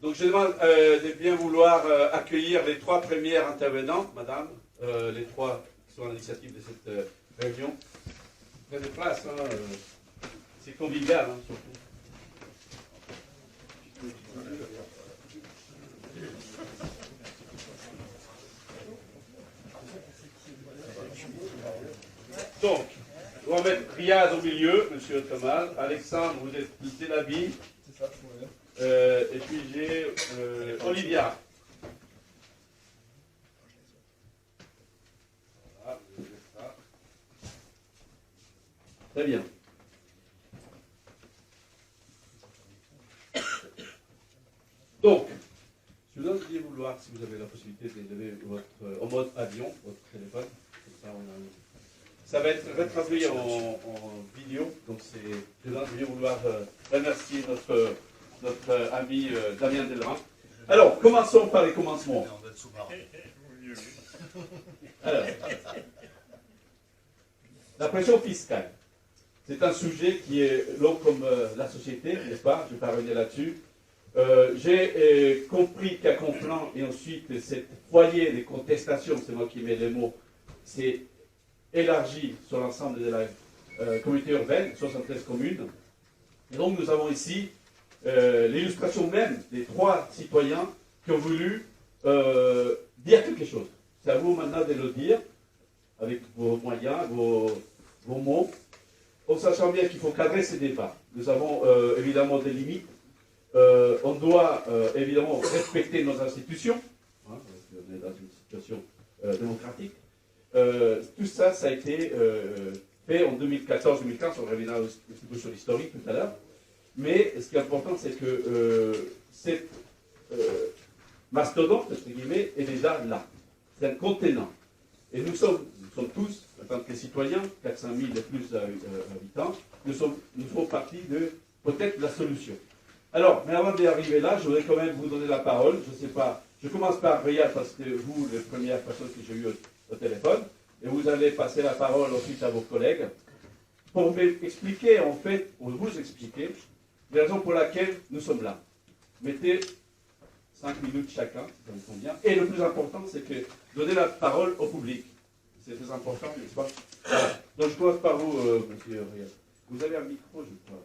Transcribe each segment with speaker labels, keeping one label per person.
Speaker 1: Donc je demande de bien vouloir accueillir les trois premiers intervenants, madame, les trois qui sont à l'initiative de cette réunion. Prenez place, hein, c'est convivial, hein, surtout. Donc, on va mettre Riyad au milieu, monsieur Ottoman. Alexandre, vous êtes Telabi. C'est ça, et puis j'ai Olivia. Voilà, vous avez ça. Très bien. Donc, je vous donne de vouloir, si vous avez la possibilité d'élever votre, en mode avion, votre téléphone. Comme ça, ça va être retransmis en vidéo. Donc, je vous donne de vouloir remercier notre ami Damien Delrin. Alors, commençons par les commencements. Alors, la pression fiscale. C'est un sujet qui est long comme la société, n'est-ce pas? Je vais pas revenir là-dessus. J'ai compris qu'à Conflans et ensuite cette foyer de contestation, c'est moi qui mets les mots, c'est élargi sur l'ensemble de la communauté urbaine, 73 communes. Et donc nous avons ici l'illustration même des trois citoyens qui ont voulu dire quelque chose. C'est à vous maintenant de le dire, avec vos moyens, vos mots, en sachant bien qu'il faut cadrer ces débats. Nous avons évidemment des limites. On doit évidemment respecter nos institutions, hein, parce qu'on est dans une situation démocratique. Tout ça, ça a été fait en 2014-2015, on reviendra un petit peu sur l'historique tout à l'heure. Mais ce qui est important, c'est que cette mastodonte, entre guillemets, est déjà là. C'est un contenant. Et nous sommes tous, en tant que citoyens, 400 000 et plus habitants, nous faisons partie de peut-être la solution. Alors, mais avant d'y arriver là, je voudrais quand même vous donner la parole. Je ne sais pas, je commence par Riyad parce que vous, les premières personnes que j'ai eues au téléphone, et vous allez passer la parole ensuite à vos collègues pour m'expliquer, en fait, ou vous expliquer les raisons pour lesquelles nous sommes là. Mettez 5 minutes chacun, ça me convient. Et le plus important, c'est que donner la parole au public. C'est très important, n'est-ce pas? Voilà. Donc je commence par vous, monsieur Riyad. Vous avez un micro, je crois.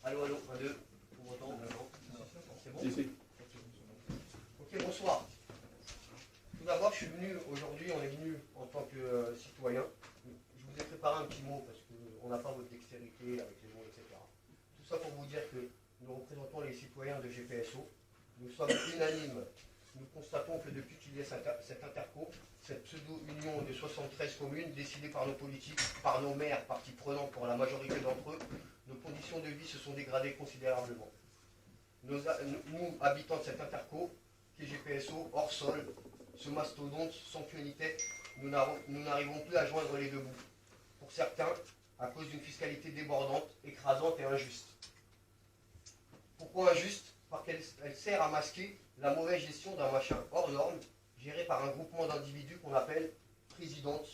Speaker 2: Allô, 1, 2, vous m'entendez? C'est bon?
Speaker 1: Si.
Speaker 2: Ok, bonsoir. Tout d'abord, je suis venu aujourd'hui, on est venu en tant que citoyen. Je vous ai préparé un petit mot parce qu'on n'a pas votre dextérité avec les mots, etc. Tout ça pour vous dire que nous représentons les citoyens de GPSO. Nous sommes unanimes. Nous constatons que depuis qu'il y a cette interco, cette pseudo-union de 73 communes décidée par nos politiques, par nos maires, partis prenants pour la majorité d'entre eux, nos conditions de vie se sont dégradées considérablement. Nous, habitants de cette interco, qui est GPSO, hors sol, ce mastodonte sans queue ni tête, nous n'arrivons plus à joindre les deux bouts. Pour certains, à cause d'une fiscalité débordante, écrasante et injuste. Pourquoi injuste? Parce qu'elle sert à masquer la mauvaise gestion d'un machin hors norme, géré par un groupement d'individus qu'on appelle présidente,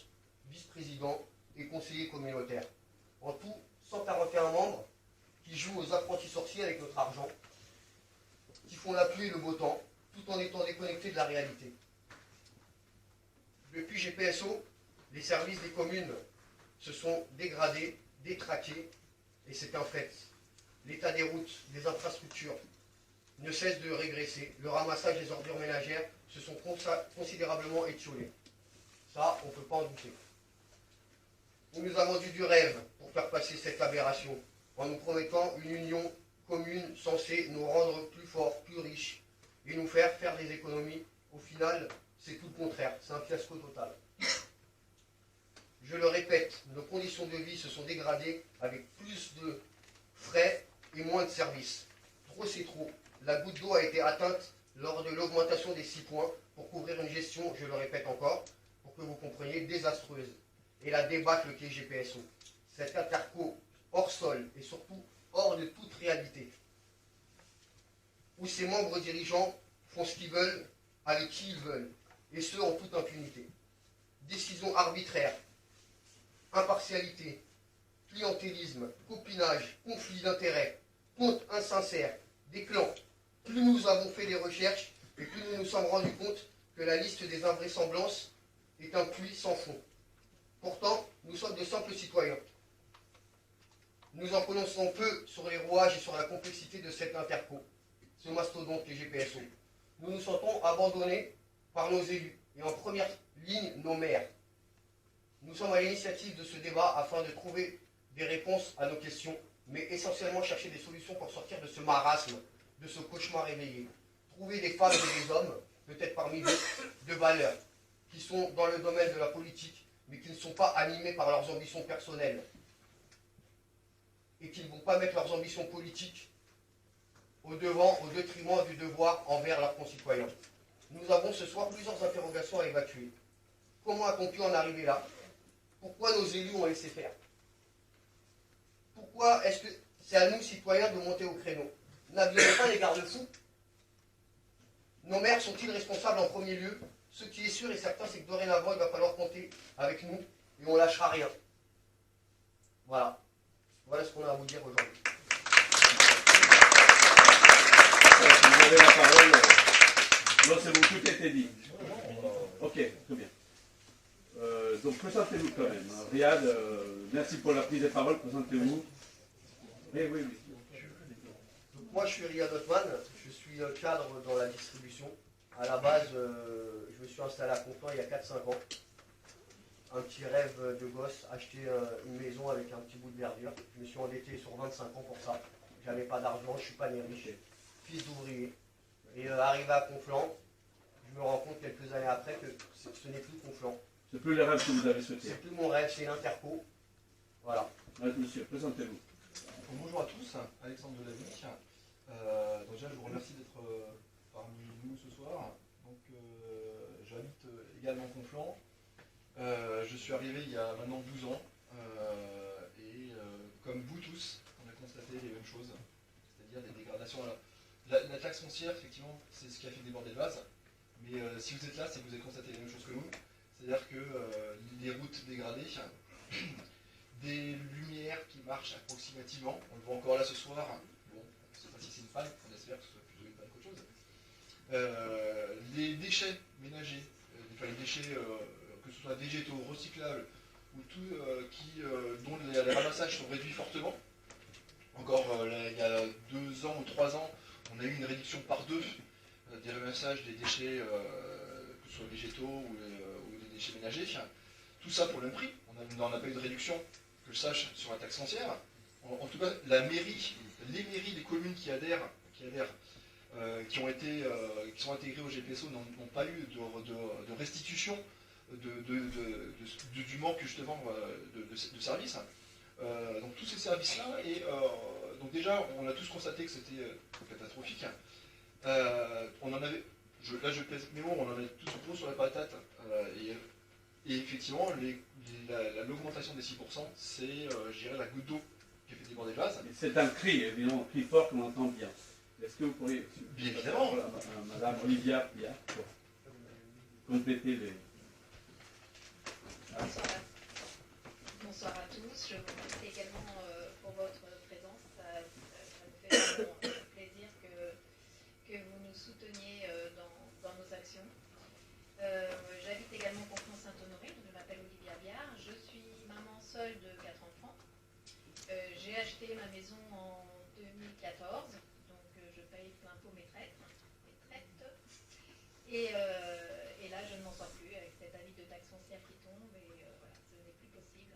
Speaker 2: vice-président et conseiller communautaire. En tout, 141 membres qui jouent aux apprentis sorciers avec notre argent, qui font la pluie et le beau temps, tout en étant déconnectés de la réalité. Depuis GPSO, les services des communes se sont dégradés, détraqués, et c'est un fait. L'état des routes, des infrastructures ne cesse de régresser. Le ramassage des ordures ménagères se sont considérablement étiolés. Ça, on ne peut pas en douter. On nous a vendu du rêve pour faire passer cette aberration, en nous promettant une union commune censée nous rendre plus forts, plus riches, et nous faire des économies. Au final, c'est tout le contraire, c'est un fiasco total. Je le répète, nos conditions de vie se sont dégradées avec plus de frais et moins de services. Trop c'est trop. La goutte d'eau a été atteinte lors de l'augmentation des 6 points pour couvrir une gestion, je le répète encore, pour que vous compreniez, désastreuse. Et la débâcle qui est GPSO. Cet interco hors sol et surtout hors de toute réalité. Où ses membres dirigeants font ce qu'ils veulent avec qui ils veulent. Et ce, en toute impunité. décisions arbitraires, impartialité, clientélisme, copinage, conflit d'intérêts, comptes insincères, des clans. Plus nous avons fait des recherches, et plus nous nous sommes rendus compte que la liste des invraisemblances est un puits sans fond. Pourtant, nous sommes de simples citoyens. Nous en connaissons peu sur les rouages et sur la complexité de cette interco, ce mastodonte les GPSO. Nous nous sentons abandonnés par nos élus, et en première ligne, nos maires. Nous sommes à l'initiative de ce débat afin de trouver des réponses à nos questions, mais essentiellement chercher des solutions pour sortir de ce marasme, de ce cauchemar éveillé. Trouver des femmes et des hommes, peut-être parmi nous, de valeur, qui sont dans le domaine de la politique, mais qui ne sont pas animés par leurs ambitions personnelles, et qui ne vont pas mettre leurs ambitions politiques au devant, au détriment du devoir envers leurs concitoyens. Nous avons ce soir plusieurs interrogations à évacuer. Comment a-t-on pu en arriver là? Pourquoi nos élus ont laissé faire? Pourquoi est-ce que c'est à nous, citoyens, de monter au créneau? N'avions-nous pas les garde-fous? Nos maires sont-ils responsables en premier lieu? Ce qui est sûr et certain, c'est que dorénavant, il va falloir compter avec nous et on ne lâchera rien. Voilà. Voilà ce qu'on a à vous dire aujourd'hui.
Speaker 1: Vous avez la parole. Non, c'est bon, tout a été dit. Ok, très bien. Donc, présentez-vous quand même. Riyad, merci pour la prise de parole. Présentez-vous. Oui.
Speaker 2: Donc, moi, je suis Riyad Othman. Je suis cadre dans la distribution. À la base, je me suis installé à Conflans il y a 4-5 ans. Un petit rêve de gosse, acheter une maison avec un petit bout de verdure. Je me suis endetté sur 25 ans pour ça. J'avais pas d'argent, je suis pas né riche, fils d'ouvrier. Et arrivé à Conflans, je me rends compte quelques années après que ce n'est plus Conflans.
Speaker 1: C'est plus le rêve que vous avez souhaité.
Speaker 2: C'est plus mon rêve, c'est l'Interco. Voilà.
Speaker 1: Monsieur, présentez-vous.
Speaker 3: Bonjour à tous, Alexandre Delavie. Donc déjà, je vous remercie d'être parmi nous ce soir. Donc, j'habite également Conflans. Je suis arrivé il y a maintenant 12 ans. Et comme vous tous, on a constaté les mêmes choses, c'est-à-dire des dégradations. La taxe foncière, effectivement, c'est ce qui a fait déborder le vase. Mais si vous êtes là, c'est que vous avez constaté les mêmes choses que nous. C'est-à-dire que les routes dégradées, des lumières qui marchent approximativement, on le voit encore là ce soir. Bon, je ne sais pas si c'est une panne, on espère que ce soit plutôt une panne qu'autre chose. Les déchets ménagers, les déchets, que ce soit végétaux, recyclables, ou tout dont les ramassages sont réduits fortement. Encore il y a 2 ans ou 3 ans, on a eu une réduction par 2 des ramassages des déchets, que ce soit végétaux ou des déchets ménagers. Tout ça pour le même prix. On n'a pas eu de réduction, que je sache, sur la taxe foncière. En tout cas, la mairie, les mairies des communes qui adhèrent, qui sont intégrées au GPSO n'ont pas eu de restitution du manque justement de services. Donc tous ces services-là, et donc déjà on a tous constaté que c'était catastrophique. On en avait, là je pèse mes mots, on en avait tous gros sur la patate. Et effectivement, l'augmentation des 6%, c'est, je dirais, la goutte d'eau qui a fait déborder le vase.
Speaker 1: C'est un cri, évidemment, un cri fort qu'on entend bien. Est-ce que vous pourriez,
Speaker 3: bien évidemment,
Speaker 1: Madame Olivia Pia, pour compléter les...
Speaker 4: Bonsoir à tous. Je vous remercie également pour votre présence. Ça me fait vraiment plaisir que vous nous souteniez dans nos actions. J'habite également Conflans-Saint-Honoré, je m'appelle Olivia Biard. Je suis maman seule de 4 enfants. J'ai acheté ma maison en 2014, donc je paye plein pot mes traites. Et là, je ne m'en sors plus avec cet avis de taxe foncière qui tombe, et voilà, ce n'est plus possible.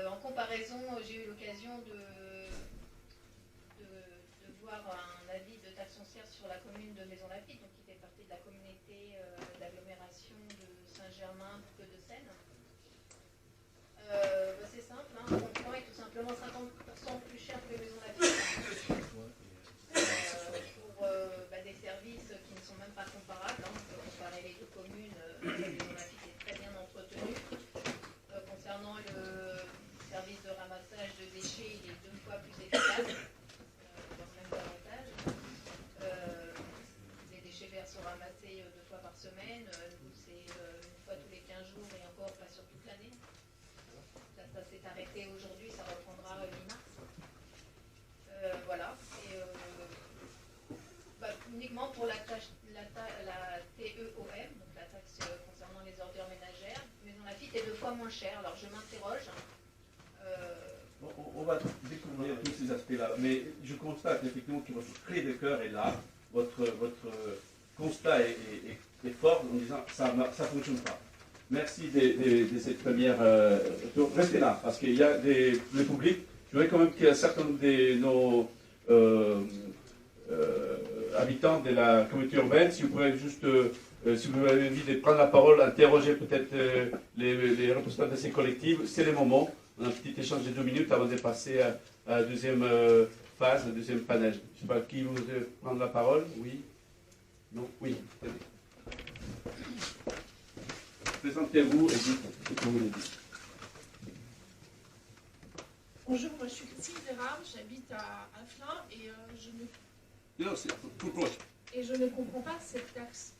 Speaker 4: En comparaison, j'ai eu l'occasion de voir un avis de taxe foncière sur la commune de Maisons-Laffitte, donc qui fait partie de la communauté d'agglomération de Saint-Germain, Bouquet de Seine. C'est simple, Conflans est tout simplement 50% plus cher que Maisons-Laffitte. Pour des services qui ne sont même pas comparables. On peut comparer les 2 communes. Maisons-Laffitte est très bien entretenue. Concernant le service de ramassage de déchets, il est 2 fois plus efficace, voire même davantage. Les déchets versés sont ramassés 2 fois par semaine. Nous, c'est 1 fois tous les 15 jours et encore pas sur toute l'année. Ça s'est arrêté aujourd'hui, ça reprendra mi-mars. Voilà. Et, uniquement pour la TEOM, donc la taxe concernant les ordures ménagères. Maison Lafitte est 2 fois moins chère. Alors je m'interroge.
Speaker 1: On va découvrir tous ces aspects-là, mais je constate effectivement que votre cri de cœur est là, votre constat est fort en disant ça ne fonctionne pas. Merci de cette première tour. Restez là, parce qu'il y a le public. Je voudrais quand même qu'il y ait certains de nos habitants de la communauté urbaine, si vous pouvez juste, si vous avez envie de prendre la parole, interroger peut-être les représentants de ces collectifs, c'est le moment. On a un petit échange de 2 minutes avant de passer à la deuxième phase, le deuxième panel. Je ne sais pas qui veut prendre la parole. Oui. Non. Oui. Présentez-vous et dites ce que vous voulez dire.
Speaker 5: Bonjour, moi je suis Christine Vérard, j'habite à Flins et
Speaker 1: Non, c'est tout proche.
Speaker 5: je ne comprends pas cette taxe.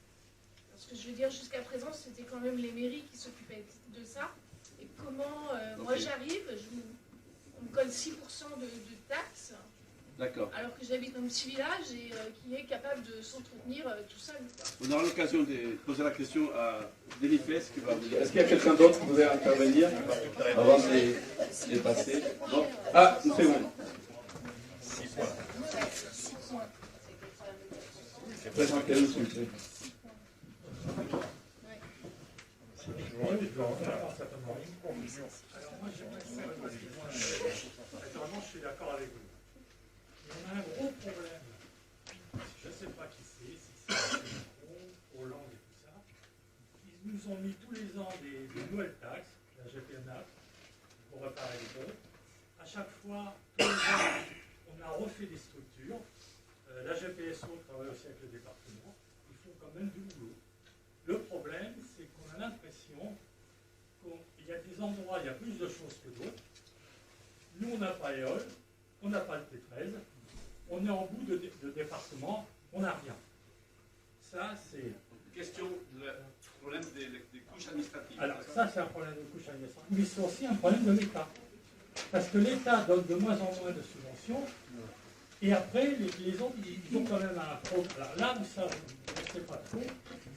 Speaker 5: Parce que je veux dire, jusqu'à présent, c'était quand même les mairies qui s'occupaient de ça. Et comment, moi j'arrive, on me colle 6% de taxes.
Speaker 1: D'accord.
Speaker 5: Alors que j'habite dans un petit village et qui est capable de s'entretenir tout seul.
Speaker 1: On aura l'occasion de poser la question à Denis Fess qui va vous dire. Est-ce qu'il y a quelqu'un d'autre qui voudrait intervenir avant de passer? Non. Ah, une seconde.
Speaker 5: 6 points.
Speaker 1: Présentez-nous, s'il vous plaît.
Speaker 6: Alors moi, je suis d'accord avec vous. Mais on a un gros problème. Je ne sais pas qui c'est, si c'est Macron, Hollande et tout ça. Ils nous ont mis tous les ans des nouvelles taxes, la GPNAP, pour réparer les ponts. À chaque fois, tous les ans, on a refait des structures. La GPSO travaille aussi avec le département. Ils font quand même du boulot. Le problème, c'est qu'on a l'impression qu'il y a des endroits, il y a plus de choses que d'autres. Nous, on n'a pas EOL, on n'a pas le T13, on est en bout de département, on n'a rien. Ça, c'est...
Speaker 1: Question du problème des couches administratives.
Speaker 6: Alors, ça, c'est un problème de couche administrative, mais c'est aussi un problème de l'État. Parce que l'État donne de moins en moins de subventions, et après, les autres, ils ont quand même un programme. Alors là où ça, je ne sais pas trop,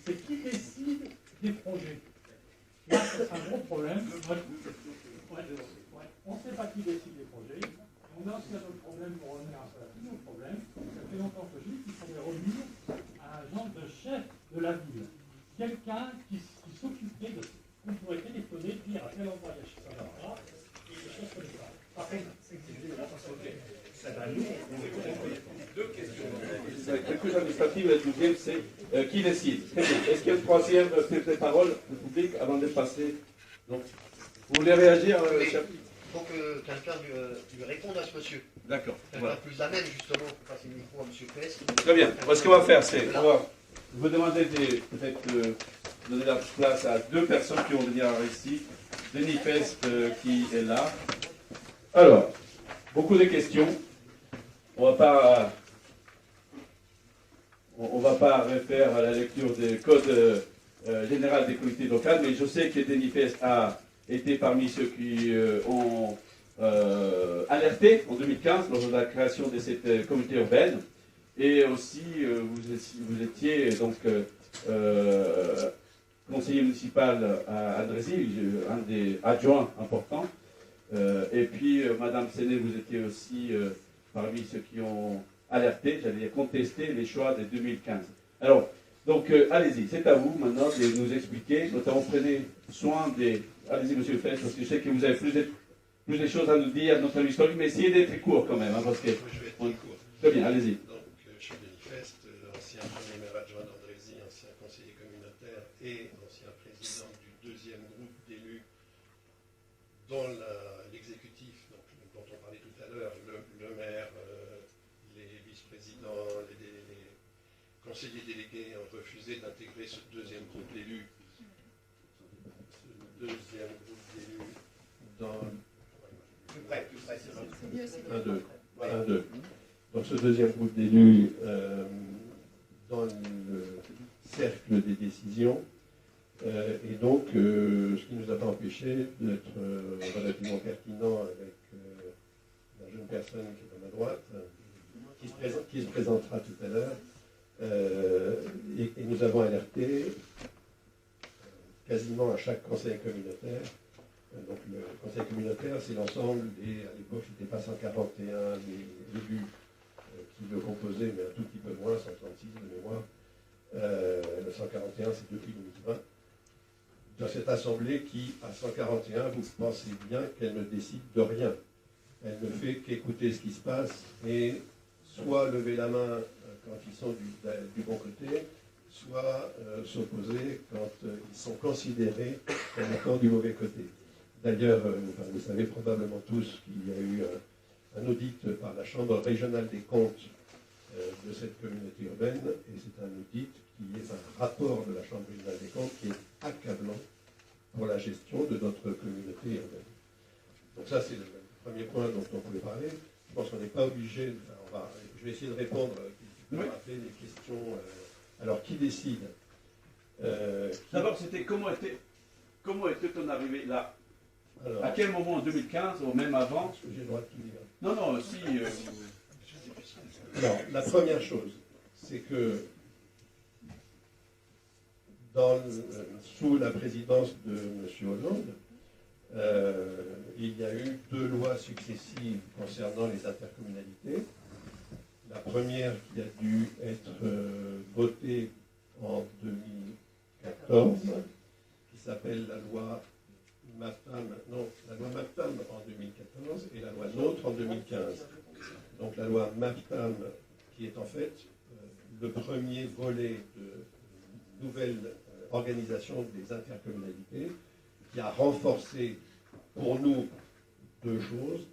Speaker 6: c'est qui décide des projets. Là, c'est un gros problème. On ne sait pas qui décide des projets. On a aussi un autre problème pour revenir un peu à tous nos problèmes. Ça fait longtemps que je dis qu'il faudrait revenir à un genre de chef de la ville. Quelqu'un qui s'occuperait de... On pourrait téléphoner, dire à tel endroit il y a ça là, et des choses comme ça. Par contre,
Speaker 1: deux questions. La couche administrative, la deuxième, c'est qui décide. Très bien. Est-ce qu'il y a une troisième prise de parole du public avant de passer? Donc, vous voulez réagir, chef?
Speaker 2: Il faut que quelqu'un lui réponde à ce monsieur.
Speaker 1: D'accord.
Speaker 2: Quelqu'un
Speaker 1: Voilà.
Speaker 2: plus amène justement pour passer le micro à monsieur Fess.
Speaker 1: Très bien. Ce qu'on va faire, c'est on va vous demander peut-être donner la place à 2 personnes qui vont venir ici. Denis Fest qui est là. Alors, beaucoup de questions. On va pas refaire la lecture des codes général des collectivités locales, mais je sais que Denis Fest a été parmi ceux qui ont alerté en 2015 lors de la création de cette communauté urbaine. Et aussi, vous étiez donc conseiller municipal à Andrézy, un des adjoints importants. Et puis, Madame Séné, vous étiez aussi parmi ceux qui ont alerté, j'allais dire contesté les choix de 2015. Alors, donc, allez-y, c'est à vous maintenant de nous expliquer, notamment prenez soin des... Allez-y, monsieur Fess, parce que je sais que vous avez plus de choses à nous dire, notre historique, mais essayez d'être court quand même, hein, parce que...
Speaker 7: Je vais être très court.
Speaker 1: Très bien, allez-y.
Speaker 7: Donc, je suis Denis Fest, ancien premier maire adjoint d'Andrézy, ancien conseiller communautaire et ancien président du 2e groupe d'élus dans l'exécutif, dont on parlait tout à l'heure, le maire, les vice-présidents, les conseillers délégués ont refusé d'intégrer ce 2e groupe d'élus. Ce 2e groupe d'élus dans...
Speaker 2: Plus près, c'est ça.
Speaker 7: Un, deux. Donc ce 2e groupe d'élus dans cercle des décisions. Et donc, ce qui ne nous a pas empêché d'être relativement pertinent avec la jeune personne qui est à ma droite, qui se présentera tout à l'heure. Et nous avons alerté quasiment à chaque conseil communautaire. Donc le conseil communautaire, c'est l'ensemble des, à l'époque, c'était pas 141 des élus qui le composaient, mais un tout petit peu moins, 136 de mémoire. Le 141, c'est depuis 2020. Dans cette assemblée qui, à 141, vous pensez bien qu'elle ne décide de rien. Elle ne fait qu'écouter ce qui se passe et soit lever la main quand ils sont du bon côté, soit s'opposer quand ils sont considérés comme étant du mauvais côté. D'ailleurs, vous savez probablement tous qu'il y a eu un audit par la Chambre régionale des comptes de cette communauté urbaine, et c'est un audit qui est un rapport de la Chambre régionale des comptes qui est accablant pour la gestion de notre communauté urbaine. Donc ça, c'est le premier point dont on pouvait parler. Je pense qu'on n'est pas obligé, je vais essayer de répondre, rappeler les questions. Alors, qui décide
Speaker 1: D'abord, c'était comment était ton arrivée là?
Speaker 7: Alors,
Speaker 1: À quel moment, en 2015, ou même avant?
Speaker 7: est-ce que j'ai le droit de tout dire?
Speaker 1: Non, non, si.
Speaker 7: Alors, la première chose, c'est que sous la présidence de M. Hollande, il y a eu 2 lois successives concernant les intercommunalités. La première qui a dû être votée en 2014, qui s'appelle la loi MAPTAM, la loi MAPTAM en 2014 et la loi NOTRe en 2015. Donc la loi MAPTAM, qui est en fait le premier volet de nouvelle organisation des intercommunalités, qui a renforcé pour nous 2 choses.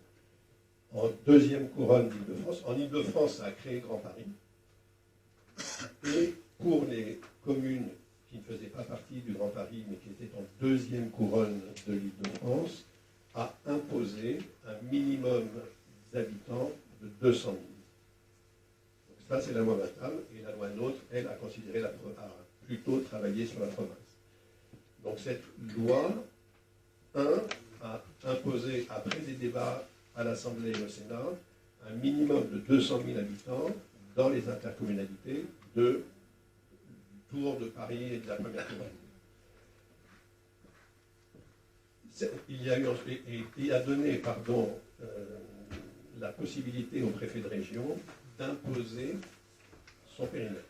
Speaker 7: En deuxième couronne d'Île-de-France. En Île-de-France, ça a créé Grand Paris. Et pour les communes qui ne faisaient pas partie du Grand Paris, mais qui étaient en deuxième couronne de l'Île-de-France, a imposé un minimum d'habitants de 200 000. Donc ça, c'est la loi MAPTAM. Et la loi NOTRe, elle, a considéré a plutôt travaillé sur la province. Donc cette loi, a imposé, après des débats à l'Assemblée et au Sénat, un minimum de 200 000 habitants dans les intercommunalités du Tour de Paris et de la première couronne. Il a donné, la possibilité au préfet de région d'imposer son périmètre.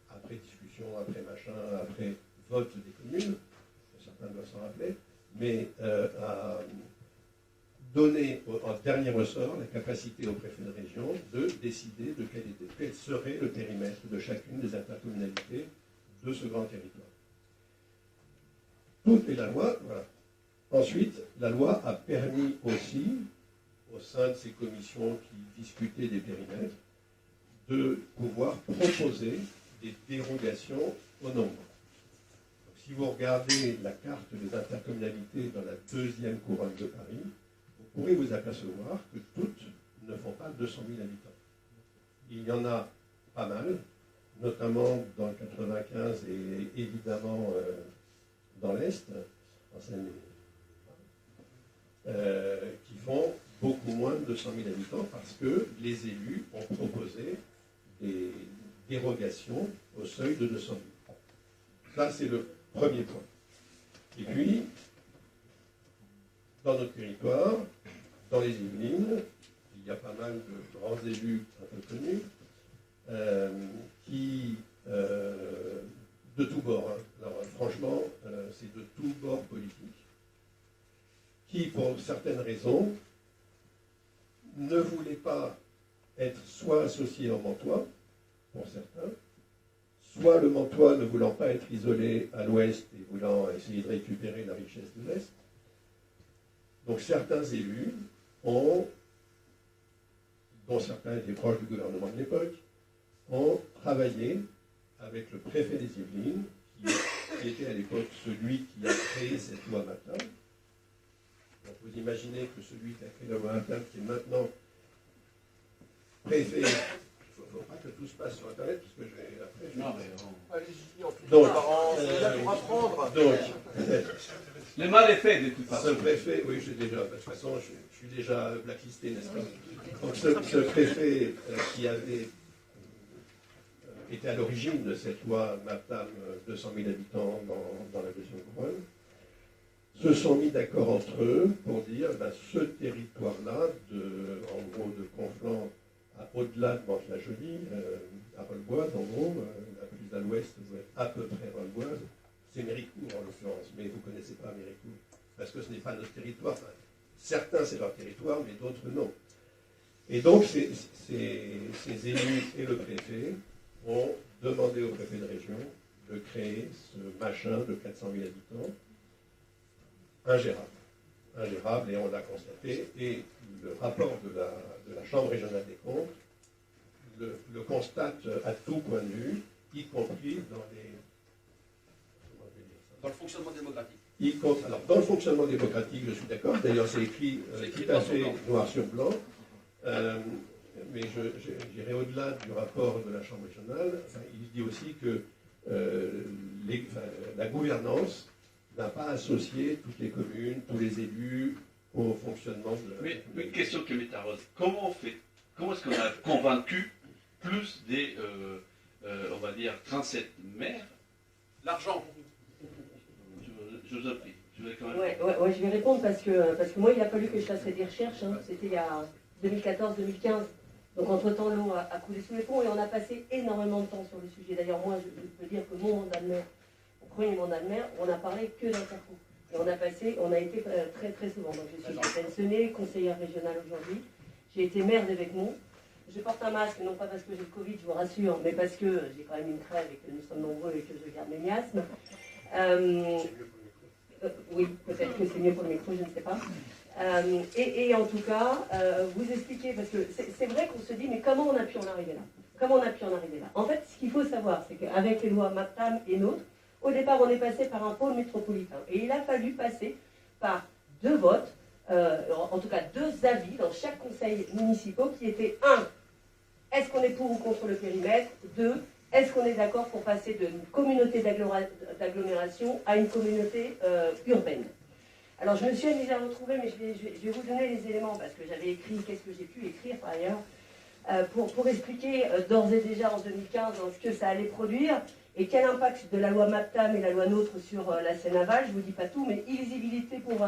Speaker 7: Après discussion, après machin, après vote des communes, certains doivent s'en rappeler, mais à donner en dernier ressort la capacité au préfet de région de décider de quel serait le périmètre de chacune des intercommunalités de ce grand territoire. Toute la loi, voilà. Ensuite, la loi a permis aussi, au sein de ces commissions qui discutaient des périmètres, de pouvoir proposer des dérogations au nombre. Donc, si vous regardez la carte des intercommunalités dans la deuxième couronne de Paris, vous pourrez vous apercevoir que toutes ne font pas 200 000 habitants. Il y en a pas mal, notamment dans le 95 et évidemment dans l'Est, en Seine-et-Marne, qui font beaucoup moins de 200 000 habitants parce que les élus ont proposé des dérogations au seuil de 200 000. Ça, c'est le premier point. Et puis, dans notre territoire, dans les Yvelines, il y a pas mal de grands élus un peu connus, qui, de tous bords, alors franchement, c'est de tous bords politiques, qui, pour certaines raisons, ne voulaient pas être soit associés au Mantois, pour certains, soit le Mantois ne voulant pas être isolé à l'ouest et voulant essayer de récupérer la richesse de l'est. Donc certains élus dont certains étaient proches du gouvernement de l'époque, ont travaillé avec le préfet des Yvelines, qui était à l'époque celui qui a créé cette loi MAPTAM. Donc vous imaginez que celui qui a créé la loi MAPTAM, qui est maintenant préfet, faut pas que tout se passe sur Internet, parce que après,
Speaker 1: Non, mais
Speaker 3: Allez-y, en plus,
Speaker 7: Donc,
Speaker 3: parents, c'est là pour apprendre.
Speaker 7: donc,
Speaker 1: le mal est fait de toute façon.
Speaker 7: ce préfet, oui, j'ai déjà, de toute façon, je suis déjà blacklisté, n'est-ce pas? Donc, ce préfet qui avait été à l'origine de cette loi MAPTAM 200 000 habitants dans la deuxième couronne, se sont mis d'accord entre eux pour dire ben, ce territoire-là, en gros de Conflans au-delà de Mantes-la-Jolie, à Rolleboise, en gros, un peu plus à l'ouest, à peu près Rolleboise, c'est Méricourt en l'occurrence, mais vous ne connaissez pas Méricourt, parce que ce n'est pas notre territoire. Enfin, certains c'est leur territoire, mais d'autres non. Et donc ces élus et le préfet ont demandé au préfet de région de créer ce machin de 400 000 habitants, ingérable, et on l'a constaté, et le rapport de la Chambre régionale des comptes le constate à tout point de vue, y compris dans les... Comment je vais dire ça ?
Speaker 3: Dans le fonctionnement démocratique.
Speaker 7: Alors, dans le fonctionnement démocratique, je suis d'accord, d'ailleurs c'est écrit tout à fait noir sur blanc, mais j'irai au-delà du rapport de la Chambre régionale, il dit aussi que la gouvernance n'a pas associé toutes les communes, tous les élus au fonctionnement de...
Speaker 1: Mais une question qui m'est arrose. Comment est-ce qu'on a convaincu plus des, on va dire, 37 maires?
Speaker 3: L'argent.
Speaker 1: Je vous en prie. Je vais quand même...
Speaker 8: Ouais, je vais répondre parce que moi, il a fallu que je fasse des recherches. Hein. C'était il y a 2014-2015. Donc, entre-temps, l'eau a coulé sous les ponts et on a passé énormément de temps sur le sujet. D'ailleurs, moi, je peux dire que mon mandat de maire, mon premier mandat de maire, on n'a parlé que d'interco. Et on a été très, très souvent. Donc, je suis pensionnée, conseillère régionale aujourd'hui. J'ai été maire d'Évêquemont. Je porte un masque, non pas parce que j'ai le Covid, je vous rassure, mais parce que j'ai quand même une crève et que nous sommes nombreux et que je garde mes miasmes. Oui, peut-être que c'est mieux pour le micro, je ne sais pas. Et en tout cas, vous expliquer, parce que c'est vrai qu'on se dit, mais comment on a pu en arriver là? En fait, ce qu'il faut savoir, c'est qu'avec les lois MAPTAM et nôtres, au départ, on est passé par un pôle métropolitain. Et il a fallu passer par 2 votes, en tout cas 2 avis dans chaque conseil municipal qui étaient 1. Est-ce qu'on est pour ou contre le périmètre? 2. Est-ce qu'on est d'accord pour passer d'une communauté d'agglomération à une communauté urbaine? Alors je me suis amusée à retrouver, mais je vais vous donner les éléments parce que j'avais écrit, qu'est-ce que j'ai pu écrire par ailleurs, pour expliquer d'ores et déjà en 2015 ce que ça allait produire et quel impact de la loi MAPTAM et la loi NOTRe sur la Seine-Aval. Je ne vous dis pas tout, mais illisibilité pour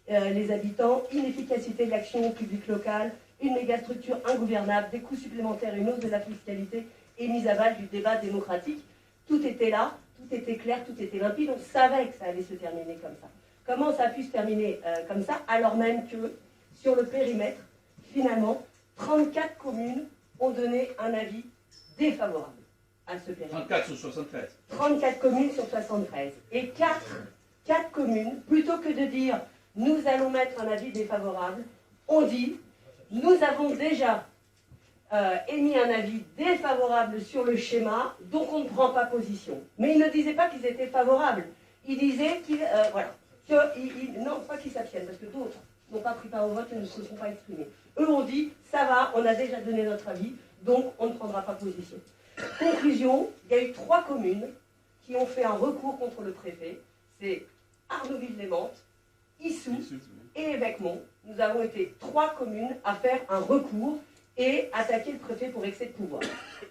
Speaker 8: les habitants, inefficacité de l'action publique locale, une mégastructure ingouvernable, des coûts supplémentaires, une hausse de la fiscalité et mise à balle du débat démocratique. Tout était là, tout était clair, tout était limpide. On savait que ça allait se terminer comme ça. Comment ça a pu se terminer comme ça, alors même que sur le périmètre, finalement, 34 communes ont donné un avis défavorable à ce périmètre.
Speaker 1: 34 sur 73.
Speaker 8: 34 communes sur 73. Et 4 communes, plutôt que de dire « nous allons mettre un avis défavorable », on dit « nous avons déjà émis un avis défavorable sur le schéma, donc on ne prend pas position ». Mais ils ne disaient pas qu'ils étaient favorables. Ils disaient qu'ils... non, pas qu'ils s'abstiennent, parce que d'autres n'ont pas pris part au vote et ne se sont pas exprimés. Eux ont dit « ça va, on a déjà donné notre avis, donc on ne prendra pas position ». Conclusion, il y a eu 3 communes qui ont fait un recours contre le préfet. C'est Arnouville-les-Mantes, Issou et Évêquemont. Nous avons été 3 communes à faire un recours et attaquer le préfet pour excès de pouvoir.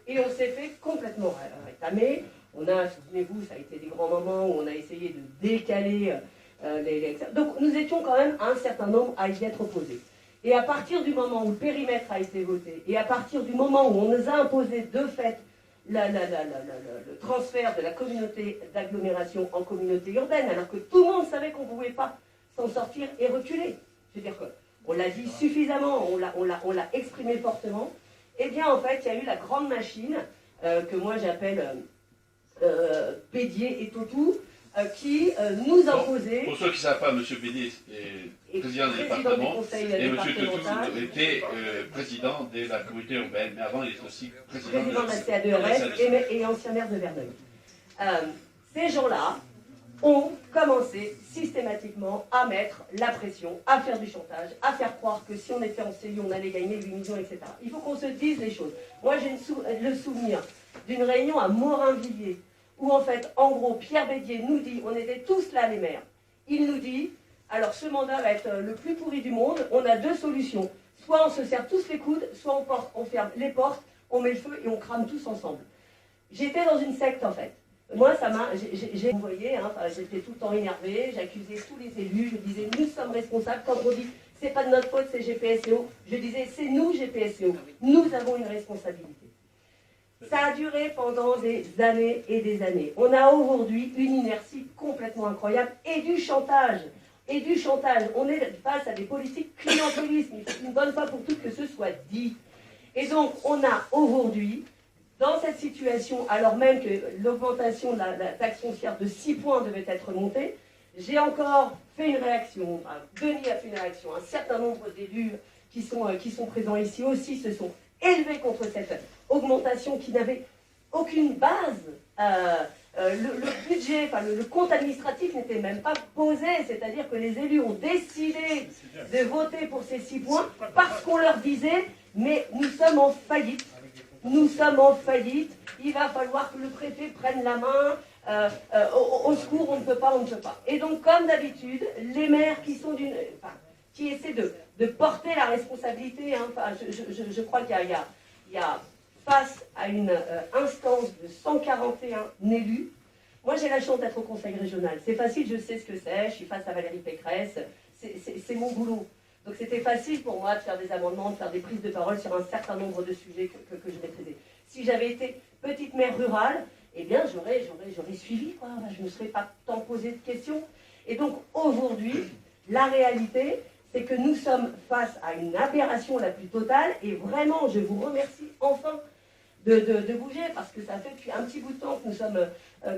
Speaker 8: Et on s'est fait complètement réclamer. On a, souvenez-vous, ça a été des grands moments où on a essayé de décaler les... Donc nous étions quand même un certain nombre à y être opposés. Et à partir du moment où le périmètre a été voté, et à partir du moment où on nous a imposé de fait le transfert de la communauté d'agglomération en communauté urbaine, alors que tout le monde savait qu'on ne pouvait pas s'en sortir et reculer. Je veux dire qu'on l'a dit suffisamment, on l'a exprimé fortement. Eh bien, en fait, il y a eu la grande machine, que moi j'appelle Bédier et Totou, qui nous imposait...
Speaker 1: Pour ceux qui ne savent pas, M. Bédier est président du département, et M. Totou était président de la communauté urbaine, mais avant il était aussi président
Speaker 8: de la CA2RS et ancien maire de Verneuil. Ces gens-là ont commencé systématiquement à mettre la pression, à faire du chantage, à faire croire que si on était en CELU, on allait gagner 8 millions, etc. Il faut qu'on se dise les choses. Moi, j'ai le souvenir d'une réunion à Morinvilliers, où en fait, en gros, Pierre Bédier nous dit, on était tous là les maires, il nous dit, alors ce mandat va être le plus pourri du monde, on a deux solutions. Soit on se serre tous les coudes, soit on ferme les portes, on met le feu et on crame tous ensemble. J'étais dans une secte en fait. Moi, ça m'a, vous voyez, hein, j'étais tout le temps énervée, j'accusais tous les élus, je disais nous sommes responsables. Quand on dit c'est pas de notre faute, c'est GPSO, je disais c'est nous GPSO, nous avons une responsabilité. Ça a duré pendant des années et des années. On a aujourd'hui une inertie complètement incroyable et du chantage. Et du chantage. On est face à des politiques clientélistes. Il faut une bonne fois pour toutes que ce soit dit. Et donc, on a aujourd'hui, dans cette situation, alors même que l'augmentation de la taxe foncière de 6 points devait être montée, j'ai encore fait une réaction. Enfin, Denis a fait une réaction. Un certain nombre d'élus qui sont présents ici aussi se sont élevés contre cette augmentation qui n'avait aucune base. Le budget, enfin le compte administratif n'était même pas posé, c'est-à-dire que les élus ont décidé de voter pour ces 6 points parce qu'on leur disait mais nous sommes en faillite, nous sommes en faillite, il va falloir que le préfet prenne la main, au secours, on ne peut pas, on ne peut pas. Et donc comme d'habitude, les maires qui sont qui essaient de porter la responsabilité, hein, enfin, je crois qu'il y a face à une instance de 141 élus. Moi, j'ai la chance d'être au conseil régional. C'est facile, je sais ce que c'est, je suis face à Valérie Pécresse, c'est mon boulot. Donc c'était facile pour moi de faire des amendements, de faire des prises de parole sur un certain nombre de sujets que je maîtrisais. Si j'avais été petite maire rurale, eh bien j'aurais suivi, quoi. Je ne me serais pas tant posé de questions. Et donc aujourd'hui, la réalité, c'est que nous sommes face à une aberration la plus totale, et vraiment, je vous remercie enfin de bouger, parce que ça fait depuis un petit bout de temps que nous sommes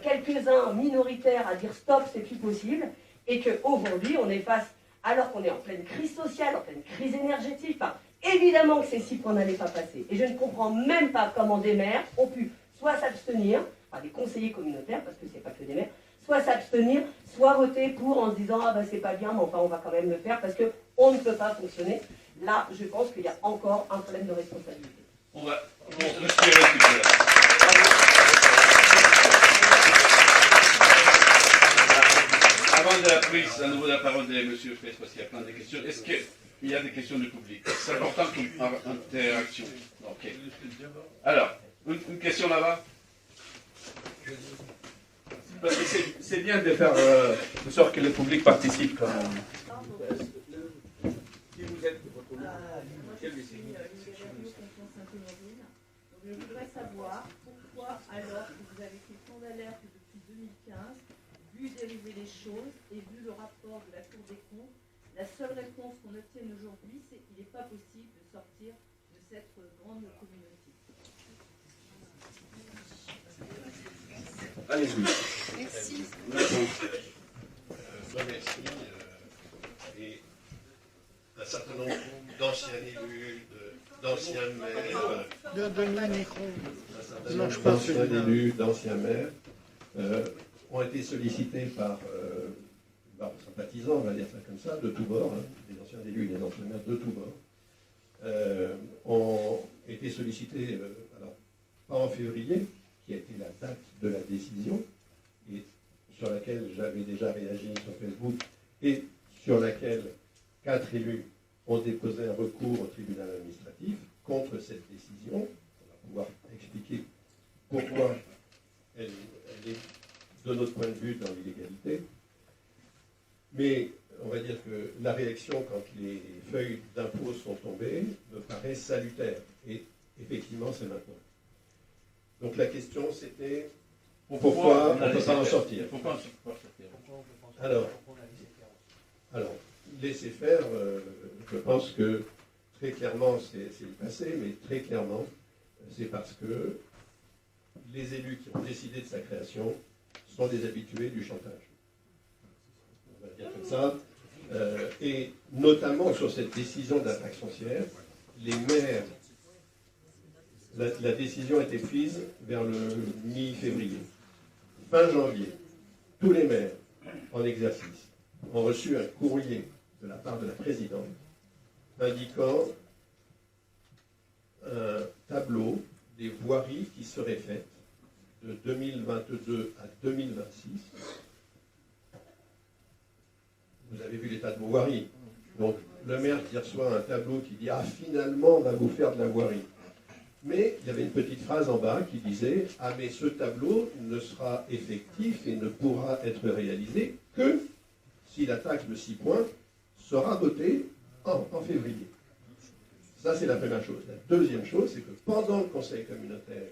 Speaker 8: quelques-uns minoritaires à dire stop, c'est plus possible, et qu'aujourd'hui, on est face, alors qu'on est en pleine crise sociale, en pleine crise énergétique, enfin, évidemment que ces 6 points n'allaient pas passer. Et je ne comprends même pas comment des maires ont pu soit s'abstenir, enfin des conseillers communautaires, parce que c'est pas que des maires, soit s'abstenir, soit voter pour en se disant ah ben c'est pas bien, mais enfin on va quand même le faire parce qu'on ne peut pas fonctionner. Là, je pense qu'il y a encore un problème de responsabilité.
Speaker 1: On va respirer un petit peu là. Avant de la prise à nouveau la parole de M. Fraisse, parce qu'il y a plein de questions, est-ce qu'il y a des questions du public? C'est important comme interaction. Ok. Alors, une question là-bas? Parce que c'est bien de faire de sorte que le public participe quand même. Qui vous êtes? Votre nom? Quel lycée?
Speaker 9: Je voudrais savoir pourquoi, alors que vous avez fait tant d'alerte depuis 2015, vu dériver les choses et vu le rapport de la Cour des comptes, la seule réponse qu'on obtienne aujourd'hui, c'est qu'il n'est pas possible de sortir de cette grande communauté.
Speaker 1: Allez-y.
Speaker 9: Merci.
Speaker 7: Merci. Et un certain nombre d'anciens élus, d'anciens maires, d'anciens élus, d'anciens maires ont été sollicités par sympathisants, on va dire ça comme ça, de tous bords, hein, les anciens élus et les anciens maires de tous bords, ont été sollicités, alors pas en février, qui a été la date de la décision, et sur laquelle j'avais déjà réagi sur Facebook, et sur laquelle 4 élus ont déposé un recours au tribunal administratif contre cette décision. On va pouvoir expliquer pourquoi elle est, de notre point de vue, dans l'illégalité. Mais on va dire que la réaction, quand les feuilles d'impôt sont tombées, me paraît salutaire. Et effectivement, c'est maintenant. Donc la question, c'était pourquoi on ne peut pas en sortir. Alors, laisser faire, je pense que très clairement, c'est le passé, mais très clairement, c'est parce que les élus qui ont décidé de sa création sont des habitués du chantage. On va dire comme ça. Et notamment sur cette décision de la taxe foncière, les maires, la décision a été prise vers le mi-février. Fin janvier, tous les maires en exercice ont reçu un courrier de la part de la présidente indiquant un tableau des voiries qui seraient faites de 2022 à 2026. Vous avez vu l'état de vos voiries. Donc, le maire qui reçoit un tableau qui dit « Ah, finalement, on va vous faire de la voirie ». Mais il y avait une petite phrase en bas qui disait « Ah, mais ce tableau ne sera effectif et ne pourra être réalisé que si la taxe de 6 points sera votée en février ». Ça, c'est la première chose. La deuxième chose, c'est que pendant le Conseil communautaire,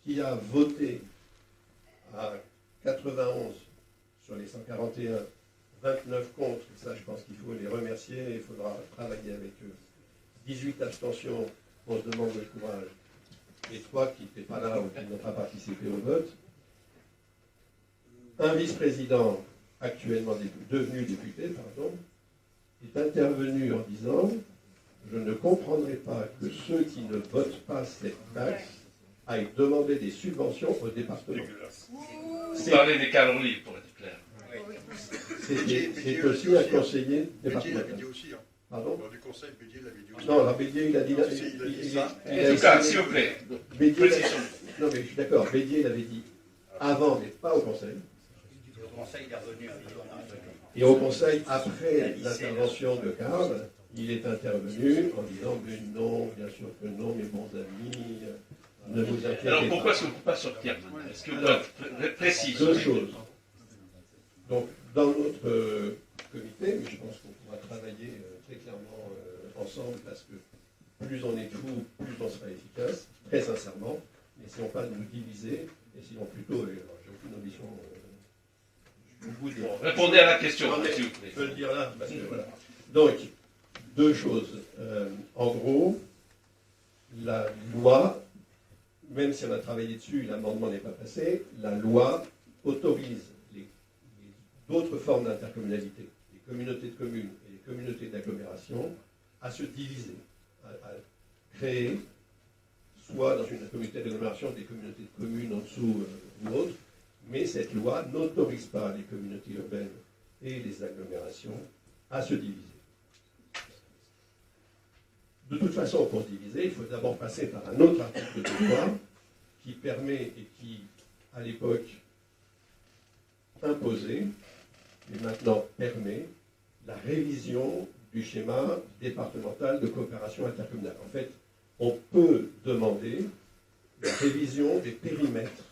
Speaker 7: qui a voté à 91 sur les 141, 29 contre, ça je pense qu'il faut les remercier, il faudra travailler avec eux. 18 abstentions, on se demande le courage. Et 3 qui n'étaient pas là ou qui n'ont pas participé au vote. Un vice-président, actuellement devenu député, pardon, est intervenu en disant « Je ne comprendrai pas que ceux qui ne votent pas cette taxe aillent demander des subventions au département. »
Speaker 1: Vous parlez des calories, pour être clair.
Speaker 7: C'est aussi un conseiller
Speaker 10: Bédier l'avait
Speaker 7: départemental.
Speaker 10: dit aussi. Hein.
Speaker 7: Pardon?
Speaker 10: Lors du conseil, Bédier l'avait dit aussi.
Speaker 7: Non, alors Bédier, il a dit...
Speaker 1: En tout cas, s'il vous plaît, précision.
Speaker 7: Non, mais je suis d'accord, Bédier l'avait dit avant, mais pas au conseil.
Speaker 2: Le conseil est revenu.
Speaker 7: Et au conseil, après l'intervention de Karl, il est intervenu en disant « Mais non, bien sûr que non, mes bons amis, ne vous inquiétez pas. »
Speaker 1: Alors pourquoi est-ce qu'on ne peut pas sortir maintenant? Est-ce que vous êtes précis?
Speaker 7: Deux choses. Donc, dans notre comité, mais je pense qu'on pourra travailler très clairement ensemble, parce que plus on est fou, plus on sera efficace, très sincèrement. N'essayons pas de nous diviser, essayons plutôt, j'ai aucune ambition au bout de...
Speaker 1: Répondez à la question, s'il vous plaît.
Speaker 7: Je peux le dire là, parce que voilà. Donc, deux choses. En gros, la loi, même si on a travaillé dessus, l'amendement n'est pas passé, la loi autorise d'autres formes d'intercommunalité, les communautés de communes et les communautés d'agglomération, à se diviser, à créer, soit dans une communauté d'agglomération, des communautés de communes en dessous ou autres, mais cette loi n'autorise pas les communautés urbaines et les agglomérations à se diviser. De toute façon, pour se diviser, il faut d'abord passer par un autre article de loi qui permet et qui, à l'époque, imposait, et maintenant permet, la révision du schéma départemental de coopération intercommunale. En fait, on peut demander la révision des périmètres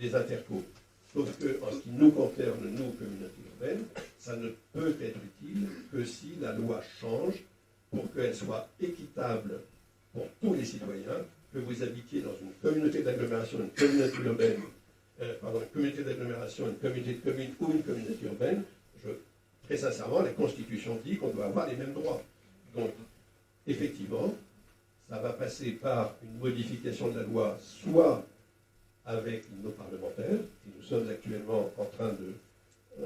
Speaker 7: des intercos. Sauf que, en ce qui nous concerne, nous, communautés urbaines, ça ne peut être utile que si la loi change pour qu'elle soit équitable pour tous les citoyens, que vous habitiez dans une communauté d'agglomération, une communauté urbaine, une communauté d'agglomération, une communauté de communes ou une communauté urbaine, très sincèrement, la Constitution dit qu'on doit avoir les mêmes droits. Donc, effectivement, ça va passer par une modification de la loi, soit avec nos parlementaires, et nous sommes actuellement en train de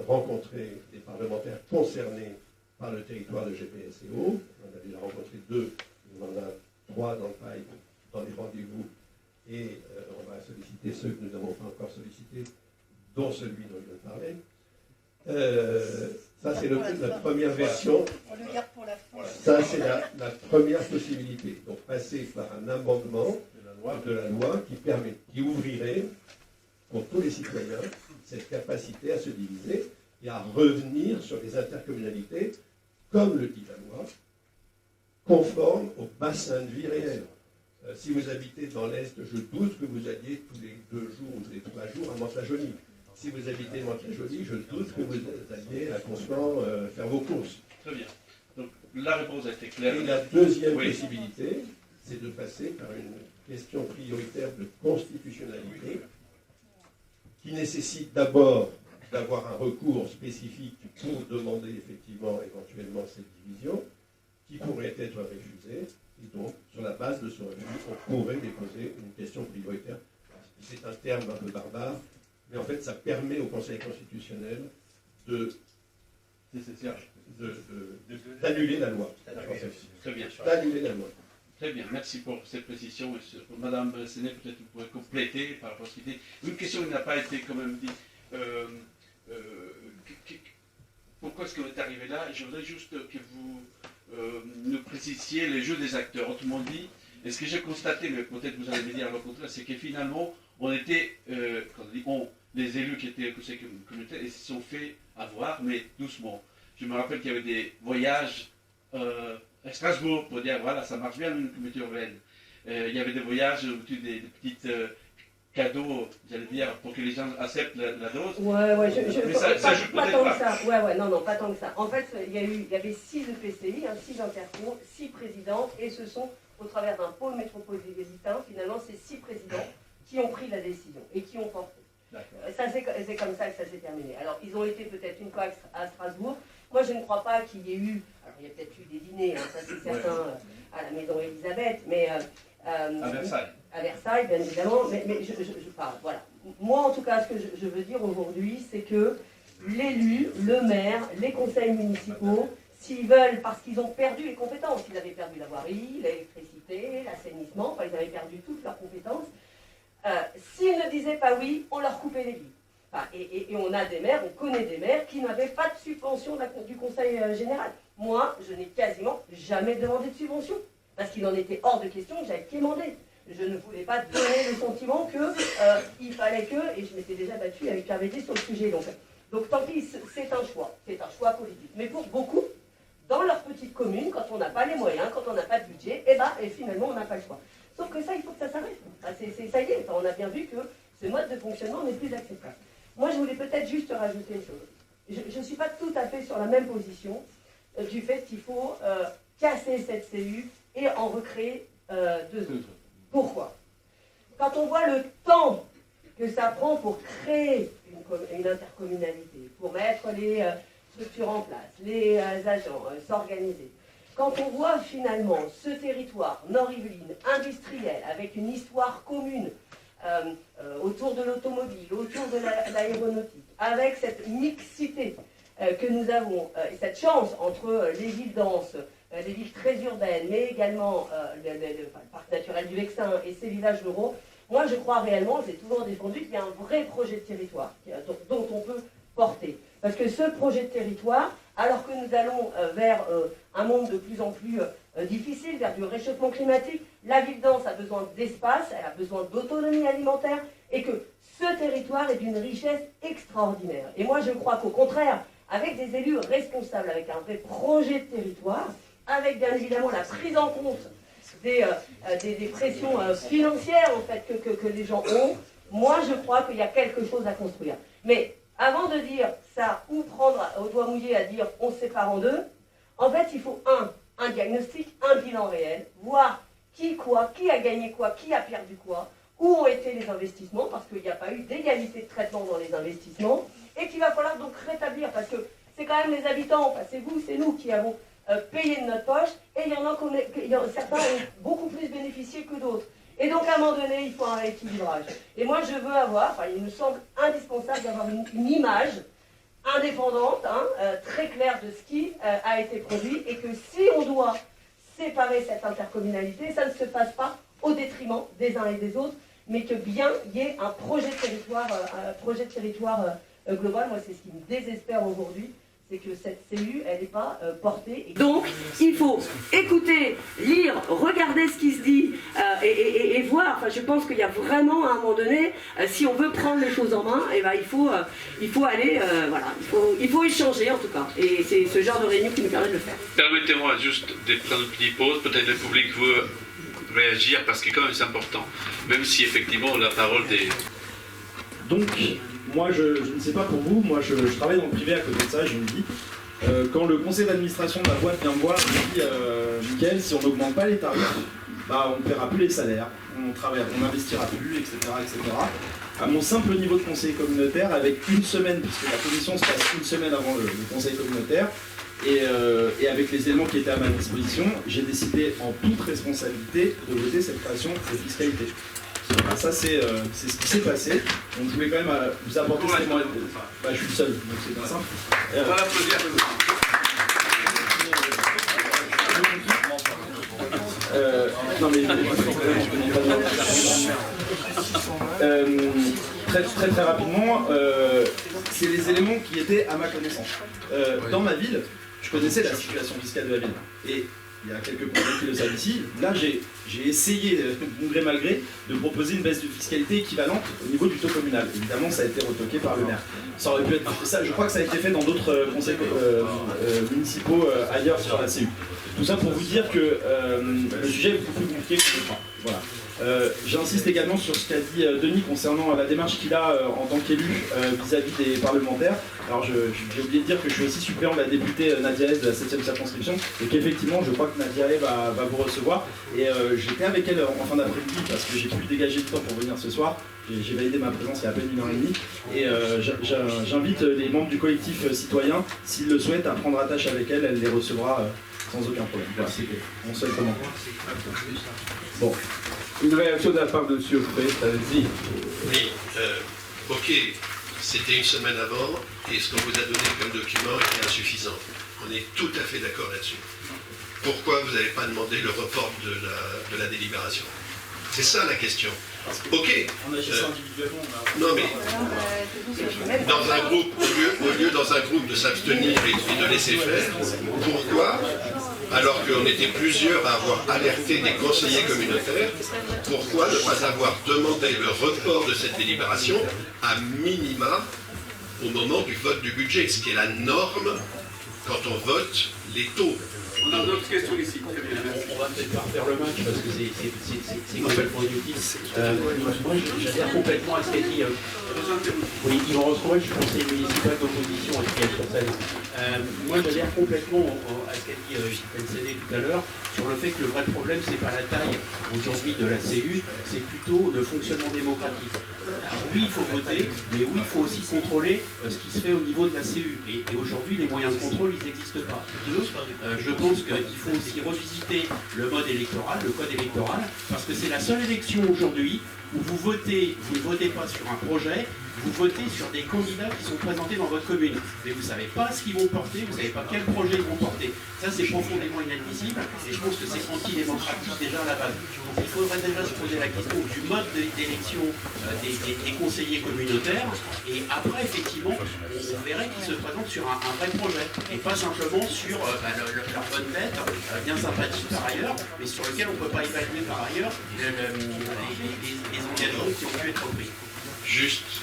Speaker 7: rencontrer des parlementaires concernés par le territoire de GPSEO. On a déjà rencontré 2, il y en a 3 dans le pipe, dans les rendez-vous, et on va solliciter ceux que nous n'avons pas encore sollicités, dont celui dont je parlais. Ça, c'est la première version.
Speaker 9: On le garde pour la fin.
Speaker 7: Ça, c'est la première possibilité. Donc, passer par un amendement de la loi qui ouvrirait pour tous les citoyens cette capacité à se diviser et à revenir sur les intercommunalités, comme le dit la loi, conformes au bassin de vie réel. Si vous habitez dans l'Est, je doute que vous alliez tous les 2 jours ou tous les 3 jours à Mantes-la-Jolie. Si vous habitez Mantes-la-Jolie, je doute que vous alliez à Constant faire vos courses.
Speaker 1: Très bien. Donc la réponse a été claire.
Speaker 7: Et la deuxième
Speaker 1: Oui.
Speaker 7: possibilité, c'est de passer par une question prioritaire de constitutionnalité qui nécessite d'abord d'avoir un recours spécifique pour demander effectivement éventuellement cette division, qui pourrait être refusée, et donc sur la base de ce refus, on pourrait déposer une question prioritaire. C'est un terme un peu barbare, mais en fait ça permet au Conseil constitutionnel d'annuler la loi.
Speaker 1: Très bien.
Speaker 7: D'annuler la loi.
Speaker 1: Très bien, merci pour cette précision. Madame Séné, peut-être vous pourrez compléter par rapport à ce qui était. Une question qui n'a pas été quand même dit. pourquoi est-ce qu'on est arrivé là. Je voudrais juste que vous nous précisiez les jeux des acteurs. Autrement dit, et ce que j'ai constaté, mais peut-être vous allez me dire le contraire, c'est que finalement, on était, quand on dit on, les élus qui étaient au conseil communautaire, ils se sont fait avoir, mais doucement. Je me rappelle qu'il y avait des voyages à Strasbourg pour dire, voilà, ça marche bien une communauté urbaine. Il y avait des voyages, des petites cadeaux, j'allais dire, pour que les gens acceptent la dose.
Speaker 8: Ouais,
Speaker 1: mais ça joue
Speaker 8: pas
Speaker 1: peut-être
Speaker 8: tant
Speaker 1: pas.
Speaker 8: que ça. Ouais, non, pas tant que ça. En fait, il y avait 6 EPCI, 6 intercos, 6 présidentes, et ce sont, au travers d'un pôle métropolitain, finalement, ces 6 présidents qui ont pris la décision et qui ont porté. Ça, c'est comme ça que ça s'est terminé. Alors, ils ont été peut-être une fois à Strasbourg. Moi, je ne crois pas qu'il y ait eu... Alors, il y a peut-être eu des dîners, hein, ça c'est certain, à la Maison Élisabeth, mais...
Speaker 1: à Versailles.
Speaker 8: À Versailles, bien évidemment, mais je parle, voilà. Moi, en tout cas, ce que je veux dire aujourd'hui, c'est que l'élu, le maire, les conseils municipaux, s'ils veulent, parce qu'ils ont perdu les compétences, ils avaient perdu la voirie, l'électricité, l'assainissement, enfin, ils avaient perdu toutes leurs compétences, s'ils ne disaient pas oui, on leur coupait les billes. Enfin, et on a des maires, on connaît des maires qui n'avaient pas de subvention du conseil général. Moi, je n'ai quasiment jamais demandé de subvention, parce qu'il en était hors de question que j'avais quémandé. Je ne voulais pas donner le sentiment qu'il fallait que, et je m'étais déjà battue avec RVD sur le sujet. Donc tant pis, c'est un choix politique. Mais pour beaucoup, dans leur petite commune, quand on n'a pas les moyens, quand on n'a pas de budget, et finalement on n'a pas le choix. Sauf que ça, il faut que ça s'arrête. Ça y est, on a bien vu que ce mode de fonctionnement n'est plus acceptable. Moi, je voulais peut-être juste rajouter une chose. Je ne suis pas tout à fait sur la même position du fait qu'il faut casser cette CU et en recréer 2 autres. Pourquoi? Quand on voit le temps que ça prend pour créer une intercommunalité, pour mettre les structures en place, les agents, s'organiser, quand on voit finalement ce territoire nord-yvelines, industriel, avec une histoire commune, autour de l'automobile, autour de l'aéronautique, avec cette mixité que nous avons, et cette chance entre les villes denses, les villes très urbaines, mais également le parc naturel du Vexin et ces villages ruraux, moi je crois réellement, j'ai toujours défendu qu'il y a un vrai projet de territoire dont on peut porter. Parce que ce projet de territoire, alors que nous allons vers un monde de plus en plus difficile, vers du réchauffement climatique, la ville dense a besoin d'espace, elle a besoin d'autonomie alimentaire, et que ce territoire est d'une richesse extraordinaire. Et moi je crois qu'au contraire, avec des élus responsables, avec un vrai projet de territoire, avec bien évidemment la prise en compte des pressions financières en fait, que les gens ont, moi je crois qu'il y a quelque chose à construire. Mais avant de dire ça, ou prendre au doigt mouillé à dire on se sépare en deux, en fait il faut un diagnostic, un bilan réel, voir qui a gagné quoi, qui a perdu quoi, où ont été les investissements, parce qu'il n'y a pas eu d'égalité de traitement dans les investissements, et qu'il va falloir donc rétablir, parce que c'est quand même les habitants, enfin c'est vous, c'est nous qui avons payé de notre poche, et il y en a certains ont beaucoup plus bénéficié que d'autres. Et donc à un moment donné, il faut un rééquilibrage. Et moi je veux avoir, enfin il me semble indispensable d'avoir une image indépendante, très claire de ce qui a été produit, et que si on doit séparer cette intercommunalité, ça ne se passe pas au détriment des uns et des autres, mais que bien il y ait un projet de territoire, global. Moi c'est ce qui me désespère aujourd'hui, c'est que cette CU, elle n'est pas portée. Donc, il faut écouter, lire, regarder ce qui se dit et voir. Enfin, je pense qu'il y a vraiment, à un moment donné, si on veut prendre les choses en main, eh ben, il faut aller, voilà, il faut échanger en tout cas. Et c'est ce genre de réunion qui nous permet de le faire.
Speaker 1: Permettez-moi juste de prendre une petite pause. Peut-être le public veut réagir parce que quand même c'est important. Même si effectivement la parole des...
Speaker 10: Donc, moi, je ne sais pas pour vous, moi je travaille dans le privé à côté de ça, je me dis, quand le conseil d'administration de la boîte vient me voir, je me dis, Mickaël, si on n'augmente pas les tarifs, bah, on ne paiera plus les salaires, on n'investira plus, etc., etc. À mon simple niveau de conseiller communautaire, avec une semaine, puisque la commission se passe une semaine avant le conseil communautaire, et avec les éléments qui étaient à ma disposition, j'ai décidé en toute responsabilité de voter cette création de fiscalité. Voilà, ça c'est ce qui s'est passé. Donc je voulais quand même vous apporter ce témoignage. Bah, je suis le seul, donc c'est bien simple.
Speaker 1: On va l'applaudir.
Speaker 10: Non mais très rapidement, c'est les éléments qui étaient à ma connaissance. Dans ma ville, je connaissais la situation fiscale de la ville. Et il y a quelques collègues qui le savent ici. Là, j'ai essayé, bon gré mal gré, de proposer une baisse de fiscalité équivalente au niveau du taux communal. Évidemment, ça a été retoqué par le maire. Ça aurait pu être ça. Je crois que ça a été fait dans d'autres conseils municipaux ailleurs sur la CU. Tout ça pour vous dire que le sujet est beaucoup plus compliqué que je crois. Voilà. J'insiste également sur ce qu'a dit Denis concernant la démarche qu'il a en tant qu'élu vis-à-vis des parlementaires. Alors j'ai oublié de dire que je suis aussi suppléant de la députée Nadia S de la 7e circonscription et qu'effectivement je crois que Nadia S va vous recevoir. Et j'étais avec elle en fin d'après-midi parce que j'ai pu dégager du temps pour venir ce soir. J'ai validé ma présence il y a à peine 1h30 et j'invite les membres du collectif citoyen, s'ils le souhaitent, à prendre attache avec elle, elle les recevra sans aucun problème. Voilà, c'était mon seul commentaire.
Speaker 1: Bon. Une réaction de la part de M. Frey, allez-y.
Speaker 7: Oui, ok, c'était une semaine avant, et ce qu'on vous a donné comme document était insuffisant. On est tout à fait d'accord là-dessus. Pourquoi vous n'avez pas demandé le report de la délibération? C'est ça la question. Ok.
Speaker 10: On agit individuellement.
Speaker 7: Non mais, dans un groupe, au lieu dans un groupe de s'abstenir et de laisser faire, pourquoi, alors qu'on était plusieurs à avoir alerté des conseillers communautaires, pourquoi ne pas avoir demandé le report de cette délibération à minima au moment du vote du budget, ce qui est la norme quand on vote les taux?
Speaker 1: On a d'autres questions ici.
Speaker 11: On va peut-être pas refaire le match parce que c'est complètement inutile. Moi, j'adhère complètement à ce qu'a dit. Oui, Yvan Roscoe, je suis conseiller municipal d'opposition à Kiel-sur-Seine. Moi, j'adhère complètement à ce qu'a dit NCD tout à l'heure sur le fait que le vrai problème, c'est pas la taille aujourd'hui de la CU, c'est plutôt le fonctionnement démocratique. Alors, oui, il faut voter, mais oui, il faut aussi contrôler ce qui se fait au niveau de la CU. Et aujourd'hui, les moyens de contrôle, ils n'existent pas. Je pense qu'il faut aussi revisiter le mode électoral, le code électoral, parce que c'est la seule élection aujourd'hui où vous ne votez pas sur un projet, vous votez sur des candidats qui sont présentés dans votre commune. Mais vous ne savez pas ce qu'ils vont porter, vous ne savez pas quel projet ils vont porter. Ça, c'est profondément inadmissible, et je pense que c'est anti-démocratique déjà à la base. Donc il faudrait déjà se poser la question du mode d'élection des conseillers communautaires, et après, effectivement, on verrait qu'ils se présentent sur un vrai projet, et pas simplement sur leur bonne tête, bien sympathique par ailleurs, mais sur lequel on ne peut pas évaluer par ailleurs les engagements qui ont pu être pris.
Speaker 7: Juste,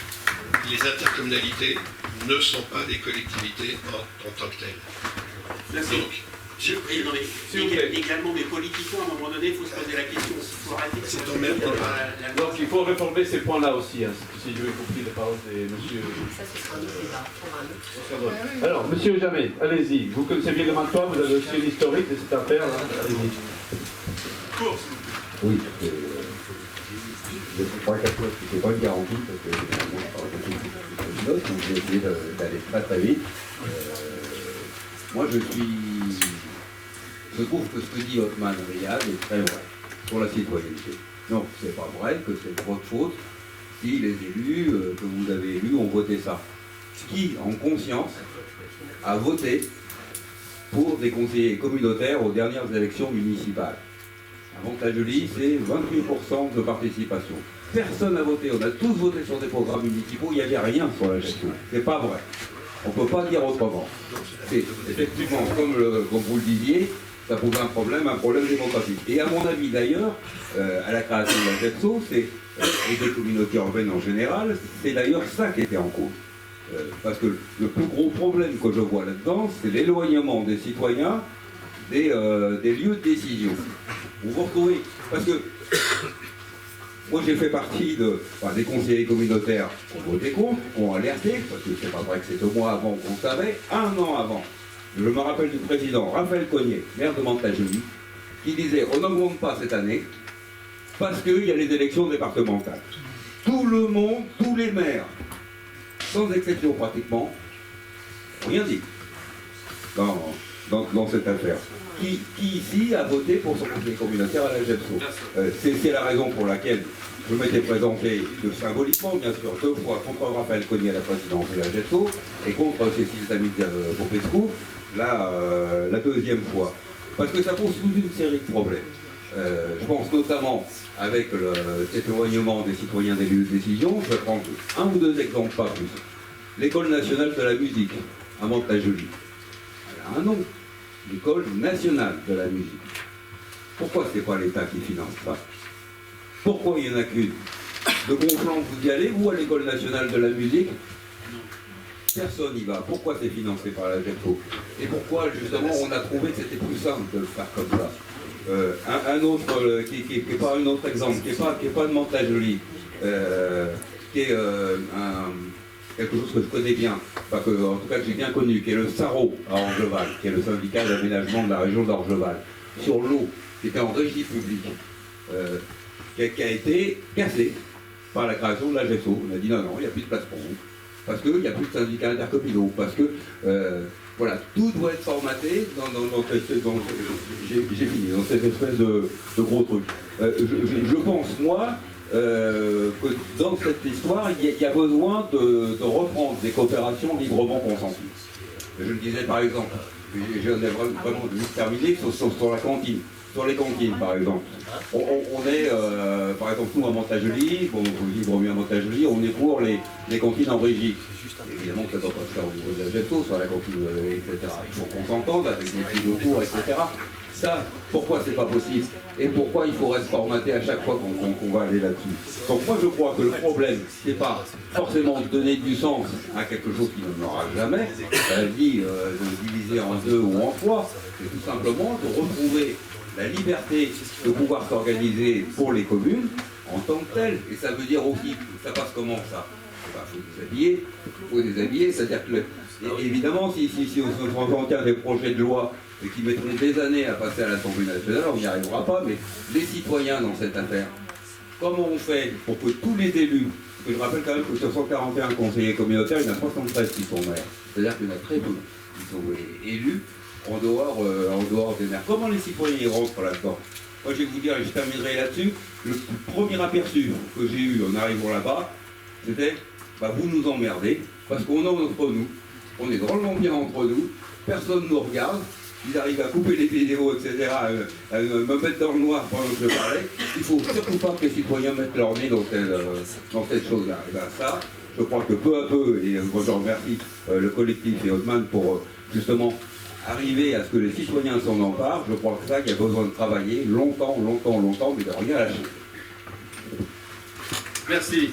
Speaker 7: les intercommunalités ne sont pas des collectivités en tant que telles. Donc,
Speaker 11: également, mais politiquement, à un moment donné, il faut se poser la question. Il faut arrêter de
Speaker 7: c'est ton même problème.
Speaker 1: Donc il faut réformer ces points-là aussi, hein, si j'ai compris les paroles de monsieur.
Speaker 8: Ça, ce sera un autre débat.
Speaker 1: Alors, monsieur Jamais, allez-y. Vous connaissez bien le Mantois, vous avez aussi l'historique de cette affaire, là. Allez-y.
Speaker 12: Oui, je crois qu'à toi, ce n'est pas une garantie, parce que moi, je parle beaucoup de notes, donc j'ai essayé d'aller très vite. Moi, je trouve que ce que dit Othman Riyad est très vrai sur la citoyenneté. Non, c'est pas vrai que c'est votre faute si les élus que vous avez élus ont voté ça. Qui, en conscience, a voté pour des conseillers communautaires aux dernières élections municipales? Avantage de lit, c'est 28% de participation. Personne n'a voté, on a tous voté sur des programmes municipaux, il n'y avait rien sur la gestion. C'est pas vrai. On ne peut pas dire autrement. C'est effectivement, comme vous le disiez, ça pose un problème démocratique. Et à mon avis d'ailleurs, à la création de la GEPSO, et des communautés urbaines en général, c'est d'ailleurs ça qui était en cause. Parce que le plus gros problème que je vois là-dedans, c'est l'éloignement des citoyens des lieux de décision. Vous vous retrouvez, parce que moi j'ai fait partie des conseillers communautaires qui ont voté contre, qui ont alerté, parce que c'est pas vrai que c'est 2 mois avant qu'on savait, 1 an avant. Je me rappelle du président Raphaël Cognet, maire de Mantes-la-Jolie, qui disait on n'augmente pas cette année parce qu'il y a les élections départementales. Tout le monde, tous les maires, sans exception pratiquement, rien dit dans cette affaire. Qui ici a voté pour son conseiller communautaire à la GEPSO? C'est la raison pour laquelle je m'étais présenté symboliquement, bien sûr, 2 fois contre Raphaël Cognet à la présidence de la GEPSO et contre Cécile Tamid-Popescu la 2e fois. Parce que ça pose toute une série de problèmes. Je pense notamment, avec cet éloignement des citoyens des lieux de décision, je vais prendre un ou deux exemples, pas plus. L'École nationale de la musique, à Mantes-la-Jolie. Elle a un nom, l'École nationale de la musique. Pourquoi ce n'est pas l'État qui finance ça? Pourquoi il n'y en a qu'une? De Conflans, vous y allez, ou à l'École nationale de la musique? Personne n'y va. Pourquoi c'est financé par la GEPO? Et pourquoi, justement, on a trouvé que c'était plus simple de le faire comme ça? Un autre, qui n'est pas un autre exemple, qui n'est pas de Mantes-la-Jolie, qui est quelque chose que je connais bien, en tout cas que j'ai bien connu, qui est le SARO à Orgeval, qui est le syndicat d'aménagement de la région d'Orgeval, sur l'eau, qui était en régie publique, qui a été cassé par la création de la GESO. On a dit non, il n'y a plus de place pour vous, parce qu'il n'y a plus de syndicats intercommunaux, parce que voilà, tout doit être formaté j'ai fini, dans cette espèce de gros truc. Je pense, moi, que dans cette histoire, il y a besoin de reprendre des coopérations librement consenties. Je le disais par exemple, j'ai vraiment de terminer sur la cantine. Sur les cantines, par exemple. On est, par exemple, nous à Mantes-la-Jolie, bon, je dis mieux à Mantes-la-Jolie, on est pour les cantines en régie. Évidemment que ça ne doit pas se faire au niveau de la GEPO, sur la cantine, etc. Il faut qu'on s'entende avec des prix de cours, etc. Ça, pourquoi c'est pas possible? Et pourquoi il faudrait se formater à chaque fois qu'on va aller là-dessus? Donc moi je crois que le problème, c'est pas forcément de donner du sens à quelque chose qui n'en aura jamais, dit de diviser en deux ou en trois, c'est tout simplement de retrouver la liberté de pouvoir s'organiser pour les communes en tant que telles. Et ça veut dire aussi, ça passe comment ça? Il faut déshabiller, c'est-à-dire que, évidemment, si on tient des projets de loi et qui mettront des années à passer à l'Assemblée nationale, on n'y arrivera pas, mais les citoyens dans cette affaire, comment on fait pour que tous les élus, parce que je rappelle quand même que sur 141 conseillers communautaires, il y en a 73 qui sont maires, c'est-à-dire qu'il y en a très peu qui sont élus en dehors des maires. Comment les citoyens y rentrent là-dedans? Moi je vais vous dire, et je terminerai là-dessus, le premier aperçu que j'ai eu en arrivant là-bas, c'était, vous nous emmerdez, parce qu'on est entre nous, on est drôlement bien entre nous, personne ne nous regarde, ils arrivent à couper les vidéos, etc., à me mettre dans le noir pendant que je parlais. Il ne faut surtout pas que les citoyens mettent leur nez dans cette chose-là. Et bien ça, je crois que peu à peu, et moi je remercie le collectif et Hotman pour justement arriver à ce que les citoyens s'en emparent. Je crois que ça, qu'il y a besoin de travailler longtemps, mais de rien lâcher.
Speaker 1: Merci.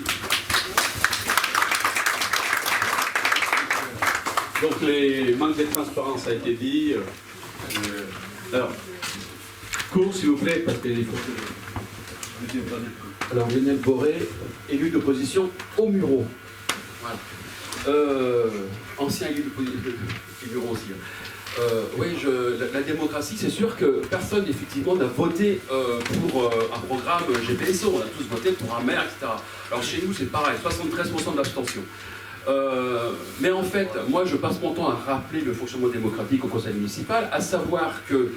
Speaker 1: Donc les manques de transparence a été dit. Alors, court s'il vous plaît, parce qu'il faut que...
Speaker 11: Alors Lionel Boré, élu d'opposition au Murau. Voilà. Ancien élu du Murau aussi. Oui, la démocratie, c'est sûr que personne effectivement n'a voté pour un programme GPSO. On a tous voté pour un maire, etc. Alors chez nous, c'est pareil, 73% d'abstention. Mais en fait, moi je passe mon temps à rappeler le fonctionnement démocratique au conseil municipal, à savoir que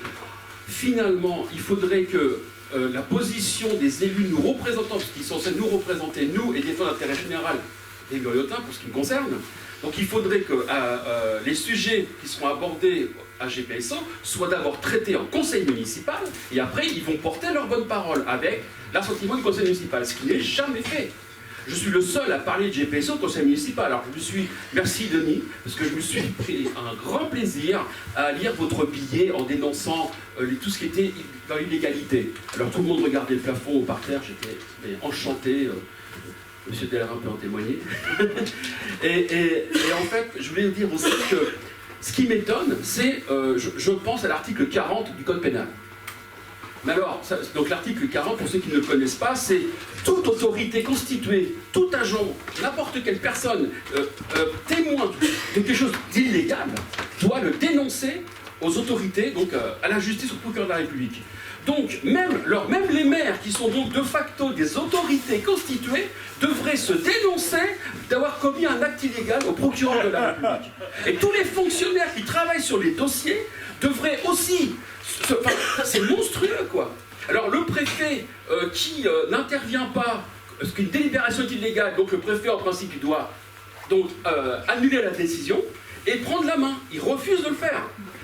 Speaker 11: finalement il faudrait que la position des élus nous représentants, parce qu'ils sont censés nous représenter, nous, et défendre l'intérêt général des Muriotains pour ce qui me concerne, donc il faudrait que les sujets qui seront abordés à GPSO soient d'abord traités en conseil municipal, et après ils vont porter leur bonne parole avec l'assentiment du conseil municipal, ce qui n'est jamais fait. Je suis le seul à parler de GPSO au conseil municipal. Alors je me suis, merci Denis, parce que je me suis pris un grand plaisir à lire votre billet en dénonçant tout ce qui était dans l'illégalité. Alors tout le monde regardait le plafond au parterre, j'étais enchanté, Monsieur Delarin peut en témoigner. et en fait, je voulais dire aussi que ce qui m'étonne, c'est, je pense à l'article 40 du Code pénal. Mais alors, donc l'article 40, pour ceux qui ne le connaissent pas, c'est toute autorité constituée, tout agent, n'importe quelle personne témoin de quelque chose d'illégal doit le dénoncer aux autorités, donc à la justice, au procureur de la République. Donc même les maires qui sont donc de facto des autorités constituées devraient se dénoncer d'avoir commis un acte illégal au procureur de la République. Et tous les fonctionnaires qui travaillent sur les dossiers devraient aussi... C'est monstrueux, quoi. Alors le préfet qui n'intervient pas, parce qu'une délibération est illégale, donc le préfet en principe il doit donc annuler la décision et prendre la main. Il refuse de le faire.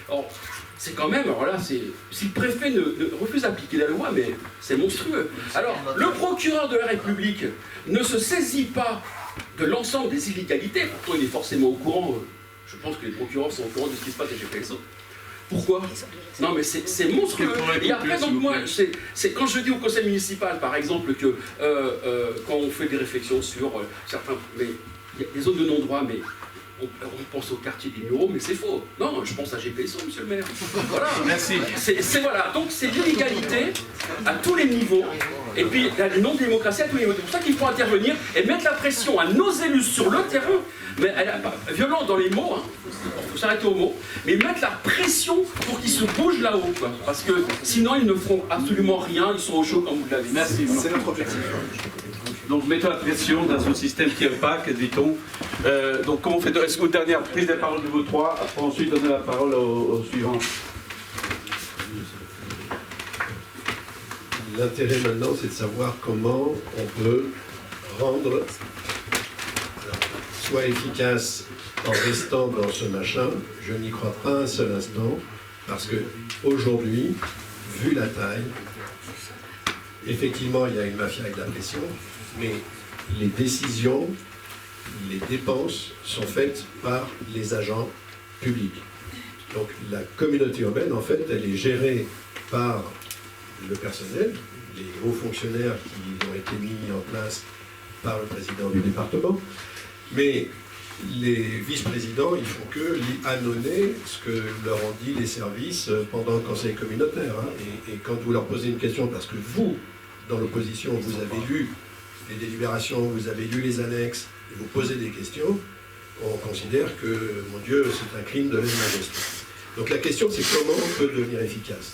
Speaker 11: Alors,
Speaker 13: c'est quand même, alors là, si le préfet refuse d'appliquer la loi, mais c'est monstrueux. Alors, le procureur de la République ne se saisit pas de l'ensemble des illégalités, pourtant il est forcément au courant, je pense que les procureurs sont au courant de ce qui se passe à GPSO. Pourquoi? Non mais c'est monstrueux. Et après, donc moi, c'est quand je dis au conseil municipal, par exemple, que quand on fait des réflexions sur certains... Mais il y a des zones de non-droit, mais on pense au quartier des Mureaux, mais c'est faux. Non, je pense à GPSO, monsieur le maire. Voilà.
Speaker 1: Merci.
Speaker 13: Voilà. Donc c'est l'illégalité à tous les niveaux, et puis la non-démocratie à tous les niveaux. C'est pour ça qu'il faut intervenir et mettre la pression à nos élus sur le terrain, mais elle est pas violente dans les mots, hein. Il faut s'arrêter aux mots, mais mettre la pression pour qu'ils se bougent là-haut, quoi. Parce que sinon ils ne feront absolument rien, ils sont au chaud comme vous l'avez dit.
Speaker 1: Merci.
Speaker 3: C'est notre objectif.
Speaker 1: Donc mettons la pression dans un système qui est opaque, dit-on. Donc comment on fait? Est-ce que dernière prise de parole de vous trois, après ensuite donner la parole au suivant?
Speaker 7: L'intérêt maintenant, c'est de savoir comment on peut rendre soit efficace en restant dans ce machin. Je n'y crois pas un seul instant, parce que aujourd'hui, vu la taille, effectivement, il y a une mafia avec la pression, mais les décisions, les dépenses sont faites par les agents publics. Donc la communauté urbaine, en fait, elle est gérée par le personnel, les hauts fonctionnaires qui ont été mis en place par le président du département, mais les vice-présidents, ils font que annoncer ce que leur ont dit les services pendant le conseil communautaire. Hein. Et quand vous leur posez une question, parce que vous, dans l'opposition, vous avez lu les délibérations, vous avez lu les annexes, et vous posez des questions, on considère que, mon Dieu, c'est un crime de lèse-majesté. Donc la question, c'est comment on peut devenir efficace.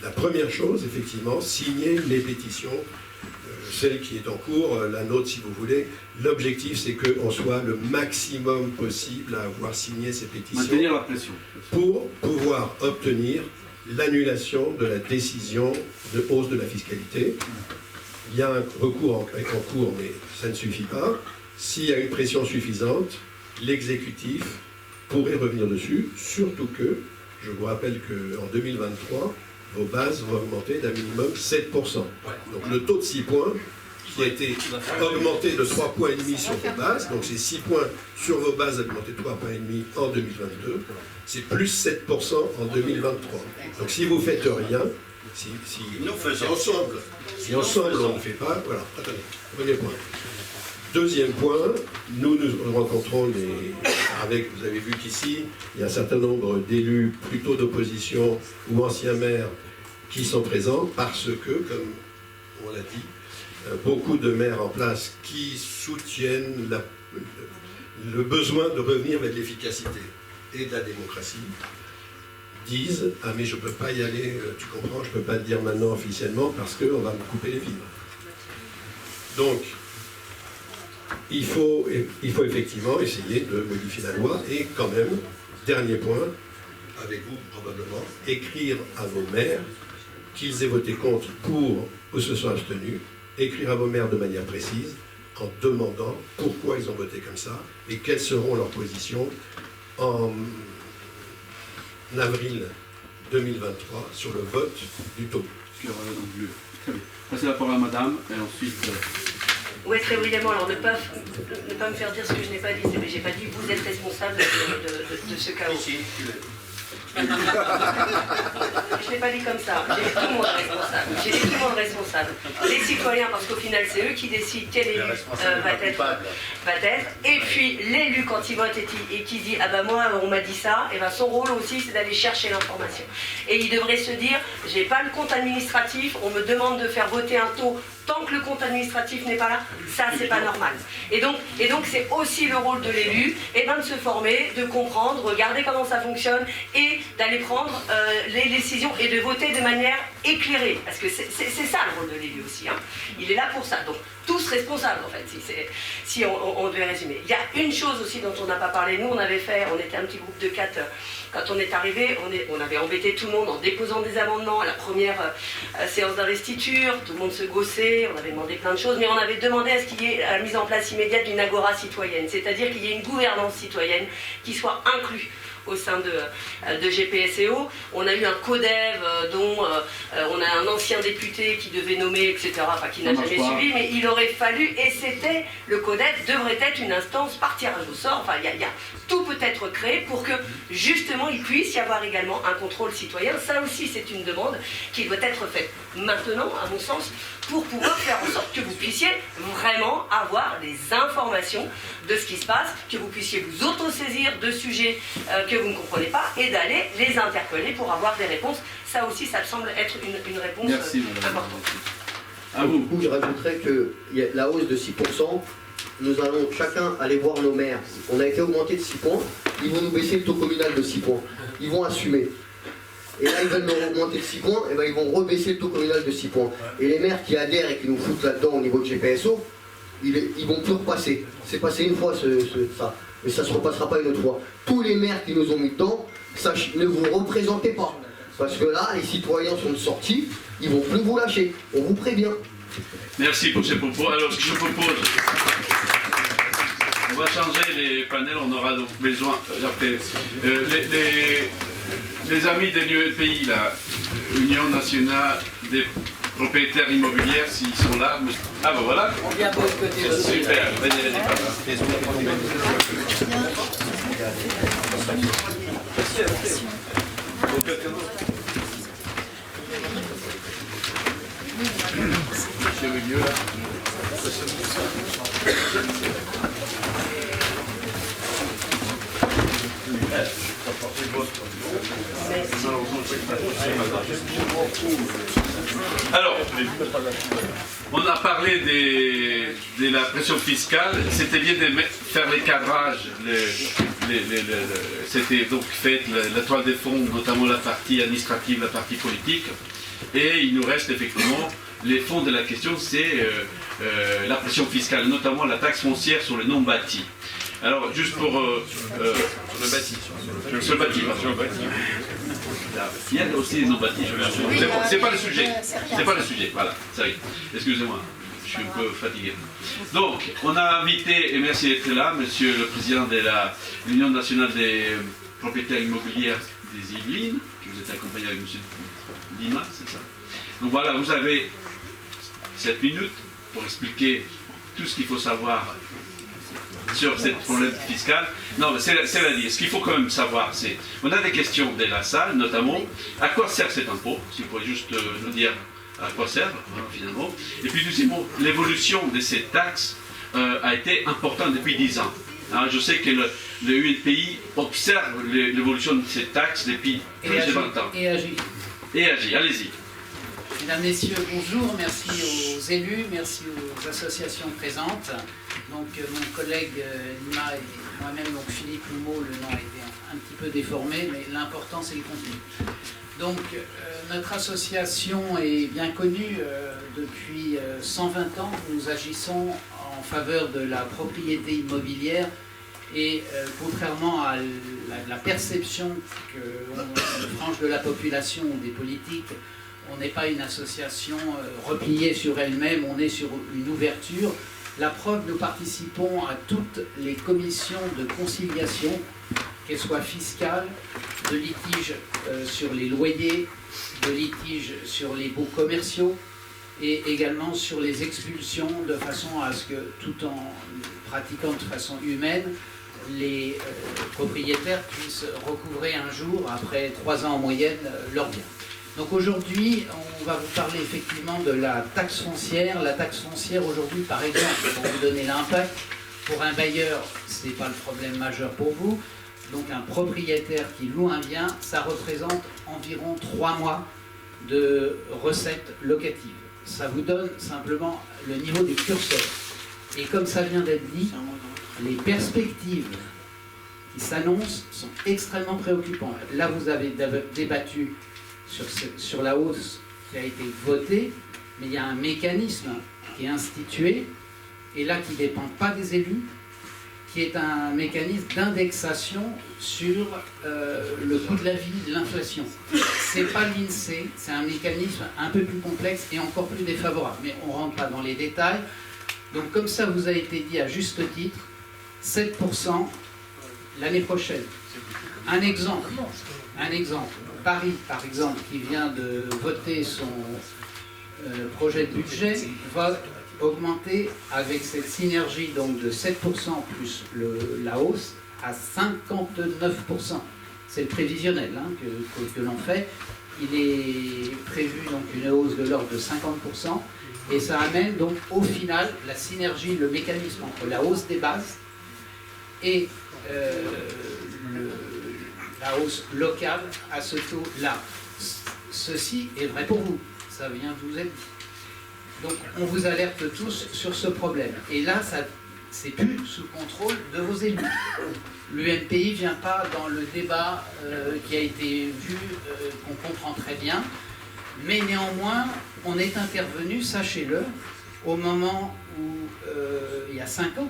Speaker 7: La première chose, effectivement, signer les pétitions, celle qui est en cours, la nôtre si vous voulez. L'objectif, c'est qu'on soit le maximum possible à avoir signé ces pétitions.
Speaker 1: Maintenir la pression.
Speaker 7: Pour pouvoir obtenir l'annulation de la décision de hausse de la fiscalité. Il y a un recours en cours, mais ça ne suffit pas. S'il y a une pression suffisante, l'exécutif pourrait revenir dessus, surtout que, je vous rappelle qu'en 2023, vos bases vont augmenter d'un minimum 7%. Donc le taux de 6 points, qui a été augmenté de 3,5 points sur vos bases, donc c'est 6 points sur vos bases augmentés de 3,5 points en 2022, c'est plus 7% en 2023. Donc si vous ne faites rien, si ensemble on ne fait pas, voilà, attendez, premier point. Deuxième point, nous rencontrons vous avez vu qu'ici, il y a un certain nombre d'élus plutôt d'opposition ou anciens maires qui sont présents parce que, comme on l'a dit, beaucoup de maires en place qui soutiennent le besoin de revenir vers de l'efficacité et de la démocratie disent « Ah mais je ne peux pas y aller, tu comprends, je ne peux pas le dire maintenant officiellement parce qu'on va me couper les fibres. » Donc, il faut effectivement essayer de modifier la loi et quand même, dernier point, avec vous probablement, écrire à vos maires qu'ils aient voté contre pour ou se sont abstenus, écrire à vos maires de manière précise en demandant pourquoi ils ont voté comme ça et quelles seront leurs positions en avril 2023 sur le vote du taux.
Speaker 1: Passez la parole à madame et ensuite...
Speaker 8: Oui, très brièvement, alors ne pas me faire dire ce que je n'ai pas dit. J'ai pas dit que vous êtes responsable de ce chaos. Je n'ai pas dit comme ça. J'ai dit tout le monde responsable. J'ai dit tout le monde responsable. Les citoyens, parce qu'au final, c'est eux qui décident quel élu va être. Et puis, l'élu, quand il vote et qui dit « Ah ben moi, on m'a dit ça », et ben son rôle aussi, c'est d'aller chercher l'information. Et il devrait se dire « J'ai pas le compte administratif, on me demande de faire voter un taux tant que le compte administratif n'est pas là, ça c'est pas normal. » Et donc c'est aussi le rôle de l'élu, de se former, de comprendre, regarder comment ça fonctionne et d'aller prendre les décisions et de voter de manière éclairée. Parce que c'est ça le rôle de l'élu aussi. Hein. Il est là pour ça. Donc tous responsables en fait, si on devait résumer. Il y a une chose aussi dont on n'a pas parlé. Nous on était un petit groupe de 4. Quand on est arrivé, on avait embêté tout le monde en déposant des amendements à la première séance d'investiture, tout le monde se gossait, mobilité, on avait demandé plein de choses, mais on avait demandé à ce qu'il y ait la mise en place immédiate d'une agora citoyenne, c'est-à-dire qu'il y ait une gouvernance citoyenne qui soit inclue au sein de GPSEO. On a eu un CODEV dont on a un ancien député qui devait nommer, etc., enfin qui n'a jamais suivi, mais il aurait fallu, et c'était, le CODEV devrait être une instance par tirage au sort, enfin tout peut être créé pour que justement il puisse y avoir également un contrôle citoyen. Ça aussi c'est une demande qui doit être faite maintenant, à mon sens, pour pouvoir faire en sorte que vous puissiez vraiment avoir les informations de ce qui se passe, que vous puissiez vous autosaisir de sujets que vous ne comprenez pas et d'aller les interpeller pour avoir des réponses. Ça aussi, ça me semble être une réponse importante.
Speaker 2: À vous. Du coup, je rajouterais que la hausse de 6%, nous allons chacun aller voir nos maires. On a été augmenté de 6 points, ils vont nous baisser le taux communal de 6 points. Ils vont assumer. Et là, ils veulent nous augmenter de 6 points, et ben ils vont rebaisser le taux communal de 6 points. Et les maires qui adhèrent et qui nous foutent là-dedans au niveau de GPSO, ils vont plus repasser. C'est passé une fois ça, mais ça ne se repassera pas une autre fois. Tous les maires qui nous ont mis dedans, ne vous représentez pas. Parce que là, les citoyens sont sortis, ils vont plus vous lâcher. On vous prévient.
Speaker 1: Merci pour ces propos. Alors, ce que je propose, on va changer les panels, on aura donc besoin, les amis de l'UNPI, la Union nationale des propriétaires immobiliers, s'ils sont là. Ah ben voilà.
Speaker 14: On vient boycotter.
Speaker 1: Super, venez par là. Monsieur le milieu, là. Alors, on a parlé de la pression fiscale. C'était bien de faire les cadrages. C'était donc fait la toile de fond, notamment la partie administrative, la partie politique. Et il nous reste effectivement les fonds de la question, c'est la pression fiscale, notamment la taxe foncière sur le non bâti. Alors, juste pour... sur le bâti. Sur le bâti, pardon. Il y a aussi les non bâtis. C'est pas le sujet. C'est pas le sujet. Voilà, ça y est. Excusez-moi, je suis un peu fatigué. Donc, on a invité, et merci d'être là, monsieur le président de l'Union nationale des propriétaires immobiliers des Yvelines, qui vous êtes accompagné avec monsieur Lima, c'est ça. Donc voilà, vous avez 7 minutes pour expliquer tout ce qu'il faut savoir sur cette problème fiscale. Non, c'est à dire, ce qu'il faut quand même savoir, c'est, on a des questions de la salle, notamment, à quoi sert cet impôt? Si vous pouvez juste nous dire à quoi sert, finalement. Et puis deuxièmement, l'évolution de ces taxes a été importante depuis 10 ans. Hein, je sais que le UNPI observe l'évolution de ces taxes depuis plus de 20 ans.
Speaker 14: Et agit.
Speaker 1: Et agit, allez-y.
Speaker 14: Mesdames, Messieurs, bonjour. Merci aux élus, merci aux associations présentes. Donc mon collègue Lima et moi-même, donc Philippe Lumeau, le nom a été un petit peu déformé, mais l'important c'est le contenu. Donc notre association est bien connue depuis 120 ans. Nous agissons en faveur de la propriété immobilière et contrairement à la perception qu'une frange de la population ou des politiques, on n'est pas une association repliée sur elle-même, on est sur une ouverture. La preuve, nous participons à toutes les commissions de conciliation, qu'elles soient fiscales, de litiges sur les loyers, de litiges sur les baux commerciaux et également sur les expulsions, de façon à ce que, tout en pratiquant de façon humaine, les propriétaires puissent recouvrer un jour, après 3 ans en moyenne, leurs biens. Donc aujourd'hui, on va vous parler effectivement de la taxe foncière. La taxe foncière aujourd'hui, par exemple, pour vous donner l'impact, pour un bailleur, ce n'est pas le problème majeur pour vous. Donc un propriétaire qui loue un bien, ça représente environ 3 mois de recettes locatives. Ça vous donne simplement le niveau du curseur. Et comme ça vient d'être dit, les perspectives qui s'annoncent sont extrêmement préoccupantes. Là, vous avez débattu sur la hausse qui a été votée, mais il y a un mécanisme qui est institué, et là qui ne dépend pas des élus, qui est un mécanisme d'indexation sur le coût de la vie, l'inflation. C'est pas l'INSEE, c'est un mécanisme un peu plus complexe et encore plus défavorable. Mais on ne rentre pas dans les détails. Donc comme ça vous a été dit à juste titre, 7% l'année prochaine. Un exemple. Paris, par exemple, qui vient de voter son projet de budget, va augmenter avec cette synergie donc de 7% plus la hausse à 59%. C'est le prévisionnel hein, que l'on fait. Il est prévu donc une hausse de l'ordre de 50% et ça amène donc au final la synergie, le mécanisme entre la hausse des bases et la hausse locale à ce taux-là. Ceci est vrai pour vous, ça vient de vous être dit. Donc on vous alerte tous sur ce problème. Et là, c'est plus sous contrôle de vos élus. L'UNPI ne vient pas dans le débat qui a été vu, qu'on comprend très bien. Mais néanmoins, on est intervenu, sachez-le, au moment où, il y a 5 ans,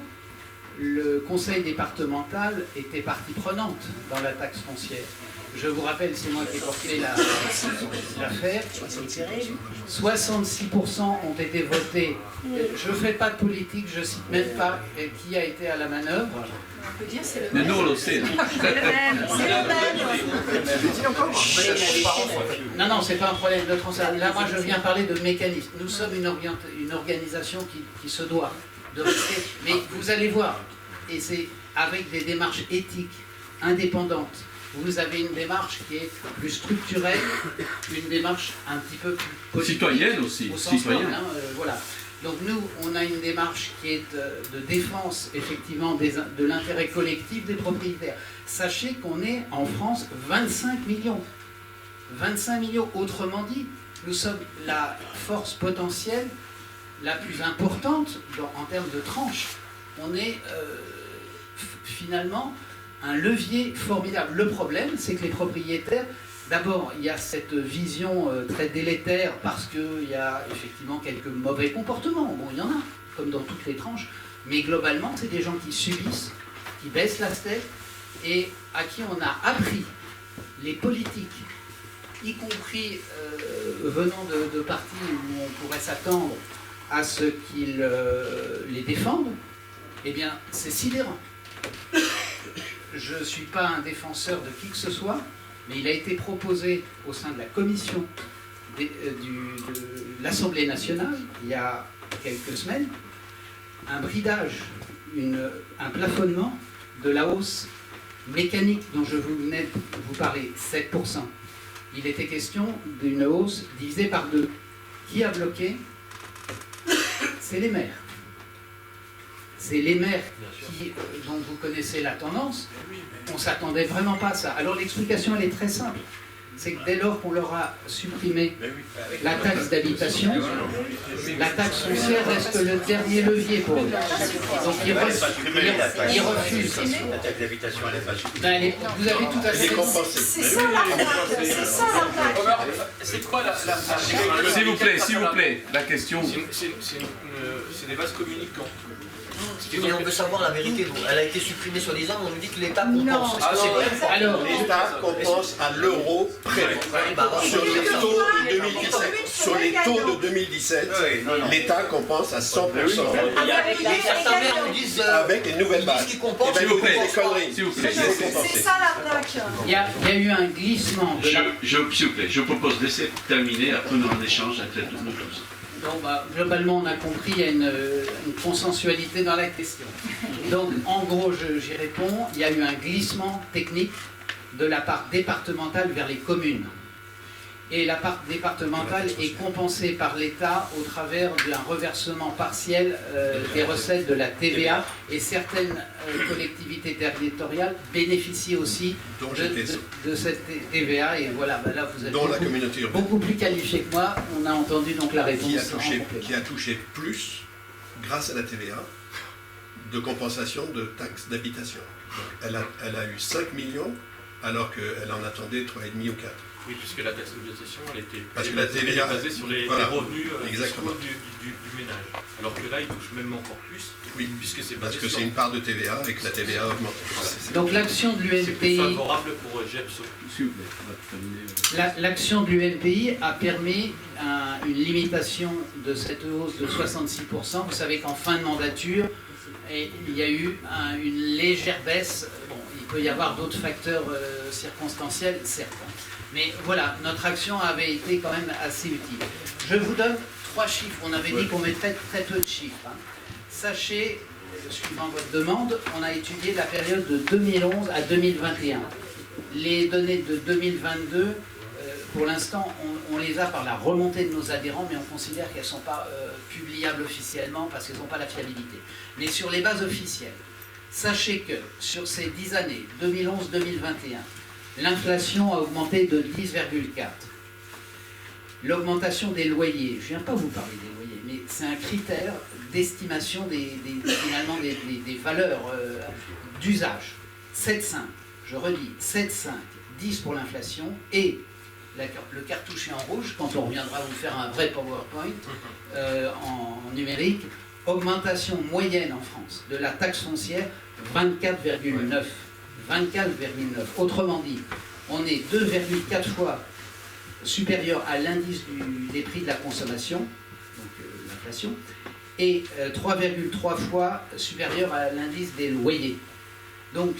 Speaker 14: le conseil départemental était partie prenante dans la taxe foncière. Je vous rappelle, c'est moi qui ai porté l'affaire. 66% ont été votés. Je ne fais pas de politique, je ne cite même pas qui a été à la manœuvre.
Speaker 9: On peut dire c'est le
Speaker 1: Mais
Speaker 9: même.
Speaker 1: nous, on le sait.
Speaker 9: C'est le même.
Speaker 14: Non, c'est pas un problème de transfert. Là, moi, je viens parler de mécanisme. Nous sommes une organisation qui se doit de rester. Mais vous allez voir, et c'est avec des démarches éthiques, indépendantes. Vous avez une démarche qui est plus structurelle, une démarche un petit peu plus politique,
Speaker 1: Citoyenne aussi.
Speaker 14: au sens
Speaker 1: Citoyenne.
Speaker 14: large, voilà. Donc nous, on a une démarche qui est de défense, effectivement, de l'intérêt collectif des propriétaires. Sachez qu'on est, en France, 25 millions. 25 millions, autrement dit, nous sommes la force potentielle la plus importante en termes de tranche. On est finalement un levier formidable. Le problème, c'est que les propriétaires, d'abord, il y a cette vision très délétère parce qu'il y a effectivement quelques mauvais comportements. Bon, il y en a, comme dans toutes les tranches. Mais globalement, c'est des gens qui subissent, qui baissent la tête et à qui on a appris les politiques, y compris venant de partis où on pourrait s'attendre à ce qu'ils les défendent. Eh bien, c'est sidérant. Je ne suis pas un défenseur de qui que ce soit, mais il a été proposé au sein de la commission de l'Assemblée nationale, il y a quelques semaines, un bridage, un plafonnement de la hausse mécanique dont je venais de vous parler, 7%. Il était question d'une hausse divisée par 2. Qui a bloqué? C'est les maires. C'est les maires dont vous connaissez la tendance. On ne s'attendait vraiment pas à ça. Alors l'explication, elle est très simple. C'est que dès lors qu'on leur a supprimé la taxe d'habitation, la taxe foncière reste le dernier levier pour eux. Donc ils refusent.
Speaker 15: La taxe d'habitation, elle n'est pas supprimée.
Speaker 14: Vous avez tout à fait.
Speaker 9: C'est ça l'arnaque. C'est ça l'arnaque.
Speaker 13: C'est quoi la...
Speaker 1: S'il vous plaît, la question.
Speaker 3: C'est des vases communicants.
Speaker 2: Mais on veut savoir la vérité. Donc, elle a été supprimée soi-disant, on nous dit que l'État compense.
Speaker 14: Alors,
Speaker 7: l'État compense à l'euro près. Sur les taux de 2017, sur les taux de 2017, l'État compense à 100%.
Speaker 2: Certains maires nous disent
Speaker 7: avec les nouvelles bases.
Speaker 2: S'il compense,
Speaker 1: S'il vous plaît,
Speaker 7: S'il vous plaît.
Speaker 9: C'est ça l'arnaque.
Speaker 14: il y a eu un glissement de la...
Speaker 1: S'il vous plaît, je propose de laisser terminer, après on aura un échange avec toutes nos choses.
Speaker 14: Donc, globalement, on a compris, il y a une consensualité dans la question. Donc, en gros, j'y réponds, il y a eu un glissement technique de la part départementale vers les communes. Et la part départementale est compensée par l'État au travers d'un reversement partiel des recettes de la TVA. Et certaines collectivités territoriales bénéficient aussi de cette TVA. Et voilà, là, vous êtes beaucoup plus qualifié que moi. On a entendu donc la réponse.
Speaker 7: Qui a touché plus, grâce à la TVA, de compensation de taxes d'habitation. Elle a eu 5 millions alors qu'elle en attendait 3,5 ou 4.
Speaker 11: Oui, puisque la taxe d'habitation,
Speaker 7: Parce que la TVA,
Speaker 11: est basée sur les revenus
Speaker 7: exactement.
Speaker 11: du ménage. Alors que là, il touche même encore plus, puisque c'est basé
Speaker 7: parce que c'est une part de TVA et que la TVA augmente.
Speaker 14: Donc l'action de
Speaker 11: C'est plus
Speaker 14: l'UNPI,
Speaker 11: favorable pour GEPSO.
Speaker 14: l'action de l'UNPI a permis une limitation de cette hausse de 66%. Vous savez qu'en fin de mandature, il y a eu une légère baisse. Bon, il peut y avoir d'autres facteurs circonstanciels, certes. Mais voilà, notre action avait été quand même assez utile. Je vous donne 3 chiffres. On avait dit qu'on mettrait très peu de chiffres. Sachez, suivant votre demande, on a étudié la période de 2011 à 2021. Les données de 2022, pour l'instant, on les a par la remontée de nos adhérents, mais on considère qu'elles ne sont pas publiables officiellement parce qu'elles n'ont pas la fiabilité. Mais sur les bases officielles, sachez que sur ces 10 années, 2011-2021, l'inflation a augmenté de 10,4. L'augmentation des loyers, je ne viens pas vous parler des loyers, mais c'est un critère d'estimation finalement des valeurs d'usage. 7,5, je redis, 7,5, 10 pour l'inflation et le cartouché en rouge, quand on reviendra vous faire un vrai PowerPoint en numérique, augmentation moyenne en France de la taxe foncière, 24,9. 24,9. Autrement dit, on est 2,4 fois supérieur à l'indice des prix de la consommation, donc l'inflation, et 3,3 fois supérieur à l'indice des loyers. Donc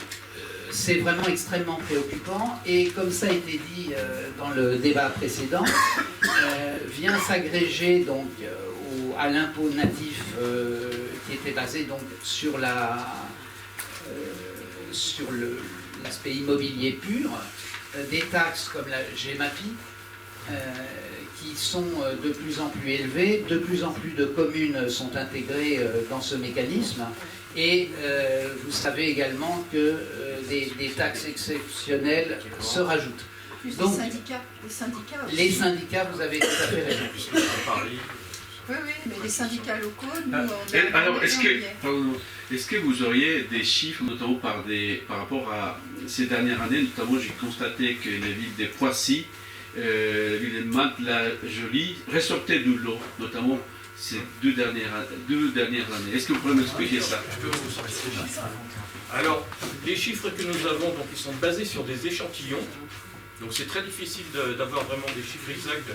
Speaker 14: c'est vraiment extrêmement préoccupant et comme ça a été dit dans le débat précédent, vient s'agréger donc à l'impôt natif qui était basé donc sur l'aspect immobilier pur, des taxes comme la GEMAPI qui sont de plus en plus élevées, de plus en plus de communes sont intégrées dans ce mécanisme et vous savez également que des taxes exceptionnelles se rajoutent.
Speaker 9: Plus
Speaker 14: donc,
Speaker 9: les syndicats,
Speaker 14: vous avez tout à fait raison.
Speaker 9: Oui, mais les syndicats locaux, nous,
Speaker 16: alors, est-ce que vous auriez des chiffres, notamment par rapport à ces dernières années, notamment j'ai constaté que la ville de Poissy, la ville de Mantes-la-Jolie ressortait du lot, notamment ces deux dernières années. Est-ce que vous pouvez m'expliquer ça?
Speaker 11: Je peux vous sortir ces chiffres. Alors, les chiffres que nous avons, donc, ils sont basés sur des échantillons. Donc c'est très difficile d'avoir vraiment des chiffres exacts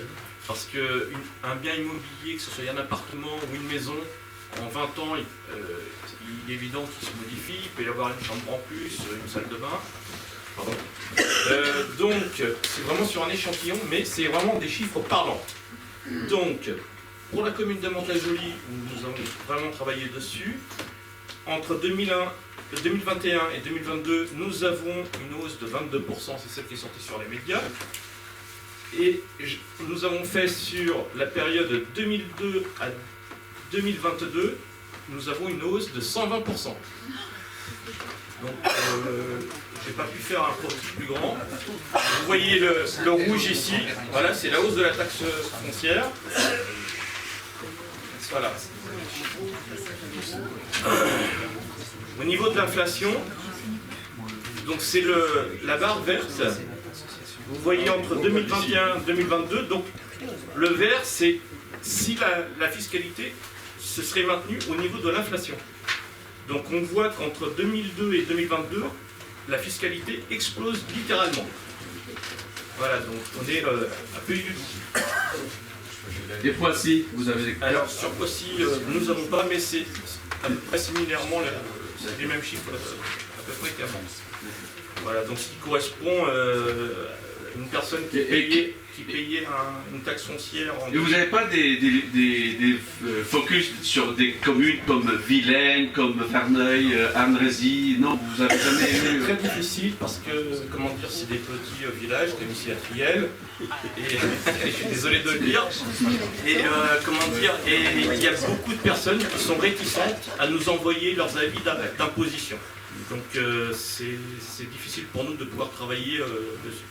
Speaker 11: parce qu'un bien immobilier, que ce soit un appartement ou une maison, en 20 ans, il est évident qu'il se modifie. Il peut y avoir une chambre en plus, une salle de bain. Pardon. Donc c'est vraiment sur un échantillon, mais c'est vraiment des chiffres parlants. Donc pour la commune de Mantes-la-Jolie, où nous avons vraiment travaillé dessus, entre 2021 et 2022, nous avons une hausse de 22%, c'est celle qui est sortie sur les médias. Et nous avons fait sur la période 2002 à 2022, nous avons une hausse de 120%. Donc, je n'ai pas pu faire un profil plus grand. Vous voyez le rouge ici, voilà, c'est la hausse de la taxe foncière. Voilà. Au niveau de l'inflation, donc c'est la barre verte. Vous voyez entre 2021 et 2022, donc le vert, c'est si la fiscalité se serait maintenue au niveau de l'inflation. Donc on voit qu'entre 2002 et 2022, la fiscalité explose littéralement. Voilà, donc on est à peu du tout.
Speaker 16: Et Poissy, vous avez...
Speaker 11: Alors sur Poissy, nous n'avons pas, mais c'est à peu près similairement les mêmes chiffres à peu près qu'avant. Voilà, donc ce qui correspond à une personne qui payait une taxe foncière.
Speaker 16: Et vous n'avez pas des focus sur des communes comme Vilaine, comme Verneuil, Andrézy? Non, vous avez jamais...
Speaker 11: C'est très difficile parce que, comment dire, c'est des petits villages comme ici à Triel. Et je suis désolé de le dire. Et comment dire, et il y a beaucoup de personnes qui sont réticentes à nous envoyer leurs avis d'imposition. Donc c'est difficile pour nous de pouvoir travailler dessus.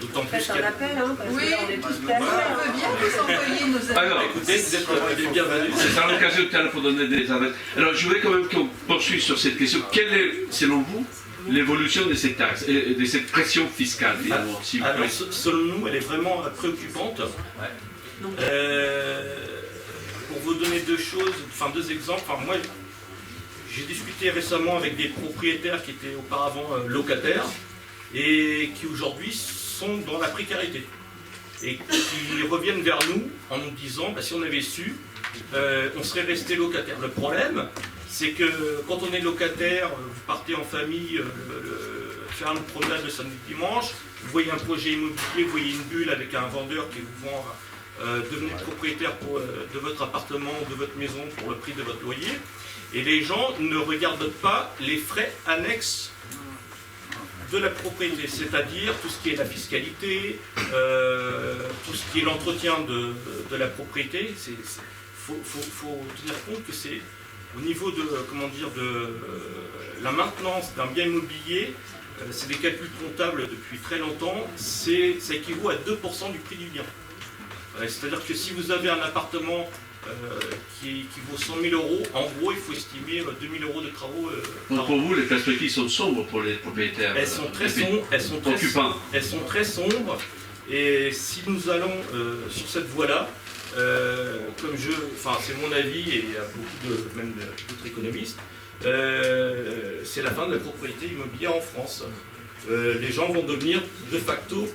Speaker 11: D'autant plus
Speaker 8: Faites un appel, hein, parce
Speaker 9: oui,
Speaker 8: qu'on est tous
Speaker 9: on veut bien vous envoyer nos avis.
Speaker 16: Alors,
Speaker 11: écoutez, vous êtes les bienvenus.
Speaker 16: C'est à l'occasion tout à l'heure pour donner des adresses. Alors, je voudrais quand même qu'on poursuive sur cette question. Quelle est, selon vous, l'évolution de cette taxe, de cette pression fiscale finalement, s'il vous plaît.
Speaker 17: Alors, selon nous, elle est vraiment préoccupante. Pour vous donner deux exemples, moi j'ai discuté récemment avec des propriétaires qui étaient auparavant locataires et qui aujourd'hui sont dans la précarité et qui reviennent vers nous en nous disant si on avait su, on serait resté locataire. Le problème, c'est que quand on est locataire, vous partez en famille faire une promenade le samedi dimanche, vous voyez un projet immobilier, vous voyez une bulle avec un vendeur qui vous vend devenez propriétaire de votre appartement ou de votre maison pour le prix de votre loyer, et les gens ne regardent pas les frais annexes de la propriété, c'est-à-dire tout ce qui est la fiscalité, tout ce qui est l'entretien de la propriété. Faut tenir compte que c'est au niveau de la maintenance d'un bien immobilier, c'est des calculs comptables depuis très longtemps, ça équivaut à 2% du prix du bien. C'est-à-dire que si vous avez un appartement qui vaut 100 000 euros, en gros, il faut estimer 2 000 euros de travaux.
Speaker 16: Donc pour vous, les perspectives sont sombres pour les propriétaires.
Speaker 17: Elles sont très sombres. Elles sont très sombres. Et si nous allons sur cette voie-là, c'est mon avis et il y a beaucoup même d'autres économistes, c'est la fin de la propriété immobilière en France. Les gens vont devenir de facto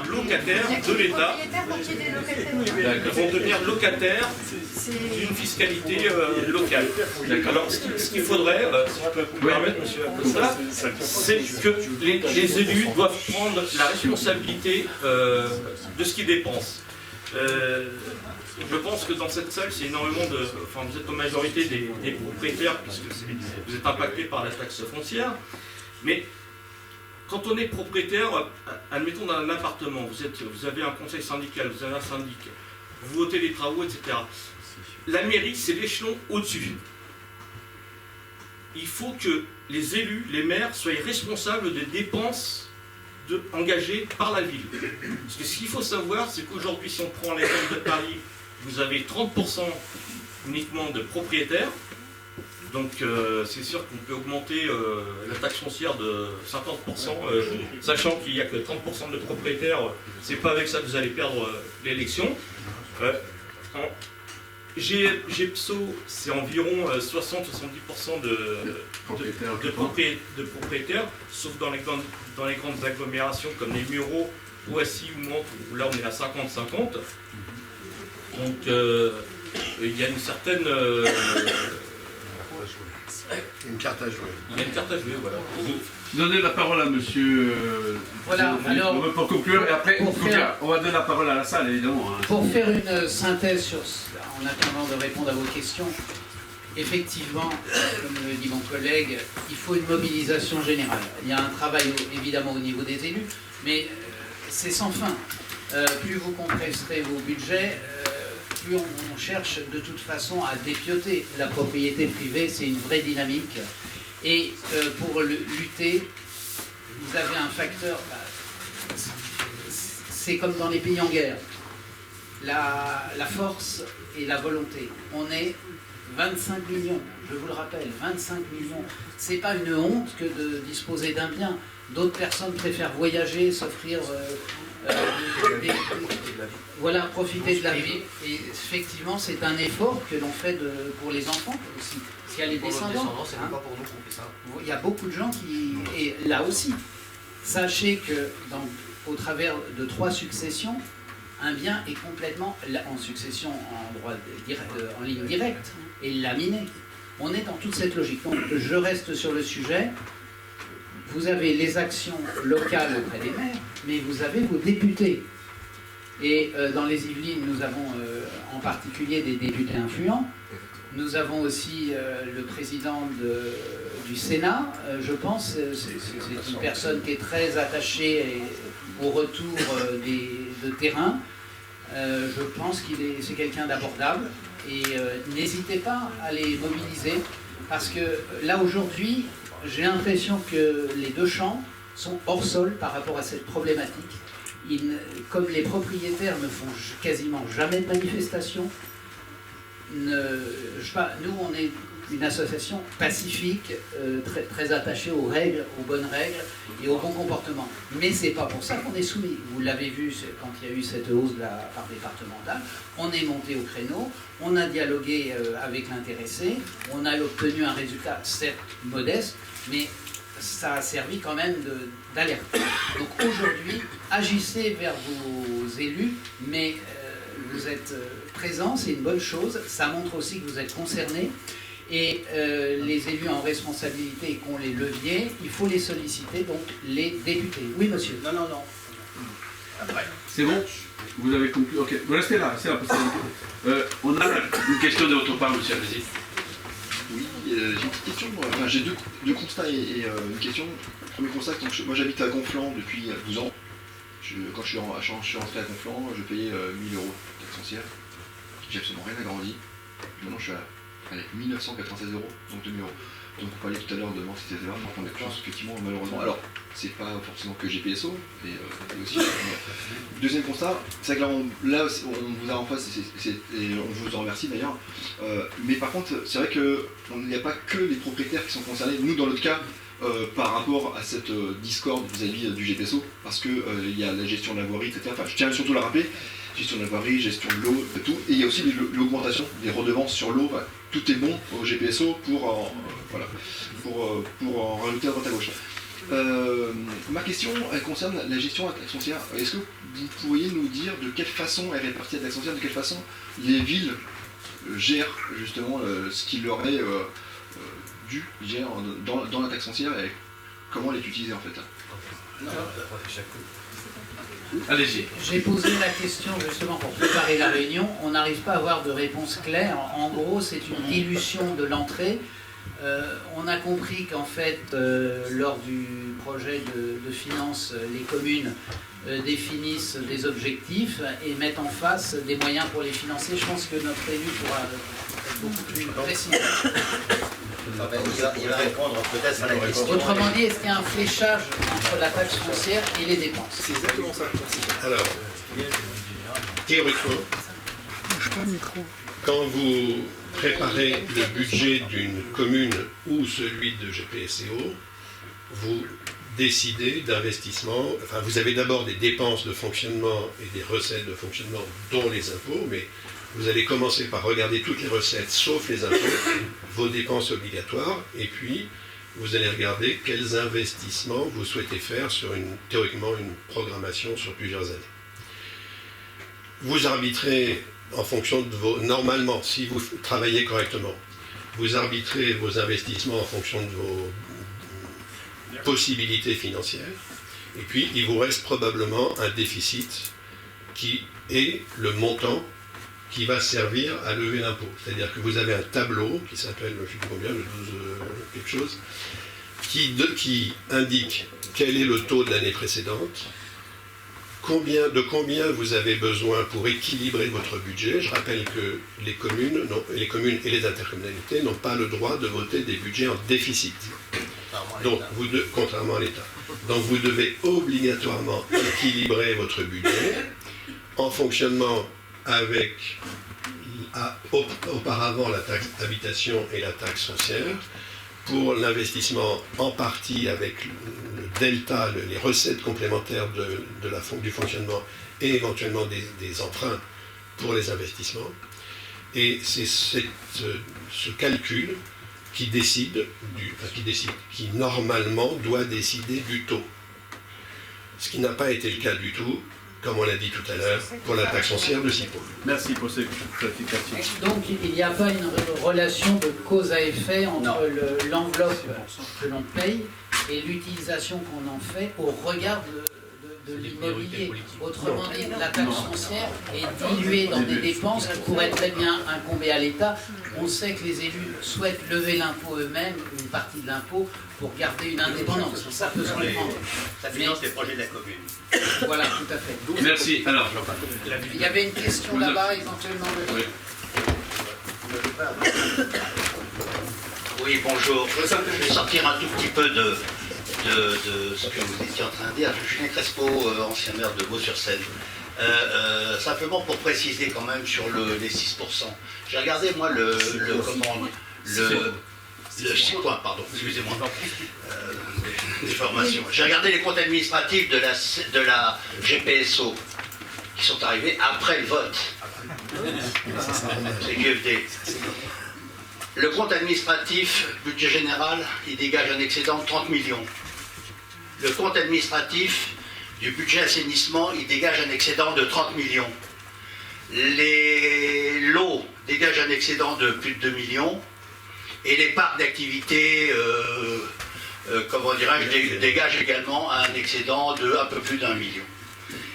Speaker 17: locataires de l'État. Ils vont devenir locataires d'une fiscalité locale. Alors, ce qu'il faudrait, si je peux vous permettre, monsieur Acosta, c'est que les élus doivent prendre la responsabilité de ce qu'ils dépensent. Je pense que dans cette salle, c'est énormément vous êtes en majorité des propriétaires, puisque vous êtes impactés par la taxe foncière, mais quand on est propriétaire, admettons dans un appartement, vous avez un conseil syndical, vous avez un syndic, vous votez les travaux, etc. La mairie, c'est l'échelon au-dessus. Il faut que les élus, les maires, soient responsables des dépenses engagées par la ville. Parce que ce qu'il faut savoir, c'est qu'aujourd'hui, si on prend l'exemple de Paris, vous avez 30% uniquement de propriétaires. Donc c'est sûr qu'on peut augmenter la taxe foncière de 50%, sachant qu'il n'y a que 30% de propriétaires, c'est pas avec ça que vous allez perdre l'élection. GEPSO, c'est environ 60-70% de propriétaires, sauf dans les grandes agglomérations comme les Mureaux, Poissy ou Mantes, où là on est à 50-50. Donc il y a une certaine...
Speaker 7: une carte à jouer.
Speaker 17: Il y a une carte à jouer, voilà.
Speaker 16: Donnez la parole à monsieur.
Speaker 14: Voilà, alors.
Speaker 16: Pour conclure, et après, on va donner la parole à la salle, évidemment.
Speaker 14: Pour faire une synthèse en attendant de répondre à vos questions, effectivement, comme le dit mon collègue, il faut une mobilisation générale. Il y a un travail évidemment au niveau des élus, mais c'est sans fin. Plus vous compresserez vos budgets, plus on cherche de toute façon à dépioter. La propriété privée, c'est une vraie dynamique. Et pour lutter, vous avez un facteur, c'est comme dans les pays en guerre. La force et la volonté. On est 25 millions, je vous le rappelle, 25 millions. C'est pas une honte que de disposer d'un bien. D'autres personnes préfèrent voyager, s'offrir... voilà, profiter de la vie. Et effectivement, c'est un effort que l'on fait pour les enfants aussi. S'il y a les descendants, c'est pas pour nous qu'on fait ça. Il y a beaucoup de gens qui... Et là aussi, sachez que au travers de 3 successions, un bien est complètement en succession en ligne directe et laminé. On est dans toute cette logique. Donc, je reste sur le sujet. Vous avez les actions locales auprès des maires, mais vous avez vos députés. Et dans les Yvelines, nous avons en particulier des députés influents. Nous avons aussi le président du Sénat, je pense. C'est une personne qui est très attachée au retour de terrain. Je pense c'est quelqu'un d'abordable. Et n'hésitez pas à les mobiliser, parce que là, aujourd'hui, j'ai l'impression que les deux champs sont hors sol par rapport à cette problématique. Comme les propriétaires ne font quasiment jamais de manifestation, nous, on est une association pacifique, très, très attachée aux règles, aux bonnes règles et au bon comportement. Mais c'est pas pour ça qu'on est soumis. Vous l'avez vu quand il y a eu cette hausse de la part départementale, on est monté au créneau, on a dialogué avec l'intéressé, on a obtenu un résultat certes modeste, mais ça a servi quand même d'alerte. Donc aujourd'hui, agissez vers vos élus, mais vous êtes présents, c'est une bonne chose, ça montre aussi que vous êtes concernés, et les élus en responsabilité et qui ont les leviers, il faut les solliciter, donc les députés. Oui, monsieur.
Speaker 11: Non.
Speaker 16: C'est bon? Vous avez conclu? Ok, vous restez là, c'est là. On a une question de votre part, monsieur, allez-y.
Speaker 3: Oui, j'ai une petite question. Enfin, j'ai deux constats et une question. Premier constat, moi j'habite à Conflans depuis 12 ans. Quand je suis rentré à Conflans, je payais 1000 € de taxe foncière. J'ai absolument rien agrandi. Maintenant je suis à 1996 €, donc 2000 €. Donc on parlait tout à l'heure de vente, etc. Donc on est tous effectivement malheureusement. Alors, c'est pas forcément que GPSO, mais aussi. Deuxième constat, c'est que là on vous a en face, et on vous en remercie d'ailleurs. Mais par contre, c'est vrai qu'il n'y a pas que les propriétaires qui sont concernés. Nous, dans notre cas, par rapport à cette discorde vis-à-vis du GPSO, parce qu'il y a la gestion de la voirie, etc. Enfin, je tiens surtout à le rappeler, gestion de la voirie, gestion de l'eau, tout. Et il y a aussi l'augmentation des redevances sur l'eau. Enfin, tout est bon au GPSO pour en rajouter à droite à gauche. Ma question, elle concerne la gestion de la taxe foncière. Est-ce que vous pourriez nous dire de quelle façon est répartie la taxe foncière, de quelle façon les villes gèrent justement ce qui leur est dû dans la taxe foncière et comment elle est utilisée en fait?
Speaker 16: Allez-y.
Speaker 14: J'ai posé la question justement pour préparer la réunion. On n'arrive pas à avoir de réponse claire. En gros, c'est une dilution de l'entrée. On a compris qu'en fait, lors du projet de finances, les communes définissent des objectifs et mettent en face des moyens pour les financer. Je pense que notre élu pourra être beaucoup plus précis.
Speaker 15: Il va répondre peut-être à la question.
Speaker 14: Autrement dit, est-ce qu'il y a un fléchage entre la taxe foncière et les dépenses?
Speaker 3: C'est exactement ça.
Speaker 7: Alors, théoriquement, quand vous préparez le budget d'une commune ou celui de GPSO, vous décidez d'investissement. Enfin, vous avez d'abord des dépenses de fonctionnement et des recettes de fonctionnement, dont les impôts, mais vous allez commencer par regarder toutes les recettes, sauf les impôts, vos dépenses obligatoires, et puis vous allez regarder quels investissements vous souhaitez faire sur théoriquement une programmation sur plusieurs années. Vous arbitrez en fonction de normalement, si vous travaillez correctement, vous arbitrez vos investissements en fonction de vos possibilités financières, et puis il vous reste probablement un déficit qui est le montant qui va servir à lever l'impôt. C'est-à-dire que vous avez un tableau qui s'appelle, je ne sais plus combien, le 12 quelque chose, qui indique quel est le taux de l'année précédente, de combien vous avez besoin pour équilibrer votre budget. Je rappelle que les communes et les intercommunalités n'ont pas le droit de voter des budgets en déficit. Donc, contrairement à l'État. Donc vous devez obligatoirement équilibrer votre budget en fonctionnement avec auparavant la taxe d'habitation et la taxe foncière, pour l'investissement en partie avec le delta, les recettes complémentaires du fonctionnement et éventuellement des emprunts pour les investissements. Et c'est ce calcul qui qui normalement doit décider du taux. Ce qui n'a pas été le cas du tout, comme on l'a dit tout à l'heure, pour la taxe foncière de Cipo.
Speaker 16: Merci pour cette clarification.
Speaker 14: Donc il n'y a pas une relation de cause à effet entre l'enveloppe que l'on paye et l'utilisation qu'on en fait au regard de l'immobilier. Autrement dit, la taxe foncière est diluée dans des dépenses qui pourraient très bien incomber à l'État. On sait que les élus souhaitent lever l'impôt eux-mêmes, une partie de l'impôt, pour garder une indépendance. Ça peut se comprendre.
Speaker 15: Ça finance les projets de la commune.
Speaker 14: Voilà, tout à fait.
Speaker 16: Merci. Alors,
Speaker 14: il y avait une question là-bas, éventuellement.
Speaker 15: Oui, bonjour. Je vais sortir un tout petit peu de ce que vous étiez en train de dire. Julien Crespo, ancien maire de Vaux-sur-Seine. Simplement pour préciser quand même sur les 6%. J'ai regardé moi le 6 points, pardon, excusez-moi, des formations. J'ai regardé les comptes administratifs de la GPSO qui sont arrivés après le vote. C'est QFD. Le compte administratif, budget général, il dégage un excédent de 30 millions. Le compte administratif du budget assainissement, il dégage un excédent de 30 millions. Les lots dégagent un excédent de plus de 2 millions. Et les parcs d'activité, comment dirais-je, dégagent également un excédent de un peu plus d'1 million.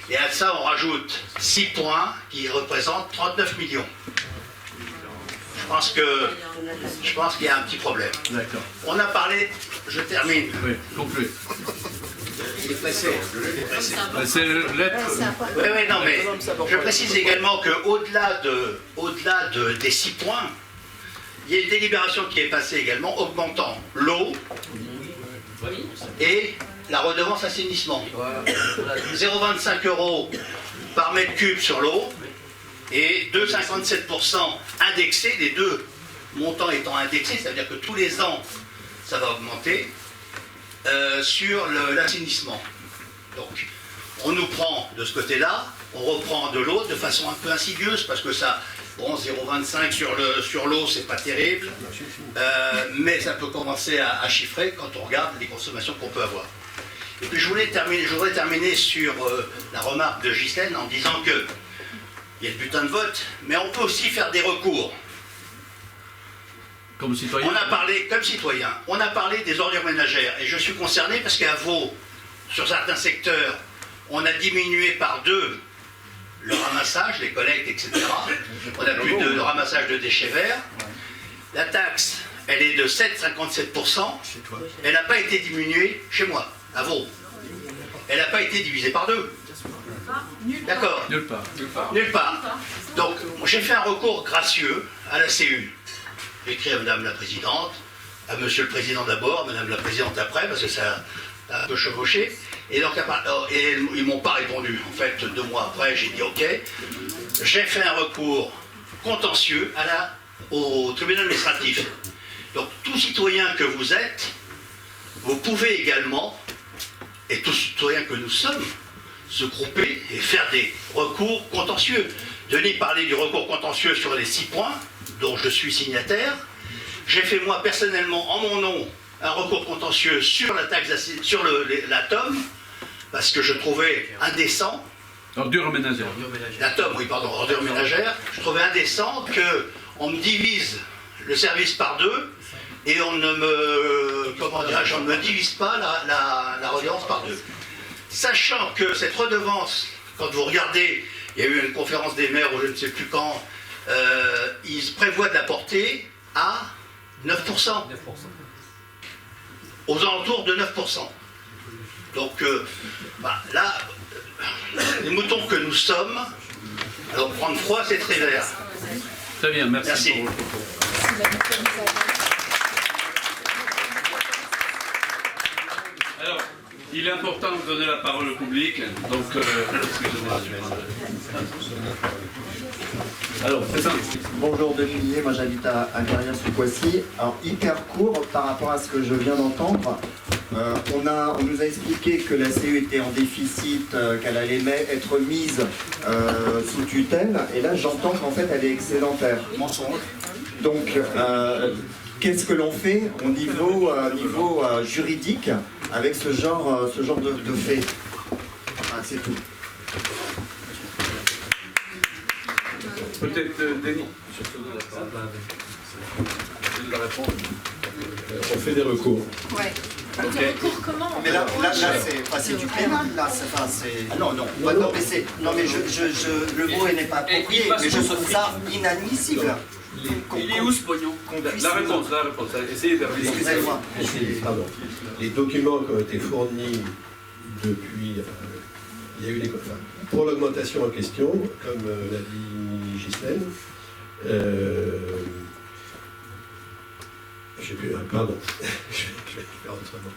Speaker 15: Et à ça, on rajoute 6 points qui représentent 39 millions. Je pense qu'il y a un petit problème.
Speaker 16: D'accord.
Speaker 15: On a parlé, je termine.
Speaker 16: Oui, conclu.
Speaker 15: Il est pressé.
Speaker 16: C'est lettre.
Speaker 15: Oui, non, mais je précise également qu'au-delà des 6 points, il y a une délibération qui est passée également augmentant l'eau et la redevance assainissement. 0,25 € par mètre cube sur l'eau et 2,57% indexé, les deux montants étant indexés, c'est-à-dire que tous les ans ça va augmenter sur l'assainissement. Donc on nous prend de ce côté-là, on reprend de l'autre de façon un peu insidieuse parce que ça, bon, 0,25 sur l'eau, c'est pas terrible, mais ça peut commencer à chiffrer quand on regarde les consommations qu'on peut avoir. Et puis je voudrais terminer sur la remarque de Ghislaine en disant que il y a le bulletin de vote, mais on peut aussi faire des recours.
Speaker 16: Comme citoyen.
Speaker 15: On a parlé, comme citoyen, on a parlé des ordures ménagères, et je suis concerné parce qu'à Vaud, sur certains secteurs, on a diminué par 2 le ramassage, les collectes, etc. On n'a plus de ramassage de déchets verts. La taxe, elle est de 7,57%. Elle n'a pas été diminuée chez moi, à Vaud. Elle n'a pas été divisée par 2. D'accord.
Speaker 16: Nulle part.
Speaker 15: Nulle part. Donc, j'ai fait un recours gracieux à la CU. J'ai écrit à Madame la Présidente, à Monsieur le Président d'abord, Madame la Présidente après, parce que ça a un peu chevauché. Et donc, ils m'ont pas répondu. En fait, 2 mois après, j'ai dit OK. J'ai fait un recours contentieux au tribunal administratif. Donc, tout citoyen que vous êtes, vous pouvez également, et tous citoyens que nous sommes, se grouper et faire des recours contentieux. Denis parlait du recours contentieux sur les 6 points, dont je suis signataire. J'ai fait moi personnellement, en mon nom, un recours contentieux sur la taxe, sur la TOM, parce que je trouvais indécent.
Speaker 16: Ordures ménagères.
Speaker 15: La TOM, oui, pardon, ordures ménagères. Je trouvais indécent qu'on me divise le service par 2 et on ne me, comment dirais-je, on ne me divise pas la redevance par 2. Sachant que cette redevance, quand vous regardez, il y a eu une conférence des maires, ou je ne sais plus quand, ils prévoient de la porter à 9%. Aux alentours de 9%. Donc là, les moutons que nous sommes, alors prendre froid, c'est très vert.
Speaker 16: Très bien, merci. Alors, il est important de donner la parole au public, donc excusez-moi. Alors, c'est ça.
Speaker 18: Bonjour Denis, moi j'habite à Carrière-sous-Poissy. Alors hyper court par rapport à ce que je viens d'entendre. On nous a expliqué que la CU était en déficit, qu'elle allait être mise sous tutelle, et là j'entends qu'en fait elle est excédentaire. Donc qu'est-ce que l'on fait au niveau juridique avec ce genre de fait? C'est tout.
Speaker 16: Peut-être Denis, surtout de la réponse.
Speaker 7: On fait des recours.
Speaker 5: Ouais.
Speaker 18: Okay.
Speaker 5: Des recours comment?
Speaker 18: Mais là c'est du pénal, là. Ah non, mais le mot n'est pas approprié, mais je trouve ça inadmissible.
Speaker 13: Il est où ce pognon?
Speaker 16: La réponse. Essayez de répondre.
Speaker 18: Excusez-moi.
Speaker 7: Pardon. Les documents qui ont été fournis depuis... il y a eu des... pour l'augmentation en question, comme l'a dit Ghislaine, pardon, je vais faire autrement.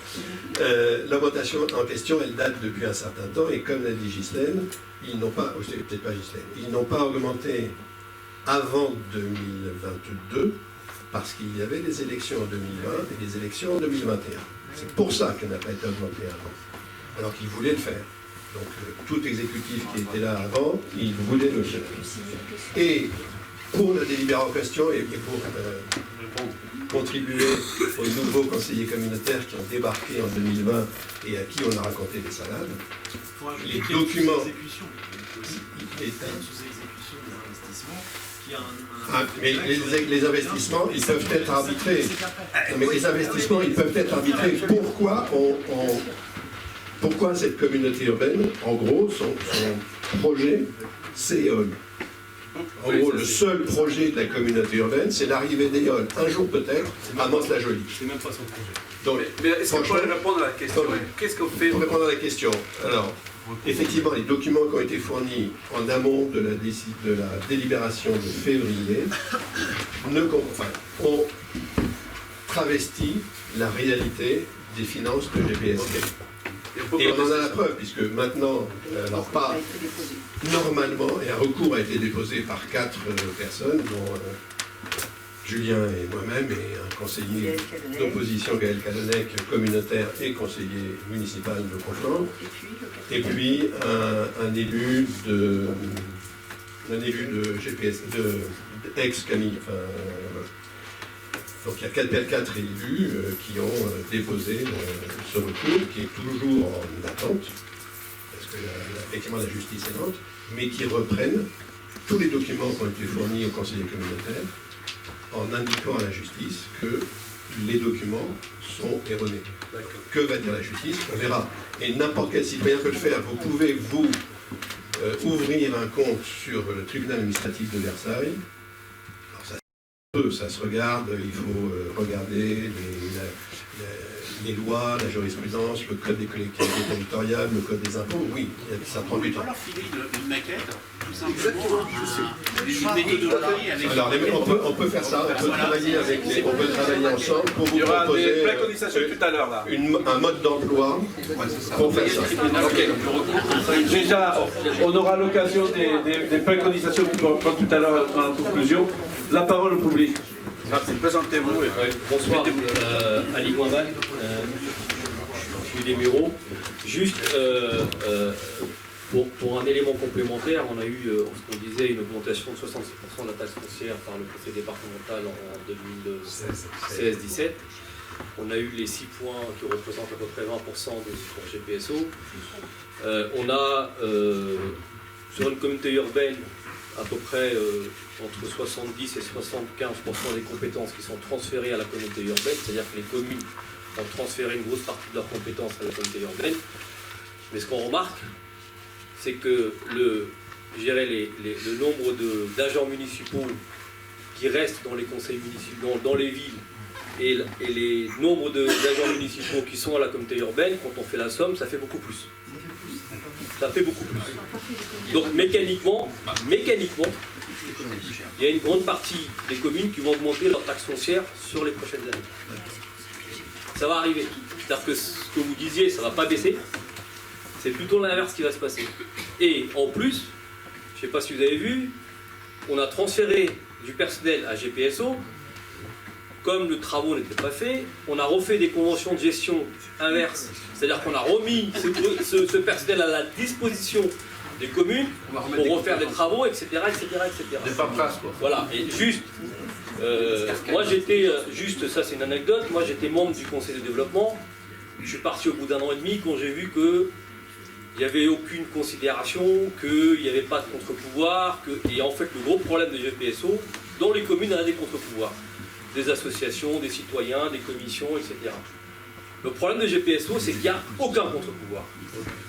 Speaker 7: L'augmentation en question, elle date depuis un certain temps, et comme l'a dit Ghislaine, ils n'ont pas, peut-être pas Ghislaine, ils n'ont pas augmenté avant 2022, parce qu'il y avait des élections en 2020 et des élections en 2021. C'est pour ça qu'elle n'a pas été augmentée avant, alors qu'il voulait le faire. Donc tout exécutif qui était là avant, il voulait le faire. Et pour le délibérant en question et pour contribuer aux nouveaux conseillers communautaires qui ont débarqué en 2020 et à qui on a raconté des salades, les documents... mais les investissements, ils peuvent être arbitrés. Mais les investissements, ils peuvent être arbitrés. Pourquoi cette communauté urbaine, en gros, son projet, c'est éole. En gros, le seul projet de la communauté urbaine, c'est l'arrivée d'éole, un jour peut-être, à Mantes-la-Jolie.
Speaker 13: C'est même pas son projet.
Speaker 7: Donc,
Speaker 13: mais est-ce qu'on pourrait répondre à la question? Qu'est-ce qu'on fait?
Speaker 7: Pour répondre à la question, alors, effectivement, les documents qui ont été fournis en amont de la délibération de février ont travesti la réalité des finances de GPST. Et on en a la preuve, puisque maintenant, alors pas normalement, et un recours a été déposé par 4 personnes, dont Julien et moi-même, et un conseiller d'opposition, Gaël Cadonec, communautaire et conseiller municipal de Conflans, et puis un élu de GPS, de ex-Camille. Donc il y a 4 élus qui ont déposé ce recours, qui est toujours en attente, parce que effectivement la justice est lente, mais qui reprennent tous les documents qui ont été fournis aux conseillers communautaires en indiquant à la justice que les documents sont erronés. Que va dire la justice? On verra. Et n'importe quel citoyen peut le faire. Vous pouvez, vous, ouvrir un compte sur le tribunal administratif de Versailles. Ça se regarde, il faut regarder les lois, la jurisprudence, le code des collectivités territoriales, le code des impôts, oui, ça prend du temps.
Speaker 11: Alors filer une maquette, tout simplement, une méthodologie avec...
Speaker 7: Alors on peut faire ça, on peut travailler ensemble pour vous proposer
Speaker 13: des préconisations tout à l'heure là.
Speaker 7: Un mode d'emploi pour faire ça.
Speaker 10: Déjà, on aura l'occasion des préconisations qu'on va prendre tout à l'heure en conclusion. La parole au public. Présentez-vous.
Speaker 19: Bonsoir, Ali Gouinval, je suis des Mureaux. Juste pour un élément complémentaire, on a eu, ce qu'on disait, une augmentation de 66% de la taxe foncière par le conseil départemental en 2016-17. On a eu les 6 points qui représentent à peu près 20% pour GPSO. On a, sur une communauté urbaine, à peu près entre 70 et 75% des compétences qui sont transférées à la communauté urbaine, c'est-à-dire que les communes ont transféré une grosse partie de leurs compétences à la communauté urbaine. Mais ce qu'on remarque, c'est que le nombre d'agents municipaux qui restent dans les conseils municipaux, dans les villes, et les nombres d'agents municipaux qui sont à la communauté urbaine, quand on fait la somme, ça fait beaucoup plus. Ça fait beaucoup plus. Donc mécaniquement, il y a une grande partie des communes qui vont augmenter leur taxe foncière sur les prochaines années. Ça va arriver. C'est-à-dire que ce que vous disiez, ça ne va pas baisser. C'est plutôt l'inverse qui va se passer. Et en plus, je ne sais pas si vous avez vu, on a transféré du personnel à GPSO. Comme le travaux n'était pas fait, on a refait des conventions de gestion inverses. C'est-à-dire qu'on a remis ce personnel à la disposition des communes pour refaire des travaux, etc.
Speaker 13: Des paperasses, quoi.
Speaker 19: Voilà, et juste, moi j'étais, ça c'est une anecdote, moi j'étais membre du conseil de développement, je suis parti au bout d'1 an et demi quand j'ai vu que il n'y avait aucune considération, qu'il n'y avait pas de contre-pouvoir, et en fait le gros problème de GPSO, dans les communes il y a des contre-pouvoirs. Des associations, des citoyens, des commissions, etc. Le problème de GPSO, c'est qu'il n'y a aucun contre-pouvoir.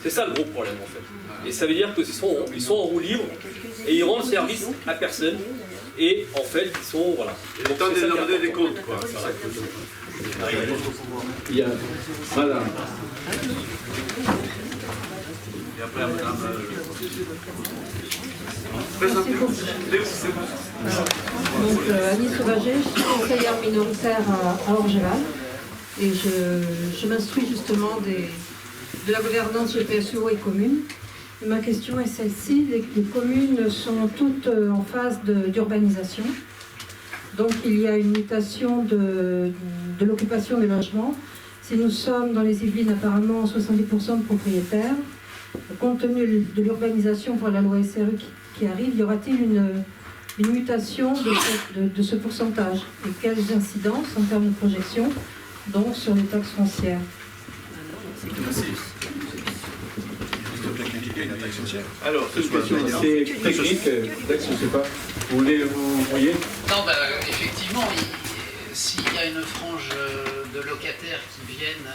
Speaker 19: C'est ça le gros problème en fait. Et ça veut dire qu'ils sont en roue libre et ils rendent service à personne. Et en fait, ils sont. Voilà.
Speaker 13: Et le temps de demander des comptes, quoi.
Speaker 10: Il y a. Madame.
Speaker 13: Et après, madame.
Speaker 20: Donc, Annie Sauvaget, je suis conseillère minoritaire à Orgeval et je m'instruis justement de la gouvernance GPSO et communes. Et ma question est celle-ci, les communes sont toutes en phase d'urbanisation. Donc il y a une mutation de l'occupation des logements. Si nous sommes dans les Yvelines apparemment 70% de propriétaires, compte tenu de l'urbanisation pour la loi SRU qui arrive, y aura-t-il une mutation de ce pourcentage? Et quelles incidences en termes de projection donc sur les taxes foncières?
Speaker 1: Alors, cette question assez technique, peut-être, je ne sais pas, vous voulez vous voyez?
Speaker 14: Non, effectivement, s'il y a une frange de locataires qui viennent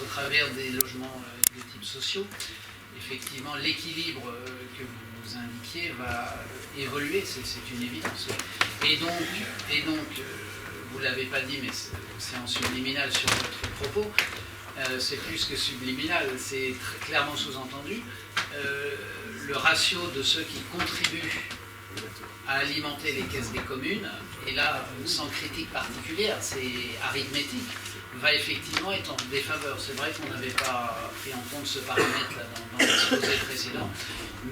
Speaker 14: au travers des logements de type sociaux, effectivement, l'équilibre que vous indiquiez va évoluer, c'est une évidence. Et donc vous ne l'avez pas dit, mais c'est en subliminal sur votre propos, c'est plus que subliminal, c'est clairement sous-entendu. Le ratio de ceux qui contribuent à alimenter les caisses des communes, et là, sans critique particulière, c'est arithmétique, va effectivement être en défaveur. C'est vrai qu'on n'avait pas pris en compte ce paramètre-là dans l'exposé précédent,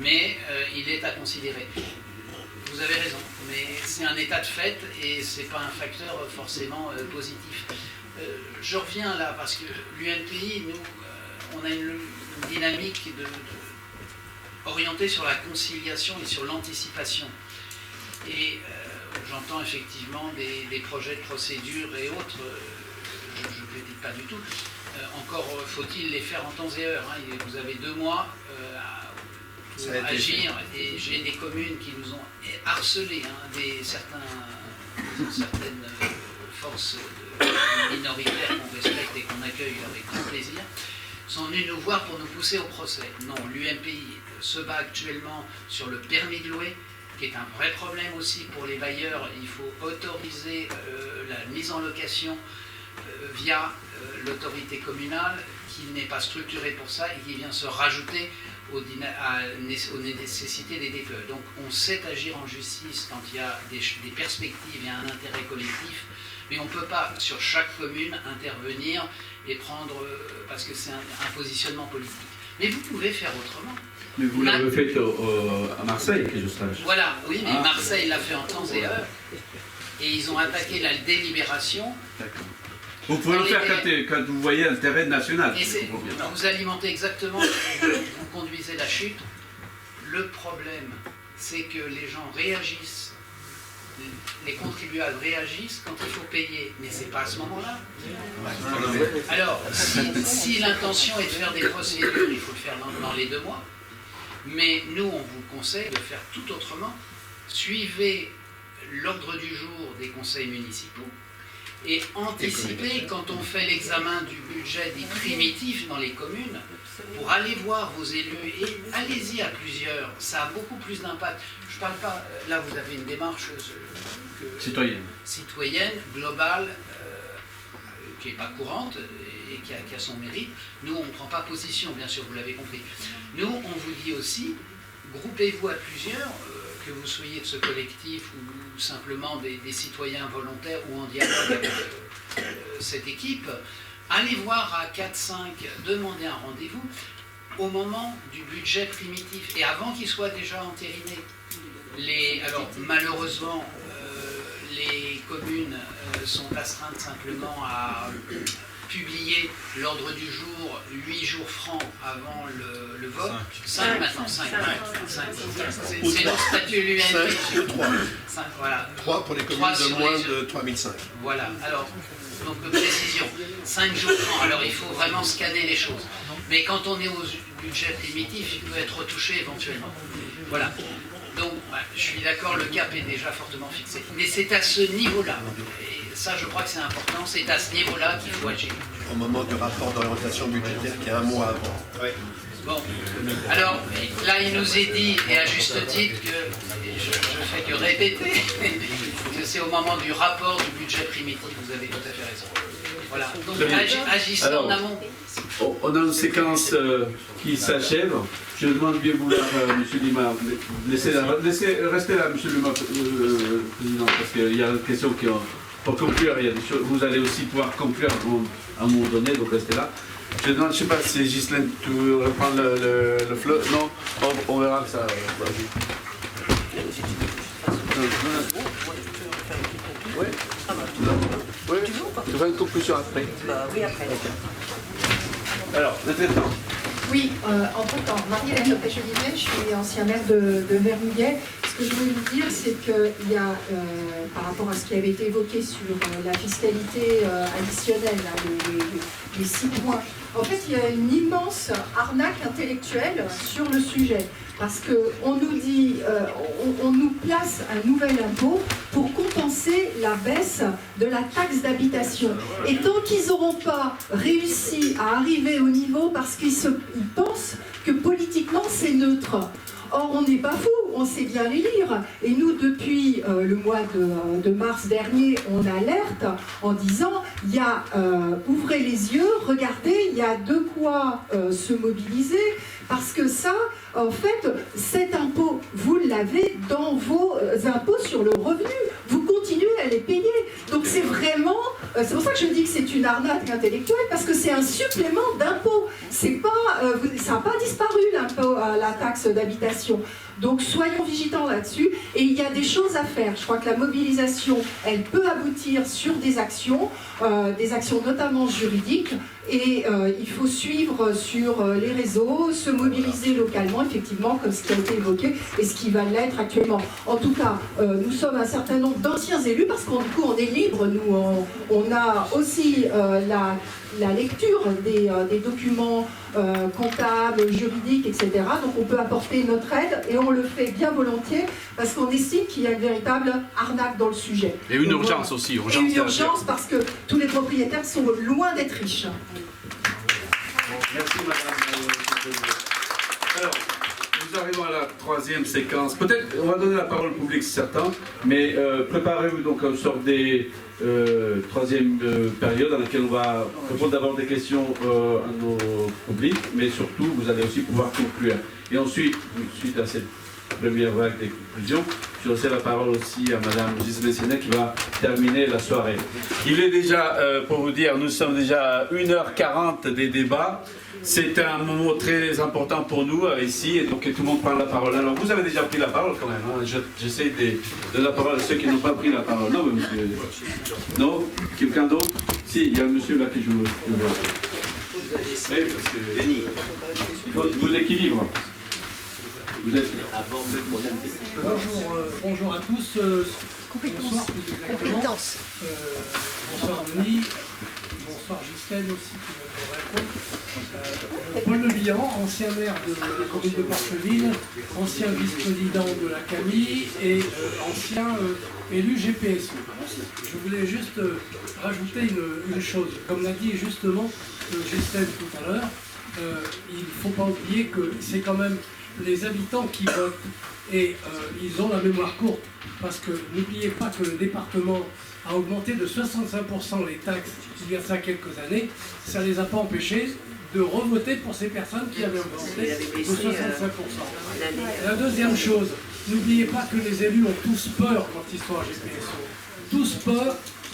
Speaker 14: mais il est à considérer. Vous avez raison, mais c'est un état de fait et ce n'est pas un facteur forcément positif. Je reviens là parce que l'UNPI, nous, on a une dynamique orientée sur la conciliation et sur l'anticipation. Et j'entends effectivement des projets de procédure et autres, je ne critique pas du tout. Encore faut-il les faire en temps et heure. Hein. Vous avez 2 mois pour agir, et j'ai des communes qui nous ont harcelés, hein, certaines forces minoritaires qu'on respecte et qu'on accueille avec grand plaisir, sont venus nous voir pour nous pousser au procès. Non, l'UMPI se bat actuellement sur le permis de louer, qui est un vrai problème aussi pour les bailleurs. Il faut autoriser la mise en location via l'autorité communale, qui n'est pas structurée pour ça et qui vient se rajouter aux nécessités des DPE. Donc on sait agir en justice quand il y a des perspectives et un intérêt collectif, mais on ne peut pas sur chaque commune intervenir et prendre, parce que c'est un positionnement politique. Mais vous pouvez faire autrement.
Speaker 1: Mais vous l'avez fait à Marseille, que je sache.
Speaker 14: Voilà, oui, mais Marseille l'a fait en temps et heure, et ils ont attaqué la délibération.
Speaker 1: D'accord. Vous pouvez le faire quand vous voyez l'intérêt national.
Speaker 14: Et vous alimentez exactement, vous conduisez la chute. Le problème, c'est que les gens réagissent, les contribuables réagissent quand il faut payer, mais c'est pas à ce moment-là. Alors, si l'intention est de faire des procédures, il faut le faire dans les 2 mois, mais nous, on vous conseille de faire tout autrement. Suivez l'ordre du jour des conseils municipaux, et anticiper quand on fait l'examen du budget dit primitif dans les communes, pour aller voir vos élus, et allez-y à plusieurs, ça a beaucoup plus d'impact. Je ne parle pas, là vous avez une démarche citoyenne, globale, qui n'est pas courante et qui a son mérite. Nous, on ne prend pas position, bien sûr, vous l'avez compris. Nous, on vous dit aussi, groupez-vous à plusieurs, que vous soyez de ce collectif ou simplement des citoyens volontaires ou en dialogue avec cette équipe, allez voir à 4-5, demandez un rendez-vous au moment du budget primitif et avant qu'il soit déjà entériné. Alors malheureusement, les communes sont astreintes simplement à publier l'ordre du jour 8 jours francs avant le vote. 5 maintenant, 5. C'est le statut l'UNPI.
Speaker 7: 3.
Speaker 14: Voilà.
Speaker 7: 3 pour les communes de moins de 3005.
Speaker 14: Voilà, alors, donc précision, 5 jours francs. Alors il faut vraiment scanner les choses. Mais quand on est au budget primitif, il peut être retouché éventuellement. Voilà. Donc, je suis d'accord, le cap est déjà fortement fixé. Mais c'est à ce niveau-là. Ça, je crois que c'est important, c'est à ce niveau-là qu'il faut agir.
Speaker 7: Au moment du rapport d'orientation budgétaire qui est 1 mois avant. Oui.
Speaker 14: Bon, alors là, il nous est dit, et à juste titre, que, et je fais que répéter, que c'est au moment du rapport du budget primitif, vous avez tout à fait raison. Voilà, donc agissez en amont.
Speaker 1: On a une séquence qui s'achève. Je demande bien vouloir, M. Lima, laissez rester là, M. Lima, Président, parce qu'il y a une question qui... Pour conclure, il y a des choses, vous allez aussi pouvoir conclure à un moment donné, donc restez là. Je demande, je ne sais pas si Ghislaine, tu veux reprendre le flot. Non, on verra ça.
Speaker 2: Oui, ça marche.
Speaker 11: Oui, je vais une conclusion après.
Speaker 2: Bah oui, après.
Speaker 11: Alors, maintenant.
Speaker 21: Oui, entre-temps, Marie-Hélène Lopez-Jolivet, je suis ancien maire de Vermouillet. Ce que je voulais vous dire, c'est qu'il y a, par rapport à ce qui avait été évoqué sur la fiscalité additionnelle, là, les 6 points, en fait, il y a une immense arnaque intellectuelle sur le sujet. Parce qu'on nous dit, on nous place un nouvel impôt pour compenser la baisse de la taxe d'habitation. Et tant qu'ils n'auront pas réussi à arriver au niveau, parce qu'ils pensent que politiquement c'est neutre. Or, on n'est pas fou, on sait bien les lire. Et nous, depuis le mois de mars dernier, on alerte en disant, il y a, ouvrez les yeux, regardez, il y a de quoi se mobiliser, parce que ça, en fait, cet impôt, vous l'avez dans vos impôts sur le revenu. Vous continuez à les payer. Donc c'est vraiment, c'est pour ça que je dis que c'est une arnaque intellectuelle, parce que c'est un supplément d'impôt. C'est pas, ça n'a pas disparu l'impôt, la taxe d'habitation. Donc soyons vigilants là-dessus. Et il y a des choses à faire. Je crois que la mobilisation, elle peut aboutir sur des actions notamment juridiques. Et il faut suivre sur les réseaux, se mobiliser localement, effectivement, comme ce qui a été évoqué et ce qui va l'être actuellement. En tout cas, nous sommes un certain nombre d'anciens élus, parce qu'en coup, on est libre. Nous, on a aussi la lecture des documents comptables, juridiques, etc. Donc on peut apporter notre aide, et on le fait bien volontiers, parce qu'on estime qu'il y a une véritable arnaque dans le sujet.
Speaker 16: Et une urgence aussi.
Speaker 21: Et une urgence, parce que tous les propriétaires sont loin d'être riches.
Speaker 16: Merci madame. Alors, nous arrivons à la troisième séquence. Peut-être on va donner la parole au public, c'est certain, mais préparez-vous donc à une sorte des troisième période dans laquelle on va répondre d'abord des questions à nos publics, mais surtout vous allez aussi pouvoir conclure. Et ensuite, suite à cette première vague des conclusions, je laisse la parole aussi à madame Gisèle Sénet qui va terminer la soirée. Il est déjà, pour vous dire, nous sommes déjà à 1h40 des débats. C'est un moment très important pour nous ici, et donc tout le monde prend la parole. Alors vous avez déjà pris la parole quand même, hein. J'essaie de donner la parole à ceux qui n'ont pas pris la parole. Non, mais monsieur. Non? Quelqu'un d'autre? Si, il y a un monsieur là qui joue. Oui, parce que il faut vous équilibre. Vous êtes
Speaker 6: bonjour à tous. Bonsoir, plus exactement. Bonsoir Denis. Bonsoir Justine aussi qui me répond. Paul Le Bihan, ancien maire de la commune de Porcheville, ancien vice-président de la CAMI et ancien élu GPSO. Je voulais juste rajouter une chose. Comme l'a dit justement Justine tout à l'heure, il ne faut pas oublier que c'est quand même les habitants qui votent, et ils ont la mémoire courte, parce que n'oubliez pas que le département a augmenté de 65% les taxes il y a ça quelques années. Ça ne les a pas empêchés de revoter pour ces personnes qui avaient augmenté de 65%. La deuxième chose, n'oubliez pas que les élus ont tous peur quand ils sont à GPSO. Tous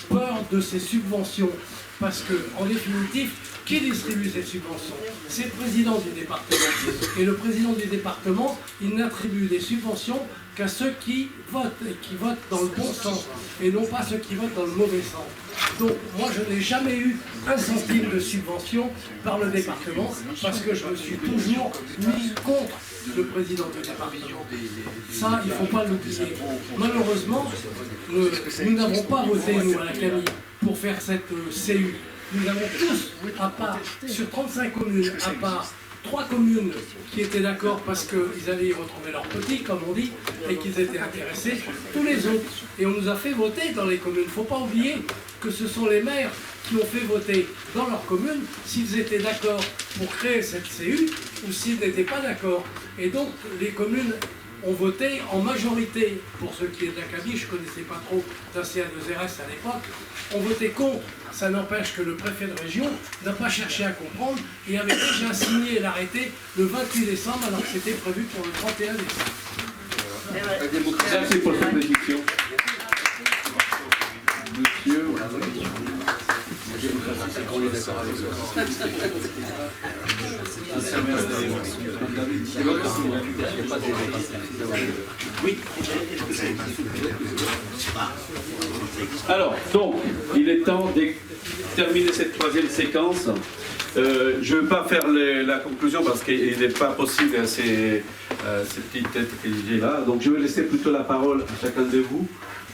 Speaker 6: peur de ces subventions, parce que en définitive, qui distribue ces subventions? C'est le président du département. Et le président du département, il n'attribue des subventions qu'à ceux qui votent, et qui votent dans le bon sens, et non pas ceux qui votent dans le mauvais sens. Donc moi, je n'ai jamais eu un centime de subvention par le département, parce que je me suis toujours mis contre le président du département. Ça, il ne faut pas l'oublier. Malheureusement, nous n'avons pas voté, nous, à la CAMI, pour faire cette CU. Nous avons tous, à part, sur 35 communes, à part 3 communes qui étaient d'accord parce qu'ils allaient y retrouver leurs petits, comme on dit, et qu'ils étaient intéressés, tous les autres. Et on nous a fait voter dans les communes. Il ne faut pas oublier que ce sont les maires qui ont fait voter dans leur commune s'ils étaient d'accord pour créer cette CU ou s'ils n'étaient pas d'accord. Et donc, les communes ont voté en majorité, pour ceux qui est de la CAMI, je ne connaissais pas trop d'ACA2RS à l'époque, ont voté contre. Ça n'empêche que le préfet de région n'a pas cherché à comprendre et avait déjà signé l'arrêté le 28 décembre alors que c'était prévu pour le 31 décembre.
Speaker 1: Merci pour cette prédiction. Monsieur, Oui. Alors, donc, il est temps de terminer cette troisième séquence. Je ne veux pas faire la conclusion parce qu'il n'est pas possible à ces petites têtes que j'ai là. Donc, je vais laisser plutôt la parole à chacun de vous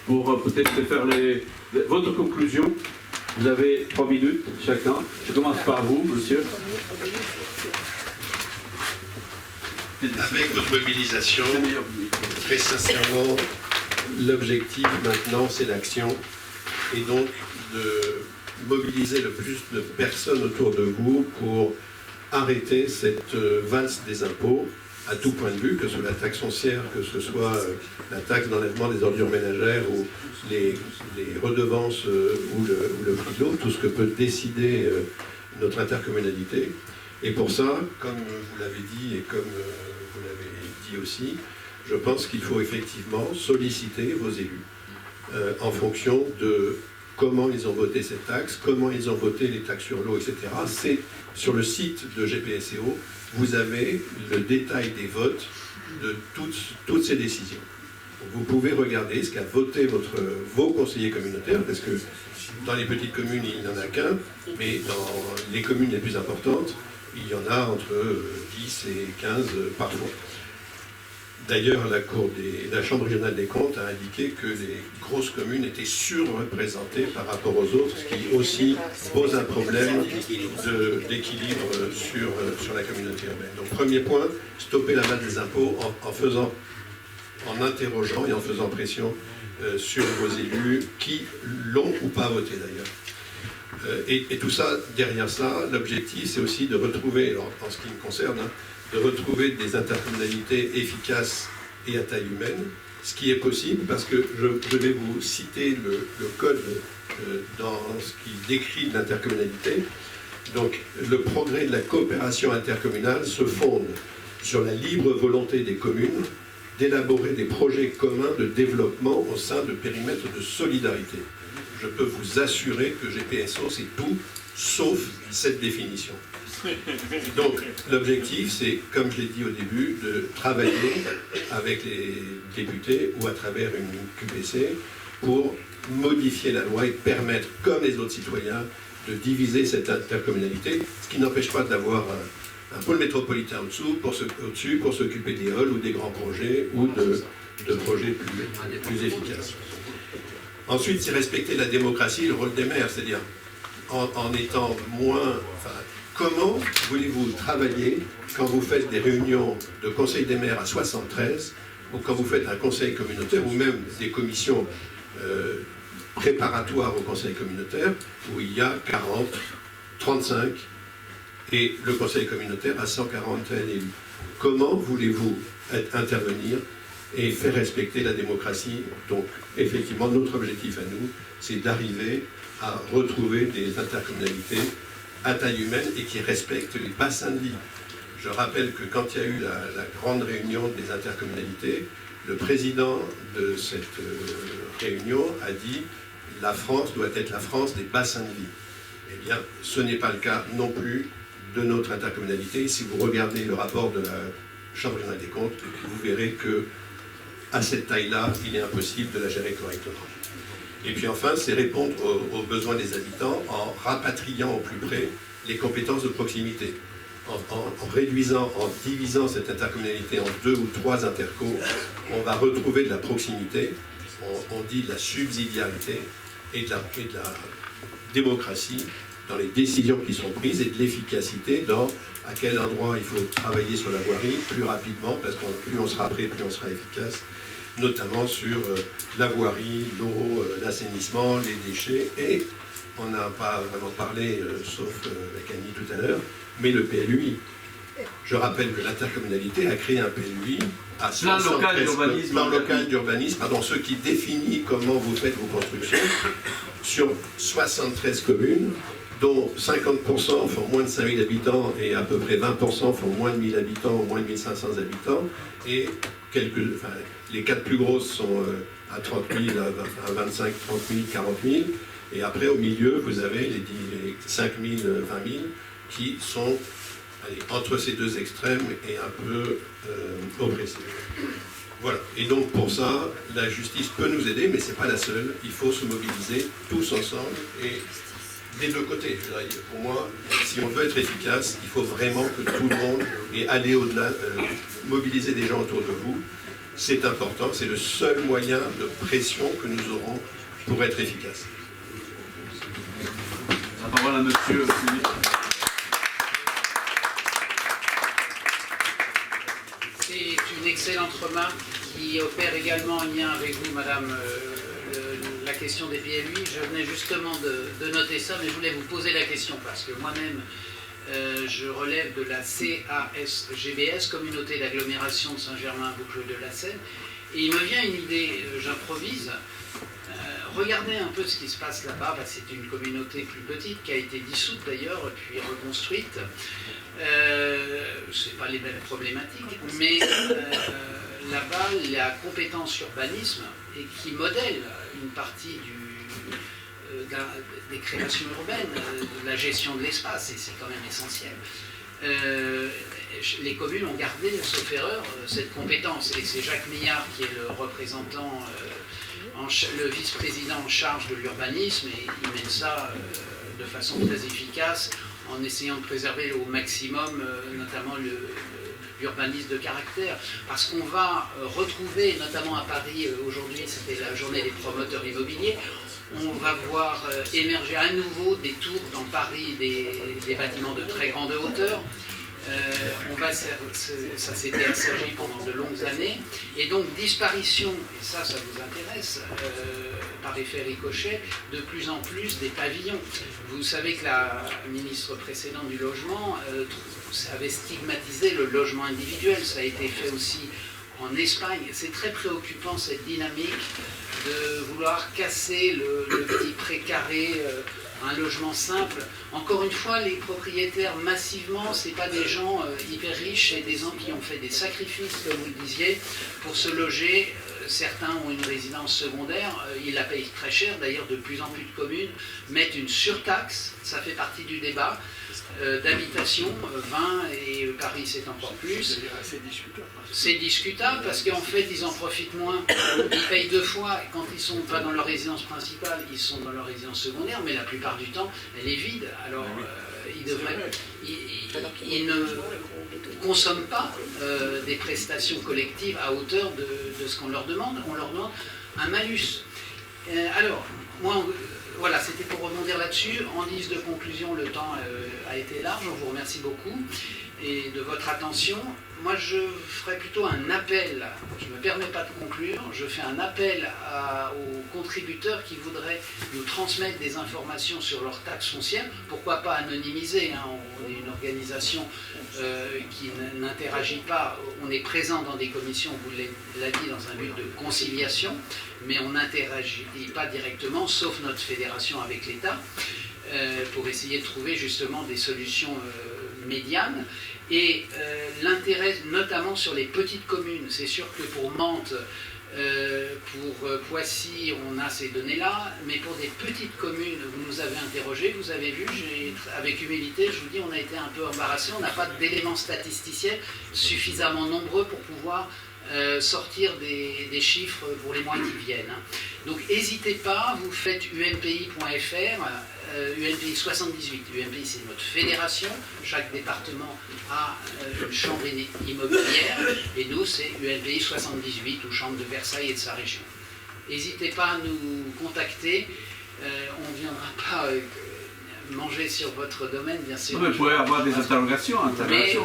Speaker 1: pour peut-être faire votre conclusion. Vous avez 3 minutes chacun. Je commence par vous, monsieur.
Speaker 7: Avec votre mobilisation, très sincèrement, l'objectif maintenant, c'est l'action. Et donc, de mobiliser le plus de personnes autour de vous pour arrêter cette valse des impôts à tout point de vue, que ce soit la taxe foncière, que ce soit la taxe d'enlèvement des ordures ménagères ou les redevances ou le prix de l'eau, tout ce que peut décider notre intercommunalité. Et pour ça, comme vous l'avez dit et comme vous l'avez dit aussi, je pense qu'il faut effectivement solliciter vos élus en fonction de comment ils ont voté cette taxe, comment ils ont voté les taxes sur l'eau, etc. C'est sur le site de GPSEO, vous avez le détail des votes de toutes ces décisions. Vous pouvez regarder ce qu'a voté vos conseillers communautaires, parce que dans les petites communes, il n'y en a qu'un, mais dans les communes les plus importantes, il y en a entre 10 et 15 parfois. D'ailleurs, la Chambre régionale des comptes a indiqué que les grosses communes étaient surreprésentées par rapport aux autres, ce qui aussi pose un problème d'équilibre sur la communauté urbaine. Donc, premier point, stopper la valse des impôts en interrogeant et en faisant pression sur vos élus qui l'ont ou pas voté d'ailleurs. Et tout ça, derrière ça, l'objectif, c'est aussi de retrouver, alors, en ce qui me concerne, de retrouver des intercommunalités efficaces et à taille humaine, ce qui est possible, parce que je vais vous citer le code dans ce qui décrit l'intercommunalité. Donc, le progrès de la coopération intercommunale se fonde sur la libre volonté des communes d'élaborer des projets communs de développement au sein de périmètres de solidarité. Je peux vous assurer que GPSO, c'est tout, sauf cette définition. Donc, l'objectif, c'est, comme je l'ai dit au début, de travailler avec les députés ou à travers une QPC pour modifier la loi et permettre, comme les autres citoyens, de diviser cette intercommunalité, ce qui n'empêche pas d'avoir un pôle métropolitain au-dessus pour s'occuper des halls ou des grands projets ou de projets plus efficaces. Ensuite, c'est respecter la démocratie et le rôle des maires, c'est-à-dire en étant moins... Comment voulez-vous travailler quand vous faites des réunions de conseil des maires à 73 ou quand vous faites un conseil communautaire ou même des commissions préparatoires au conseil communautaire où il y a 40, 35 et le conseil communautaire à 140 élus? Comment voulez-vous intervenir et faire respecter la démocratie? Donc, effectivement, notre objectif à nous, c'est d'arriver à retrouver des intercommunalités à taille humaine et qui respectent les bassins de vie. Je rappelle que quand il y a eu la grande réunion des intercommunalités, le président de cette réunion a dit « La France doit être la France des bassins de vie ». Eh bien, ce n'est pas le cas non plus de notre intercommunalité. Si vous regardez le rapport de la Chambre régionale des comptes, vous verrez que à cette taille-là, il est impossible de la gérer correctement. Et puis enfin, c'est répondre aux besoins des habitants en rapatriant au plus près les compétences de proximité. En réduisant, en divisant cette intercommunalité en 2 ou 3 intercos, on va retrouver de la proximité, on dit de la subsidiarité et de la démocratie dans les décisions qui sont prises et de l'efficacité dans à quel endroit il faut travailler sur la voirie plus rapidement, parce que plus on sera prêt, plus on sera efficace, notamment sur la voirie, l'eau, l'assainissement, les déchets, et on n'a pas vraiment parlé, sauf avec Annie tout à l'heure, mais le PLUI. Je rappelle que l'intercommunalité a créé un PLUI à
Speaker 1: plan local
Speaker 7: d'urbanisme, pardon, ce qui définit comment vous faites vos constructions sur 73 communes, dont 50% font moins de 5000 habitants et à peu près 20% font moins de 1000 habitants ou moins de 1500 habitants, et les 4 plus grosses sont à 30 000, à 25, 30 000, 40 000, et après au milieu vous avez les 5 000, 20 000 qui sont entre ces deux extrêmes et un peu oppressée. Voilà. Et donc pour ça, la justice peut nous aider, mais ce n'est pas la seule. Il faut se mobiliser tous ensemble et des deux côtés. Je dirais, pour moi, si on veut être efficace, il faut vraiment que tout le monde et aller au-delà, mobiliser des gens autour de vous. C'est important, c'est le seul moyen de pression que nous aurons pour être efficace.
Speaker 16: La parole à monsieur Philippe.
Speaker 14: C'est une excellente remarque qui opère également en lien avec vous, madame, la question des PLUI. Je venais justement de noter ça, mais je voulais vous poser la question parce que moi-même, je relève de la CASGBS, Communauté d'agglomération de Saint-Germain-Boucles de la Seine, et il me vient une idée, j'improvise. Regardez un peu ce qui se passe là-bas. C'est une communauté plus petite qui a été dissoute d'ailleurs, puis reconstruite. C'est pas les mêmes problématiques, mais là-bas, la compétence urbanisme et qui modèle une partie des créations urbaines, de la gestion de l'espace, et c'est quand même essentiel. Les communes ont gardé, sauf erreur, cette compétence. Et c'est Jacques Millard qui est le représentant, le vice-président en charge de l'urbanisme, et il mène ça de façon très efficace en essayant de préserver au maximum, notamment l'urbanisme de caractère. Parce qu'on va retrouver, notamment à Paris, aujourd'hui c'était la journée des promoteurs immobiliers, on va voir émerger à nouveau des tours dans Paris, des bâtiments de très grande hauteur. Ça s'était assagi pendant de longues années, et donc disparition, et ça vous intéresse, par effet ricochet, de plus en plus des pavillons. Vous savez que la ministre précédente du logement avait stigmatisé le logement individuel, ça a été fait aussi en Espagne. C'est très préoccupant cette dynamique de vouloir casser le petit précaré, un logement simple. Encore une fois, les propriétaires massivement, ce n'est pas des gens hyper riches, c'est des gens qui ont fait des sacrifices, comme vous le disiez, pour se loger. Certains ont une résidence secondaire, ils la payent très cher. D'ailleurs, de plus en plus de communes mettent une surtaxe, ça fait partie du débat, d'habitation, 20, et Paris c'est encore plus. C'est discutable parce qu'en fait ils en profitent moins, ils payent deux fois, et quand ils ne sont pas dans leur résidence principale, ils sont dans leur résidence secondaire, mais la plupart du temps elle est vide. Alors ils ne consomment pas des prestations collectives à hauteur de ce qu'on leur demande. On leur demande un malus. Alors, moi, voilà, c'était pour rebondir là-dessus. En guise de conclusion, le temps a été large. On vous remercie beaucoup et de votre attention. Moi, je ferai plutôt un appel. Je ne me permets pas de conclure. Je fais un appel aux contributeurs qui voudraient nous transmettre des informations sur leurs taxes foncières. Pourquoi pas anonymiser, hein. On est une organisation qui n'interagit pas. On est présent dans des commissions, vous l'avez dit, dans un but de conciliation, mais on n'interagit pas directement, sauf notre fédération avec l'État, pour essayer de trouver justement des solutions médianes. Et l'intérêt notamment sur les petites communes, c'est sûr que pour Mantes, pour Poissy, on a ces données-là, mais pour des petites communes, vous nous avez interrogés, vous avez vu, avec humilité, je vous dis, on a été un peu embarrassés, on n'a pas d'éléments statisticiels suffisamment nombreux pour pouvoir sortir des chiffres pour les mois qui viennent. Donc n'hésitez pas, vous faites umpi.fr, UNPI 78. UNPI, c'est notre fédération. Chaque département a une chambre immobilière. Et nous, c'est UNPI 78, ou chambre de Versailles et de sa région. N'hésitez pas à nous contacter. On ne viendra pas manger sur votre domaine, bien sûr.
Speaker 16: Vous pouvez avoir des interrogations, bien sûr.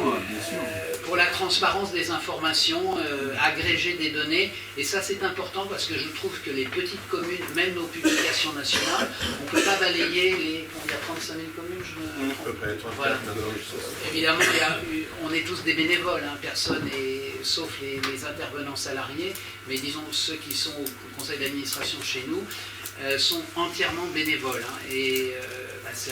Speaker 14: Pour la transparence des informations, agréger des données, et ça c'est important parce que je trouve que les petites communes, même nos publications nationales, on ne peut pas balayer les... Il y a 35 000 communes,
Speaker 7: à peu près, 34
Speaker 14: voilà.
Speaker 7: maintenant.
Speaker 14: Évidemment, on est tous des bénévoles, hein, personne, sauf les intervenants salariés, mais disons ceux qui sont au conseil d'administration chez nous, sont entièrement bénévoles. Hein, et c'est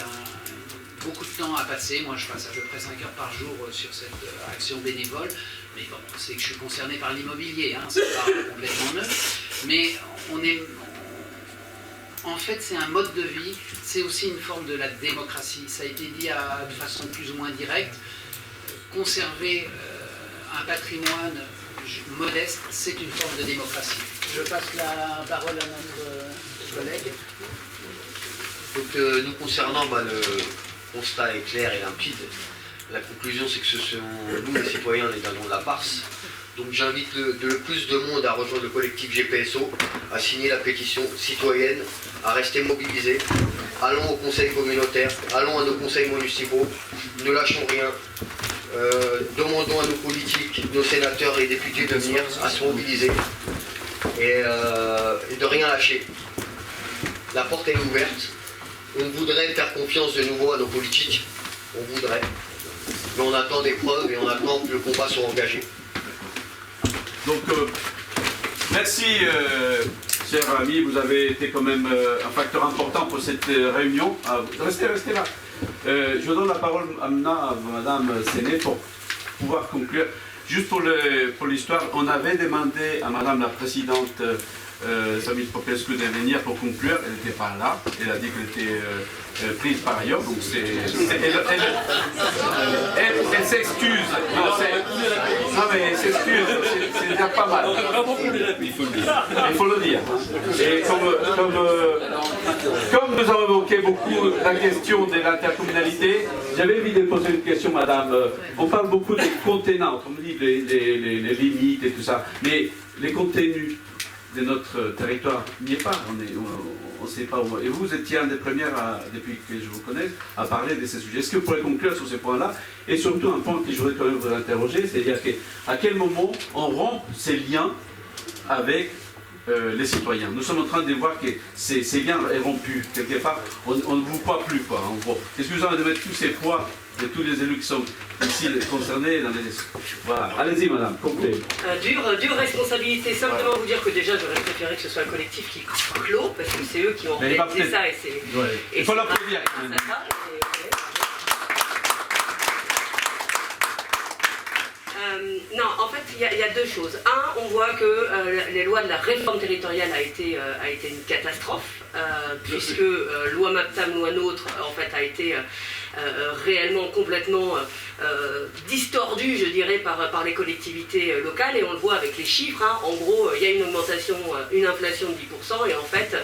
Speaker 14: beaucoup de temps à passer. Moi, je passe à peu près 5 heures par jour sur cette action bénévole. Mais bon, c'est que je suis concerné par l'immobilier, hein, c'est pas complètement neuf. Mais en fait, c'est un mode de vie, c'est aussi une forme de la démocratie. Ça a été dit de façon plus ou moins directe. conserver un patrimoine modeste, c'est une forme de démocratie. Je passe la parole à notre collègue.
Speaker 4: Donc, nous concernant, le constat est clair et limpide. La conclusion, c'est que ce sont nous, les citoyens, les dindons de la farce. Donc j'invite le plus de monde à rejoindre le collectif GPSO, à signer la pétition citoyenne, à rester mobilisés. Allons au conseil communautaire, allons à nos conseils municipaux, ne lâchons rien. Demandons à nos politiques, nos sénateurs et députés de venir, à se mobiliser et de rien lâcher. La porte est ouverte. On voudrait faire confiance de nouveau à nos politiques, on voudrait. Mais on attend des preuves et on attend que le combat soit engagé.
Speaker 1: Donc, merci, chers amis, vous avez été quand même un facteur important pour cette réunion. Restez là. Je donne la parole maintenant à Madame Séné pour pouvoir conclure. Juste pour l'histoire, on avait demandé à Madame la Présidente Samit Popescu de venir pour conclure. Elle n'était pas là. Elle a dit qu'elle était prise par ailleurs. Donc elle s'excuse. Non mais elle s'excuse. C'est déjà pas mal. Il faut le dire. Et comme nous avons évoqué beaucoup la question de l'intercommunalité, j'avais envie de poser une question, Madame. On parle beaucoup des contenants, on me dit les limites et tout ça, mais les contenus de notre territoire n'y est pas, on ne sait pas où. Et vous étiez un des premières, depuis que je vous connais, à parler de ces sujets. Est-ce que vous pourrez conclure sur ces points-là? Et surtout un point que je voudrais quand même vous interroger, c'est-à-dire à quel moment on rompt ces liens avec les citoyens. Nous sommes en train de voir que ces liens sont rompus, quelque part, on ne vous croit plus, quoi, en gros. Est-ce que vous avez de mettre tous ces poids de tous les élus qui sont ici concernés dans les... Voilà, allez-y madame, complet.
Speaker 8: Dure responsabilité, simplement vous dire que déjà j'aurais préféré que ce soit un collectif qui clôt, parce que c'est eux qui ont réalisé ça et c'est...
Speaker 1: Ouais. Il faut l'applaudir.
Speaker 8: Non, en fait, il y a deux choses. Un, on voit que les lois de la réforme territoriale a été une catastrophe, puisque loi MAPTAM, loi NOTRe, en fait, a été réellement complètement distordu, je dirais, par les collectivités locales, et on le voit avec les chiffres, hein. En gros, il y a une augmentation, une inflation de 10%, et en fait,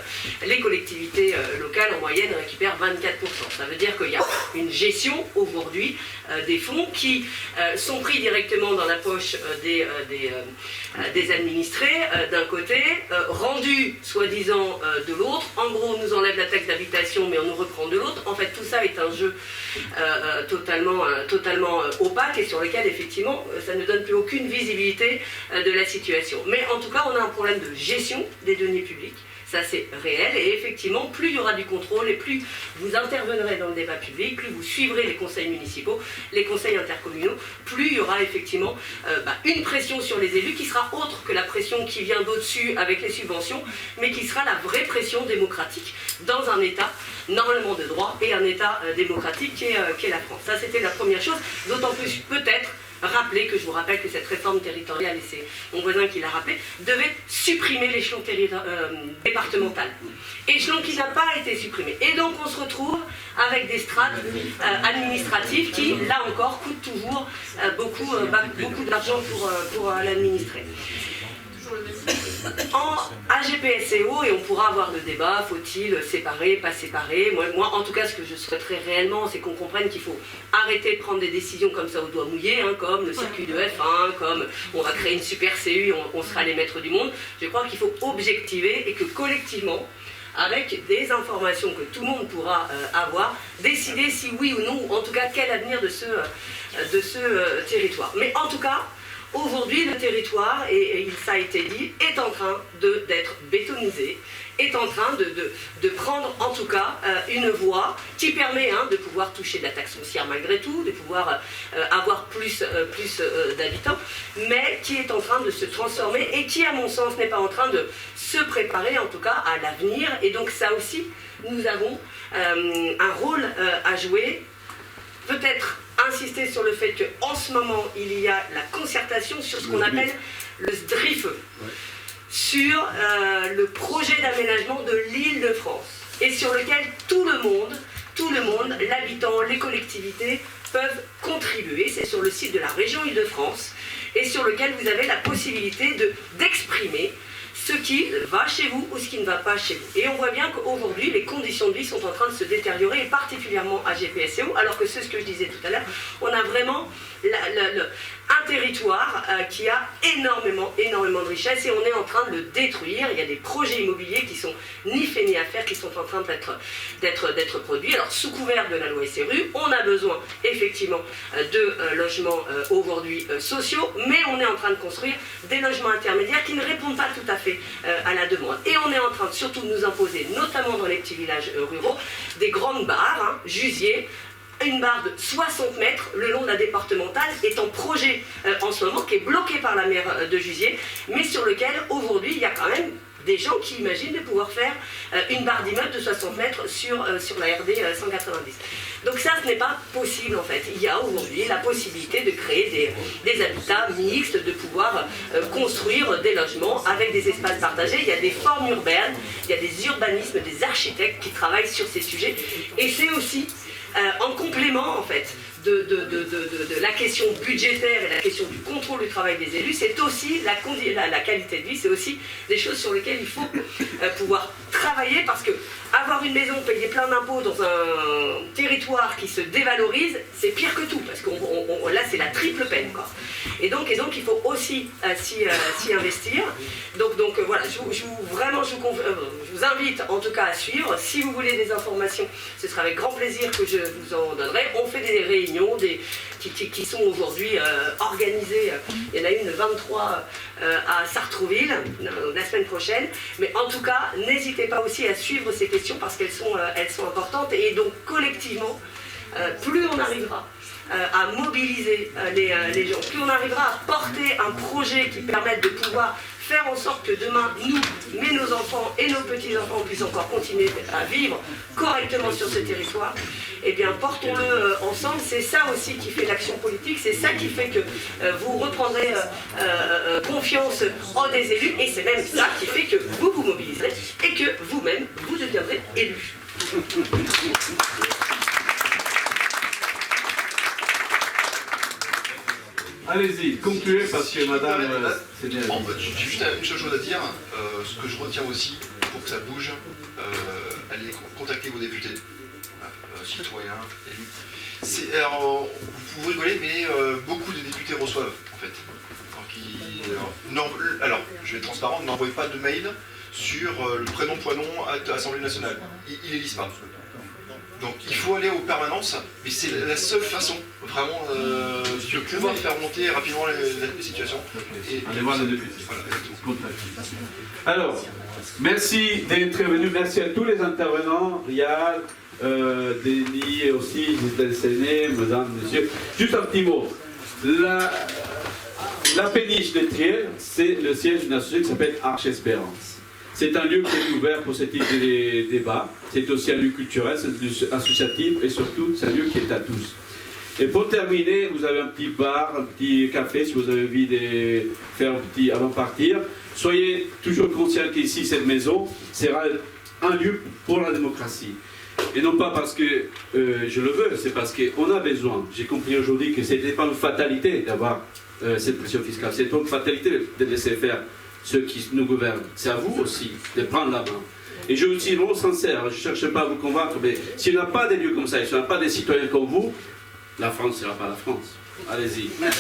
Speaker 8: les collectivités locales, en moyenne, récupèrent 24%. Ça veut dire qu'il y a une gestion, aujourd'hui, des fonds qui sont pris directement dans la poche des administrés, d'un côté, rendus, soi-disant, de l'autre. En gros, on nous enlève la taxe d'habitation, mais on nous reprend de l'autre. En fait, tout ça est un jeu totalement opaque et sur lequel effectivement ça ne donne plus aucune visibilité de la situation. Mais en tout cas on a un problème de gestion des deniers publics, ça c'est réel, et effectivement plus il y aura du contrôle et plus vous interviendrez dans le débat public, plus vous suivrez les conseils municipaux, les conseils intercommunaux, plus il y aura effectivement une pression sur les élus qui sera autre que la pression qui vient d'au-dessus avec les subventions, mais qui sera la vraie pression démocratique dans un État normalement de droit et un État démocratique qui est la France. Ça c'était la première chose, d'autant plus peut-être rappeler que je vous rappelle que cette réforme territoriale, et c'est mon voisin qui l'a rappelé, devait supprimer l'échelon départemental. Échelon qui n'a pas été supprimé. Et donc on se retrouve avec des strates administratives qui, là encore, coûtent toujours beaucoup d'argent pour l'administrer. En AGPSCO, et on pourra avoir le débat, faut-il séparer, pas séparer. Moi, en tout cas, ce que je souhaiterais réellement, c'est qu'on comprenne qu'il faut arrêter de prendre des décisions comme ça au doigt mouillé, hein, comme le circuit de F1, comme on va créer une super CU, on sera les maîtres du monde. Je crois qu'il faut objectiver et que collectivement, avec des informations que tout le monde pourra avoir, décider si oui ou non, ou en tout cas quel avenir de ce territoire. Mais en tout cas, aujourd'hui, le territoire, et ça a été dit, est en train d'être bétonisé, est en train de prendre en tout cas une voie qui permet de pouvoir toucher de la taxe foncière malgré tout, de pouvoir avoir plus d'habitants, mais qui est en train de se transformer et qui, à mon sens, n'est pas en train de se préparer en tout cas à l'avenir. Et donc ça aussi, nous avons un rôle à jouer, peut-être insister sur le fait qu'en ce moment, il y a la concertation sur ce qu'on appelle le SDRIFE, sur le projet d'aménagement de l'Île-de-France, et sur lequel tout le monde, l'habitant, les collectivités, peuvent contribuer. C'est sur le site de la région Île-de-France et sur lequel vous avez la possibilité d'exprimer ce qui va chez vous ou ce qui ne va pas chez vous. Et on voit bien qu'aujourd'hui, les conditions de vie sont en train de se détériorer, et particulièrement à GPSO, alors que c'est ce que je disais tout à l'heure, on a vraiment un territoire qui a énormément de richesse, et on est en train de le détruire. Il y a des projets immobiliers qui sont ni faits ni à faire, qui sont en train d'être produits. Alors, sous couvert de la loi SRU, on a besoin effectivement de logements aujourd'hui sociaux, mais on est en train de construire des logements intermédiaires qui ne répondent pas tout à fait à la demande. Et on est en train surtout de nous imposer, notamment dans les petits villages ruraux, des grandes barres, Jusier, une barre de 60 mètres le long de la départementale est en projet en ce moment, qui est bloqué par la maire de Jusier, mais sur lequel aujourd'hui il y a quand même des gens qui imaginent de pouvoir faire une barre d'immeuble de 60 mètres sur la RD 190. Donc ça, ce n'est pas possible en fait. Il y a aujourd'hui la possibilité de créer des habitats mixtes, de pouvoir construire des logements avec des espaces partagés. Il y a des formes urbaines, il y a des urbanismes, des architectes qui travaillent sur ces sujets. Et c'est aussi en complément en fait de la question budgétaire et la question du contrôle du travail des élus, c'est aussi la qualité de vie, c'est aussi des choses sur lesquelles il faut pouvoir travailler, parce que avoir une maison, payer plein d'impôts dans un territoire qui se dévalorise, c'est pire que tout, parce que là c'est la triple peine, quoi. Et donc il faut aussi s'y investir. Donc voilà, je vous invite en tout cas à suivre. Si vous voulez des informations, ce sera avec grand plaisir que je vous en donnerai. On fait des réunions qui sont aujourd'hui organisées. Il y en a une 23 à Sartrouville la semaine prochaine. Mais en tout cas, n'hésitez pas aussi à suivre ces questions parce qu'elles sont importantes. Et donc collectivement, plus on arrivera à mobiliser les gens, plus on arrivera à porter un projet qui permette de pouvoir faire en sorte que demain, nous, mais nos enfants et nos petits-enfants puissent encore continuer à vivre correctement sur ce territoire, eh bien, portons-le ensemble. C'est ça aussi qui fait l'action politique, c'est ça qui fait que vous reprendrez confiance en des élus, et c'est même ça qui fait que vous vous mobiliserez et que vous-même, vous deviendrez élus.
Speaker 16: Allez-y, concluez parce que madame, c'est bien.
Speaker 3: Bon, j'ai juste une seule chose à dire. Ce que je retiens aussi, pour que ça bouge, allez contacter vos députés, citoyens, élus. Alors, vous pouvez rigoler, mais beaucoup de députés reçoivent, en fait. Alors, je vais être transparent, n'envoyez pas de mail sur le prénom Poinon à l'Assemblée nationale. Ils ne les lisent pas. Donc il faut aller aux permanences, mais c'est la seule façon vraiment de pouvoir faire monter rapidement les situations. Et
Speaker 16: allez voir les députés. Voilà. Alors, merci d'être venu, merci à tous les intervenants, Rial, Denis et aussi Gisèle Séné, mesdames, messieurs. Juste un petit mot. La péniche de Triel, c'est le siège d'une association qui s'appelle Arche Espérance. C'est un lieu qui est ouvert pour ce type de débat. C'est aussi un lieu culturel, c'est un lieu associatif et surtout c'est un lieu qui est à tous. Et pour terminer, vous avez un petit bar, un petit café si vous avez envie de faire un petit avant de partir. Soyez toujours conscients qu'ici, cette maison sera un lieu pour la démocratie. Et non pas parce que je le veux, c'est parce qu'on a besoin. J'ai compris aujourd'hui que ce n'était pas une fatalité d'avoir cette pression fiscale, c'est une fatalité de laisser faire ceux qui nous gouvernent. C'est à vous aussi de prendre la main. Et je suis vraiment sincère, je ne cherche pas à vous convaincre, mais s'il n'y a pas des lieux comme ça, s'il n'y a pas des citoyens comme vous, la France ne sera pas la France. Allez-y. Merci.